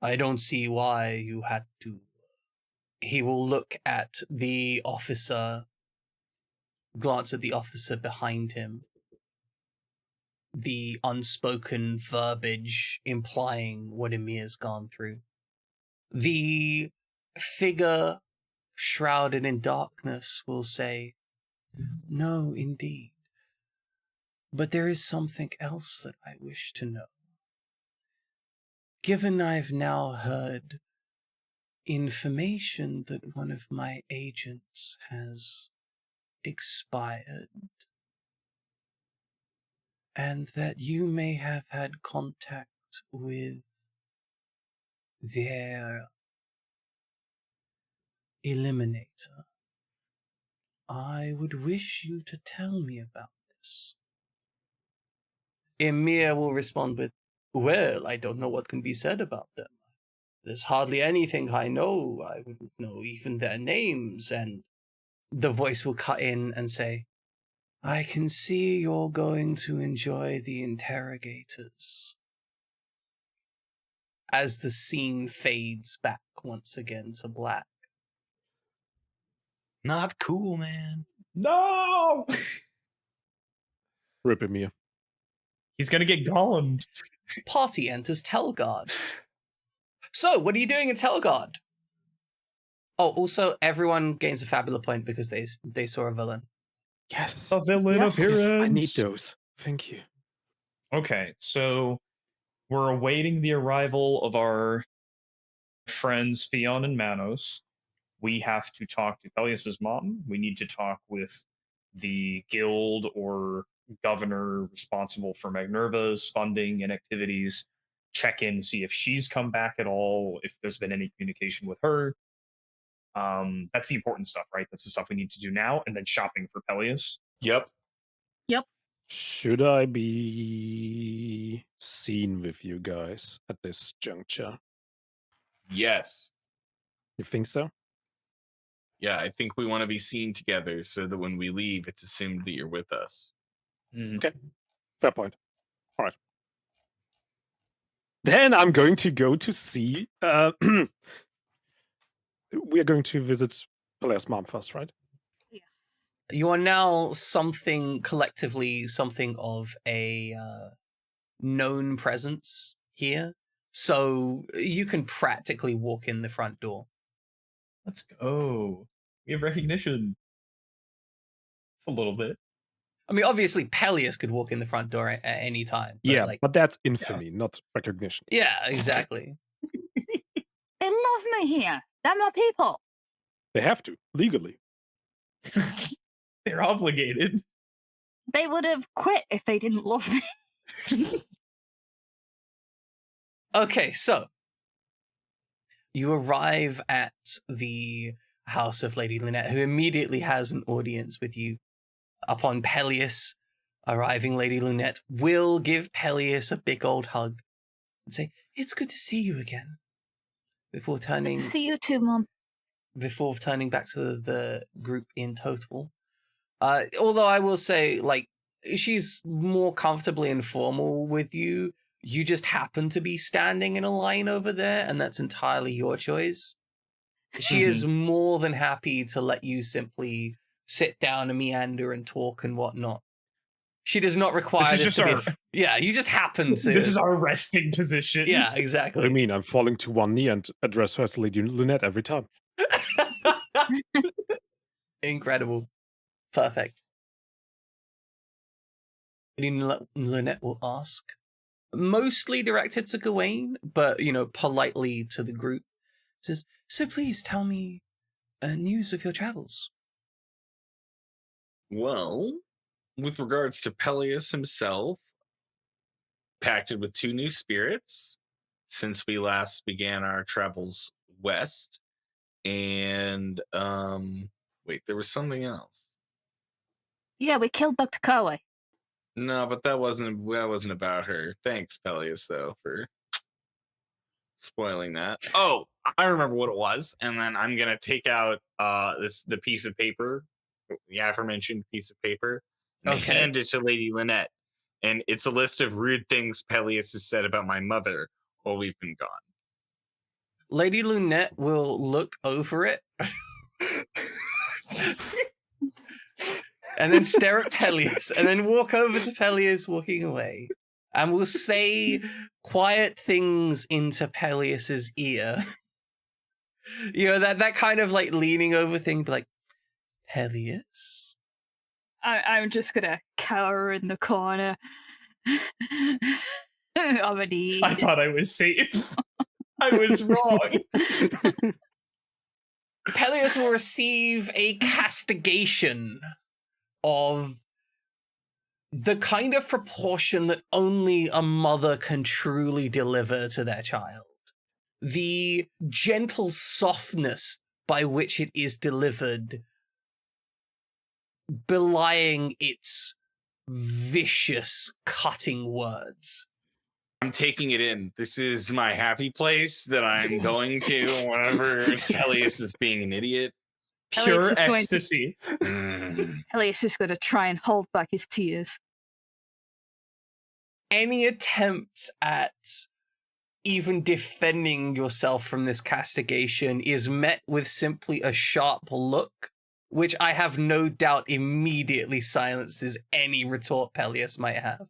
I don't see why you had to." He will look at the officer, glance at the officer behind him, the unspoken verbiage implying what Emir's gone through. The figure shrouded in darkness will say, "No, indeed. But there is something else that I wish to know. Given I've now heard information that one of my agents has expired, and that you may have had contact with their eliminator, I would wish you to tell me about this." Emir will respond with, "Well, I don't know what can be said about them. There's hardly anything I know. I wouldn't know even their names." And the voice will cut in and say, "I can see you're going to enjoy the interrogators." As the scene fades back once again to black. Not cool, man. No! Rip Emir. He's gonna get golemed. Party enters Telguard. So, what are you doing in Telguard? Oh, also, everyone gains a Fabula point because they saw a villain. Yes. A villain Yes. appearance. Yes, I need those. Thank you. Okay, so we're awaiting the arrival of our friends Fion and Manos. We have to talk to Peleus's mom. We need to talk with the guild or governor responsible for Magnerva's funding and activities. Check in, see if she's come back at all, if there's been any communication with her. That's the important stuff, right? That's the stuff we need to do now, and then shopping for Peleus. Yep. Should I be seen with you guys at this juncture? Yes. You think so? Yeah, I think we want to be seen together so that when we leave, it's assumed that you're with us. Okay. Fair point. All right. Then I'm going to go to see. We are going to visit Pelea's mom first, right? You are now collectively something of a known presence here. So you can practically walk in the front door. Let's go. We have recognition. Just a little bit. I mean, obviously, Peleus could walk in the front door at any time. But Yeah, like, but that's infamy, not recognition. yeah, exactly. They love me here. They're my people. They have to, legally. They're obligated. They would have quit if they didn't love me. Okay, so you arrive at the house of Lady Lynette, who immediately has an audience with you. Upon Peleus arriving, Lady Lynette will give Peleus a big old hug and say, "It's good to see you again." Before turning, See you too, Mum. before turning back to the group in total. Although I will say, like, she's more comfortably informal with you. You just happen to be standing in a line over there, and that's entirely your choice. She is more than happy to let you simply sit down and meander and talk and whatnot. She does not require this to be. Yeah, you just happen to. This is our resting position. Yeah, What exactly. do you mean? I'm falling to one knee and address her as Lady Lynette every time. Incredible. Perfect. Lady Lynette will ask, mostly directed to Gawain, but, politely to the group. Says, "So please tell me news of your travels." Well, with regards to Peleus himself, pacted with 2 new spirits since we last began our travels west. And wait, there was something else. Yeah, we killed Dr. Carway. No, but that wasn't about her. Thanks, Peleus, though, for spoiling that. Oh, I remember what it was, and then I'm gonna take out the piece of paper, the aforementioned piece of paper, and Okay. hand it to Lady Lynette. And it's a list of rude things Peleus has said about my mother while we've been gone. Lady Lynette will look over it and then stare at Peleus and then walk over to Peleus walking away and will say quiet things into Peleus's ear. That kind of like leaning over thing, be like, "Peleus?" I'm just gonna cower in the corner. I'm a need. I thought I was safe. I was wrong. Peleus will receive a castigation of the kind of proportion that only a mother can truly deliver to their child. The gentle softness by which it is delivered, belying its vicious, cutting words. I'm taking it in. This is my happy place that I'm going to whenever Peleus is being an idiot. Peleus Pure is going to- ecstasy. Peleus is going to try and hold back his tears. Any attempts at even defending yourself from this castigation is met with simply a sharp look, which I have no doubt immediately silences any retort Peleus might have.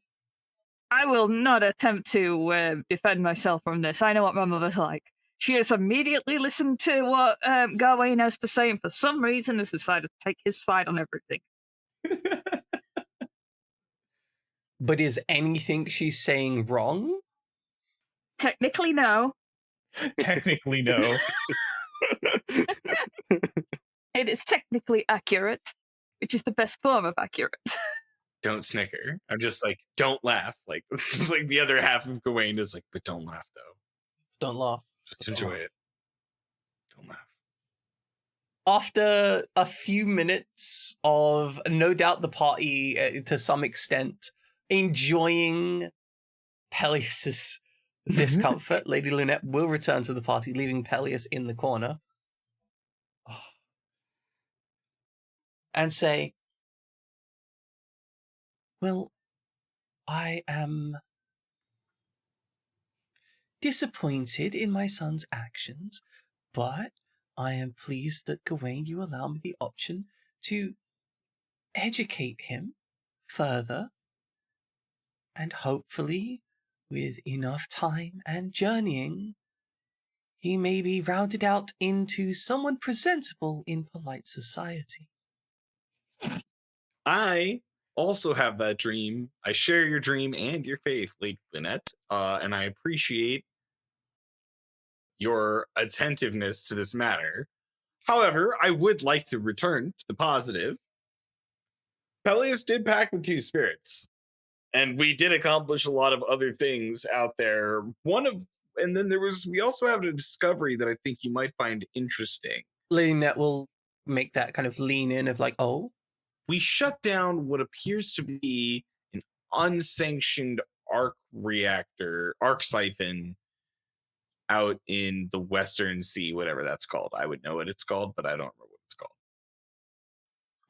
I will not attempt to defend myself from this. I know what my mother's like. She has immediately listened to what Gawain has to say, and for some reason has decided to take his side on everything. But is anything she's saying wrong? Technically, no. Technically, no. It is technically accurate, which is the best form of accurate. Don't snicker. I'm just like, don't laugh. Like, like the other half of Gawain is like, but don't laugh though. Don't laugh. Just enjoy it. Don't laugh. After a few minutes of, no doubt, the party, to some extent, enjoying Peleus's discomfort, Lady Lynette will return to the party, leaving Peleus in the corner. and say, well, I am disappointed in my son's actions, but I am pleased that, Gawain, you allow me the option to educate him further, and hopefully, with enough time and journeying, he may be rounded out into someone presentable in polite society. I also have that dream. I share your dream and your faith, Lady Lynette, and I appreciate your attentiveness to this matter. However, I would like to return to the positive. Peleus did pack with two spirits, and we did accomplish a lot of other things out there. And then we also have a discovery that I think you might find interesting. Lady Net will make that kind of lean in of like, oh, we shut down what appears to be an unsanctioned arc siphon out in the Western Sea, whatever that's called. I would know what it's called, but I don't remember what it's called.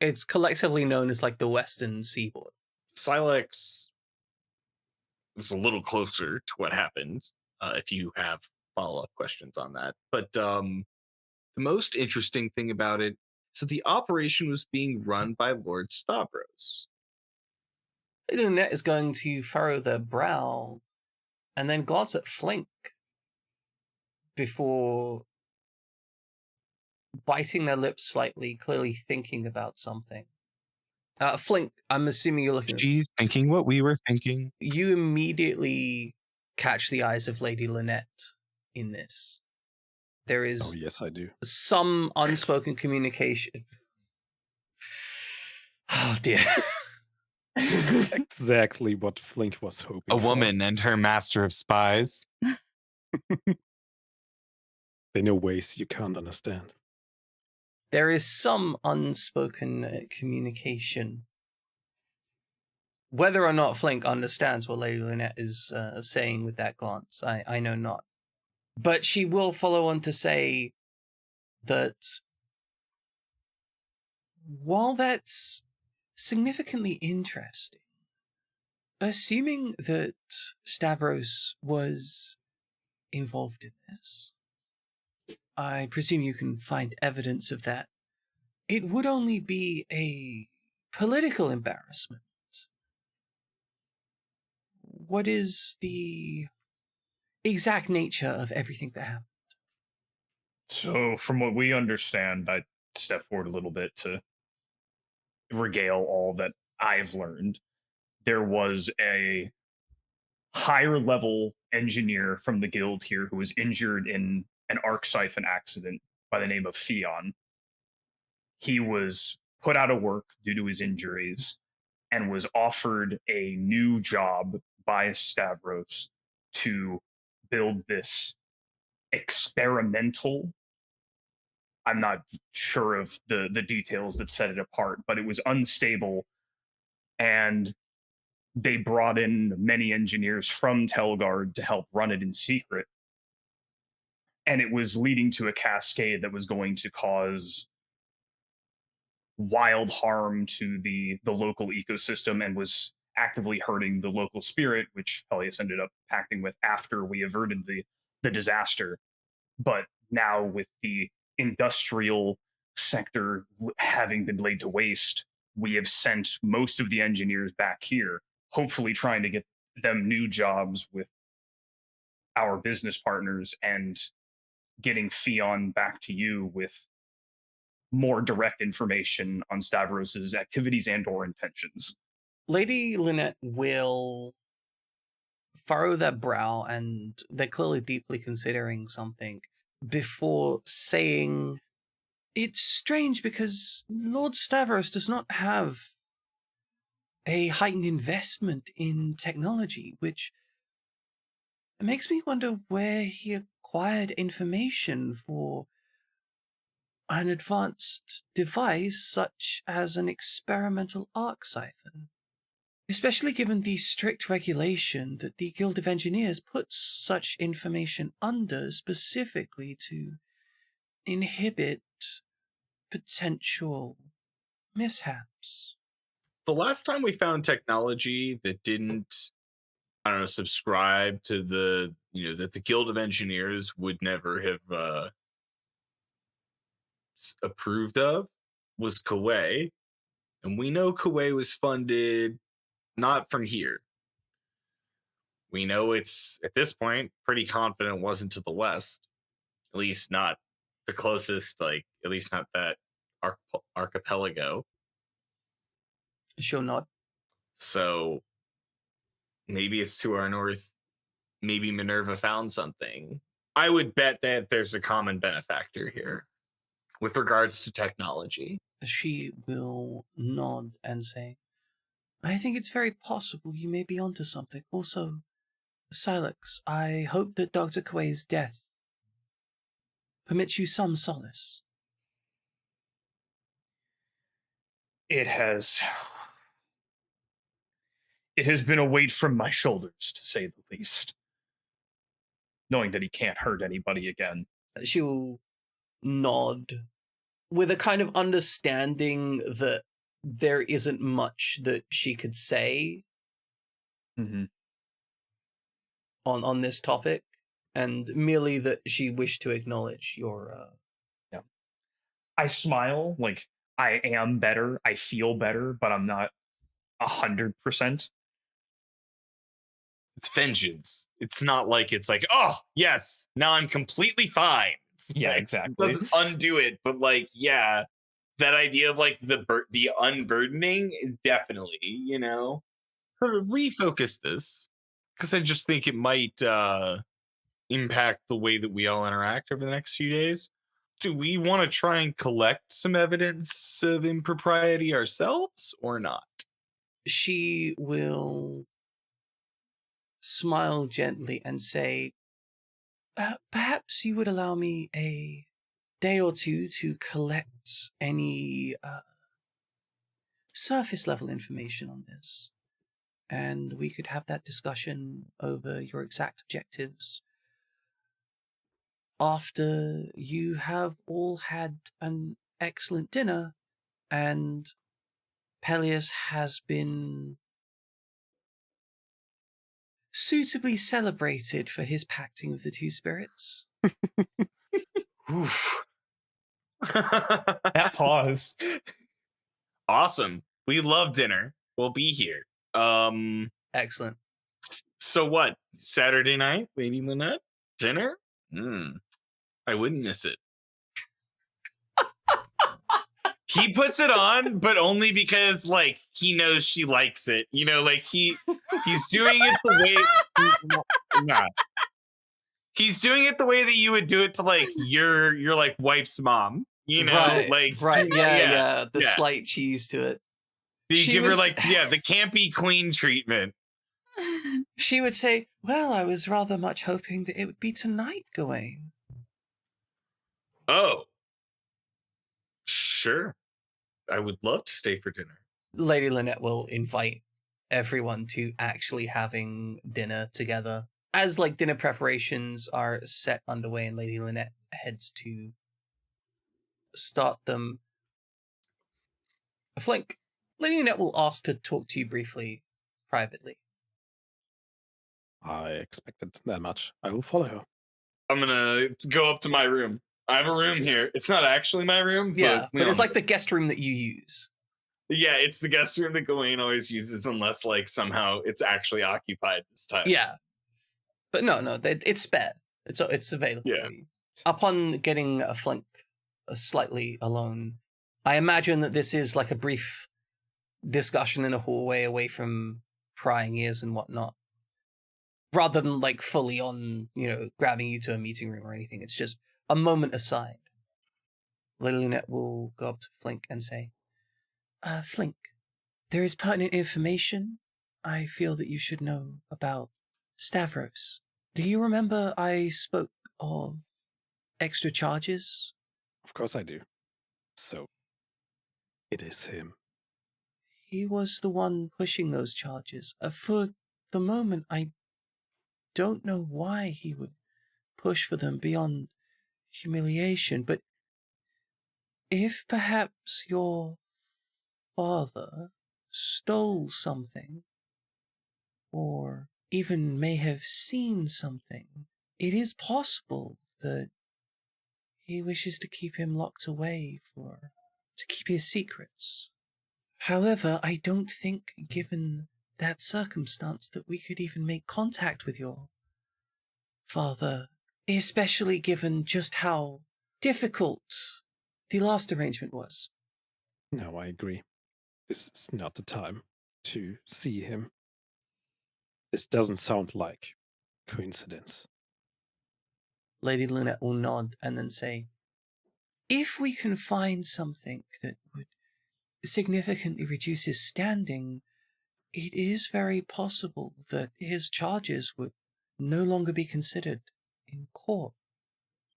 It's collectively known as like the Western Seaboard. Silex is a little closer to what happened, if you have follow-up questions on that. But the most interesting thing about it is that the operation was being run by Lord Stavros. Lady Lynette is going to furrow their brow and then glance at Flink before biting their lips slightly, clearly thinking about something. Flink, I'm assuming you're looking. She's thinking what we were thinking. You immediately catch the eyes of Lady Lynette in this. There is yes, I do. some unspoken communication. Oh dear. Exactly what Flink was hoping A for. woman and her master of spies. They know ways you can't understand. There is some unspoken communication. Whether or not Flink understands what Lady Lynette is saying with that glance, I know not. But she will follow on to say that while that's significantly interesting, assuming that Stavros was involved in this, I presume you can find evidence of that. It would only be a political embarrassment. What is the exact nature of everything that happened? So, from what we understand, I step forward a little bit to regale all that I've learned. There was a higher level engineer from the guild here who was injured in an arc siphon accident by the name of Theon. He was put out of work due to his injuries and was offered a new job by Stavros to build this experimental, I'm not sure of the details that set it apart, but it was unstable, and they brought in many engineers from Telgard to help run it in secret. And it was leading to a cascade that was going to cause wild harm to the local ecosystem and was actively hurting the local spirit, which Peleus ended up pacting with after we averted the disaster. But now with the industrial sector having been laid to waste, we have sent most of the engineers back here, hopefully trying to get them new jobs with our business partners and getting Theon back to you with more direct information on Stavros's activities and or intentions. Lady Lynette will furrow their brow, and they're clearly deeply considering something before saying, it's strange because Lord Stavros does not have a heightened investment in technology, which makes me wonder where he acquired information for an advanced device such as an experimental arc siphon, especially given the strict regulation that the Guild of Engineers puts such information under specifically to inhibit potential mishaps. The last time we found technology that didn't, I don't know, subscribe to the, that the Guild of Engineers would never have approved of was Kuwait. And we know Kuwait was funded not from here. We know it's, at this point, pretty confident wasn't to the west. At least not the closest, at least not that archipelago. Sure not. So maybe it's to our north. Maybe Minerva found something. I would bet that there's a common benefactor here with regards to technology. She will nod and say, I think it's very possible you may be onto something. Also, Silex, I hope that Dr. Kuei's death permits you some solace. It has been a weight from my shoulders, to say the least. Knowing that he can't hurt anybody again. She will nod with a kind of understanding that there isn't much that she could say on this topic, and merely that she wished to acknowledge your... Yeah. I smile, like, I am better, I feel better, but I'm not 100%. It's vengeance. It's not like it's like, oh, yes, now I'm completely fine. Yeah, exactly. It doesn't undo it, but yeah, that idea of the unburdening is definitely, sort of refocus this, because I just think it might impact the way that we all interact over the next few days. Do we want to try and collect some evidence of impropriety ourselves or not? She will smile gently and say, perhaps you would allow me a day or two to collect any surface level information on this, and we could have that discussion over your exact objectives after you have all had an excellent dinner and Peleus has been suitably celebrated for his pacting of the two spirits. Oof. That pause. Awesome. We love dinner. We'll be here. Excellent. So what? Saturday night, Lady Lynette? Dinner? I wouldn't miss it. He puts it on, but only because he knows she likes it. He's doing it the way he's doing it the way that you would do it to your wife's mom. Right. Yeah. The slight cheese to it. You give her the campy queen treatment. She would say, well, I was rather much hoping that it would be tonight, Gawain. Oh. Sure. I would love to stay for dinner. Lady Lynette will invite everyone to actually having dinner together. As dinner preparations are set underway and Lady Lynette heads to start them, Flink, Lady Lynette will ask to talk to you briefly, privately. I expected that much. I will follow her. I'm gonna go up to my room. I have a room here. It's not actually my room. Yeah, but it's the guest room that you use. Yeah, it's the guest room that Gawain always uses unless somehow it's actually occupied this time. Yeah. But no, it's spare. It's available. Yeah. Upon getting a Flink slightly alone, I imagine that this is a brief discussion in a hallway away from prying ears and whatnot. Rather than fully on, grabbing you to a meeting room or anything. It's just a moment aside. Lady Lynette will go up to Flink and say, Flink, there is pertinent information I feel that you should know about Stavros. Do you remember I spoke of extra charges? Of course I do. So, it is him. He was the one pushing those charges. For the moment, I don't know why he would push for them beyond humiliation, but if perhaps your father stole something, or even may have seen something, it is possible that he wishes to keep him locked away to keep his secrets. However, I don't think, given that circumstance, that we could even make contact with your father, especially given just how difficult the last arrangement was. No, I agree. This is not the time to see him. This doesn't sound like coincidence. Lady Lunette will nod and then say, if we can find something that would significantly reduce his standing, it is very possible that his charges would no longer be considered in court.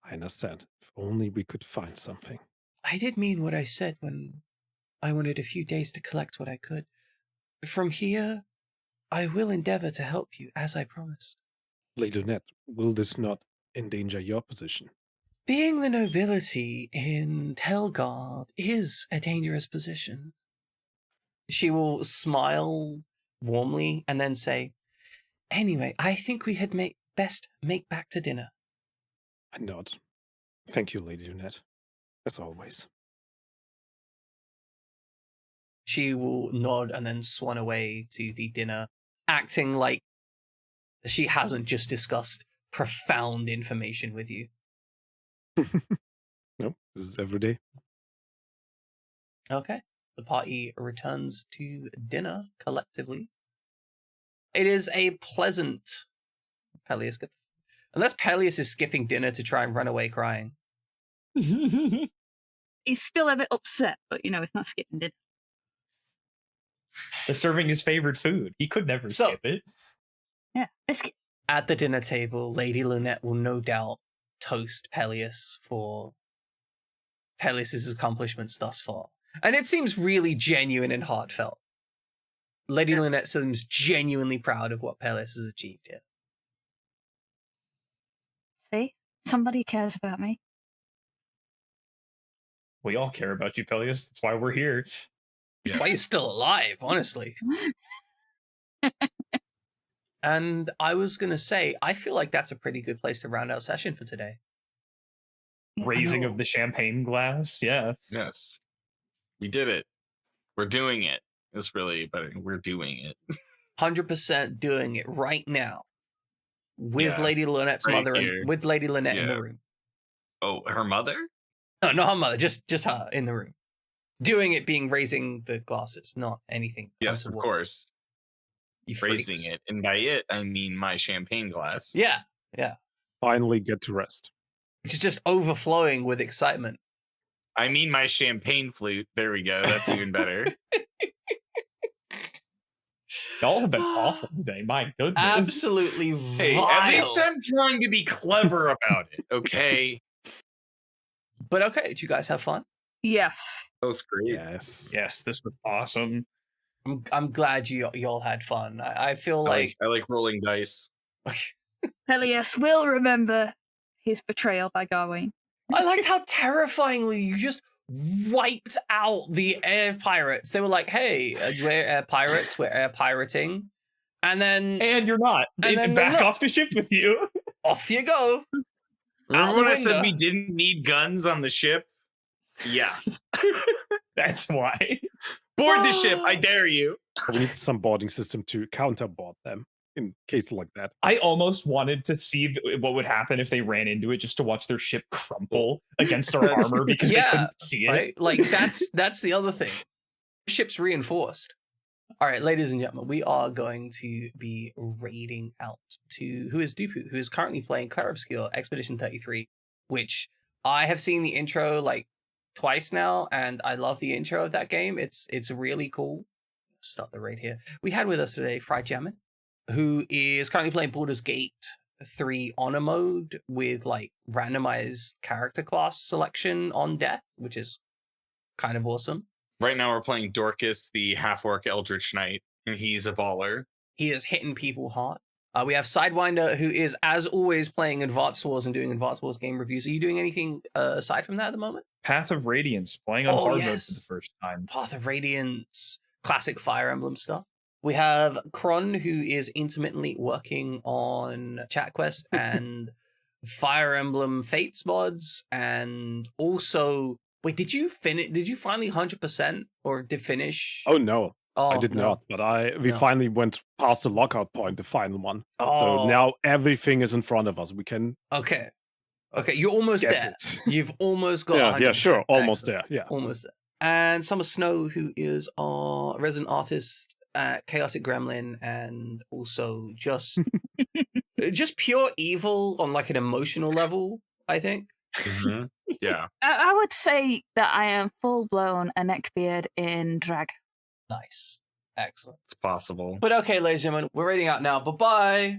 I understand. If only we could find something. I did mean what I said when I wanted a few days to collect what I could. From here, I will endeavor to help you, as I promised. Lady Lunette, will this not endanger your position? Being the nobility in Telgard is a dangerous position. She will smile warmly and then say, anyway, I think we had best make back to dinner. I nod. Thank you, Lady Lunette. As always. She will nod and then swan away to the dinner, acting like she hasn't just discussed profound information with you. No, this is every day. Okay. The party returns to dinner collectively. It is a pleasant... Peleus, unless Peleus is skipping dinner to try and run away crying. He's still a bit upset, but it's not skipping dinner. They're serving his favorite food. He could never skip it. Yeah, biscuit. At the dinner table, Lady Lunette will no doubt toast Peleus for Peleus's accomplishments thus far. And it seems really genuine and heartfelt. Lady Lunette seems genuinely proud of what Peleus has achieved here. See? Somebody cares about me. We all care about you, Peleus. That's why we're here. Yes. Why you're still alive, honestly. And I was going to say, I feel like that's a pretty good place to round out session for today. Raising of the champagne glass, yeah. Yes. We did it. We're doing it. It's really, but we're doing it. 100% doing it right now. With Lady Lynette's right mother here. and with Lady Lunette in the room. Oh, her mother? No, not her mother, just her in the room. Doing it being raising the glasses, not anything. Yes, of course. You raising freaks. it. And by it, I mean my champagne glass. Yeah, yeah. Finally get to rest. Which is just overflowing with excitement. I mean my champagne flute. There we go. That's even better. Y'all have been awful today. My goodness. Absolutely Hey, vile. at least I'm trying to be clever about it, okay? But okay, did you guys have fun? Yes. That was great. Yes. Yes, this was awesome. I'm glad y'all had fun. I feel like I like rolling dice. Peleus will remember his betrayal by Gawain. I liked how terrifyingly you just wiped out the air pirates. They were like, hey, we're air pirates, we're air pirating. And then... And you're not. And then back off the ship with you. Off you go. Remember when I said we didn't need guns on the ship? Yeah. That's why. Board the ship, I dare you. We need some boarding system to counterboard them in case like that. I almost wanted to see what would happen if they ran into it just to watch their ship crumple against our armor because they couldn't see it. Right? Like that's the other thing. Ship's reinforced. All right, ladies and gentlemen, we are going to be raiding out to who is Dupu, who is currently playing Clair Obscure Expedition 33, which I have seen the intro like twice now, and I love the intro of that game. It's really cool. Start the raid here. We had with us today Fried Jammin, who is currently playing Baldur's Gate 3 honor mode with like randomized character class selection on death, which is kind of awesome. Right now we're playing Dorcas, the half-orc Eldritch Knight, and he's a baller. He is hitting people hard. We have Sidewinder, who is, as always, playing Advanced Wars and doing Advanced Wars game reviews. Are you doing anything aside from that at the moment? Path of Radiance, playing on hard mode for the first time. Path of Radiance, classic Fire Emblem stuff. We have Kron, who is intermittently working on Chat Quest and Fire Emblem Fates mods, and also, wait, did you finally 100% or did finish? Oh no. Oh, I did not, but we finally went past the lockout point, the final one. So now everything is in front of us. We can. Okay, you're almost there. You've almost got. Yeah, sure, almost there. Yeah, almost there. And Summer Snow, who is our resident artist at Chaotic Gremlin, and also just just pure evil on like an emotional level, I think. Mm-hmm. Yeah, I would say that I am full blown a neckbeard in drag. Nice. Excellent. it's possible. But okay, ladies and gentlemen, we're rating out now. Bye-bye.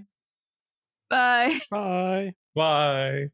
Bye. bye. Bye.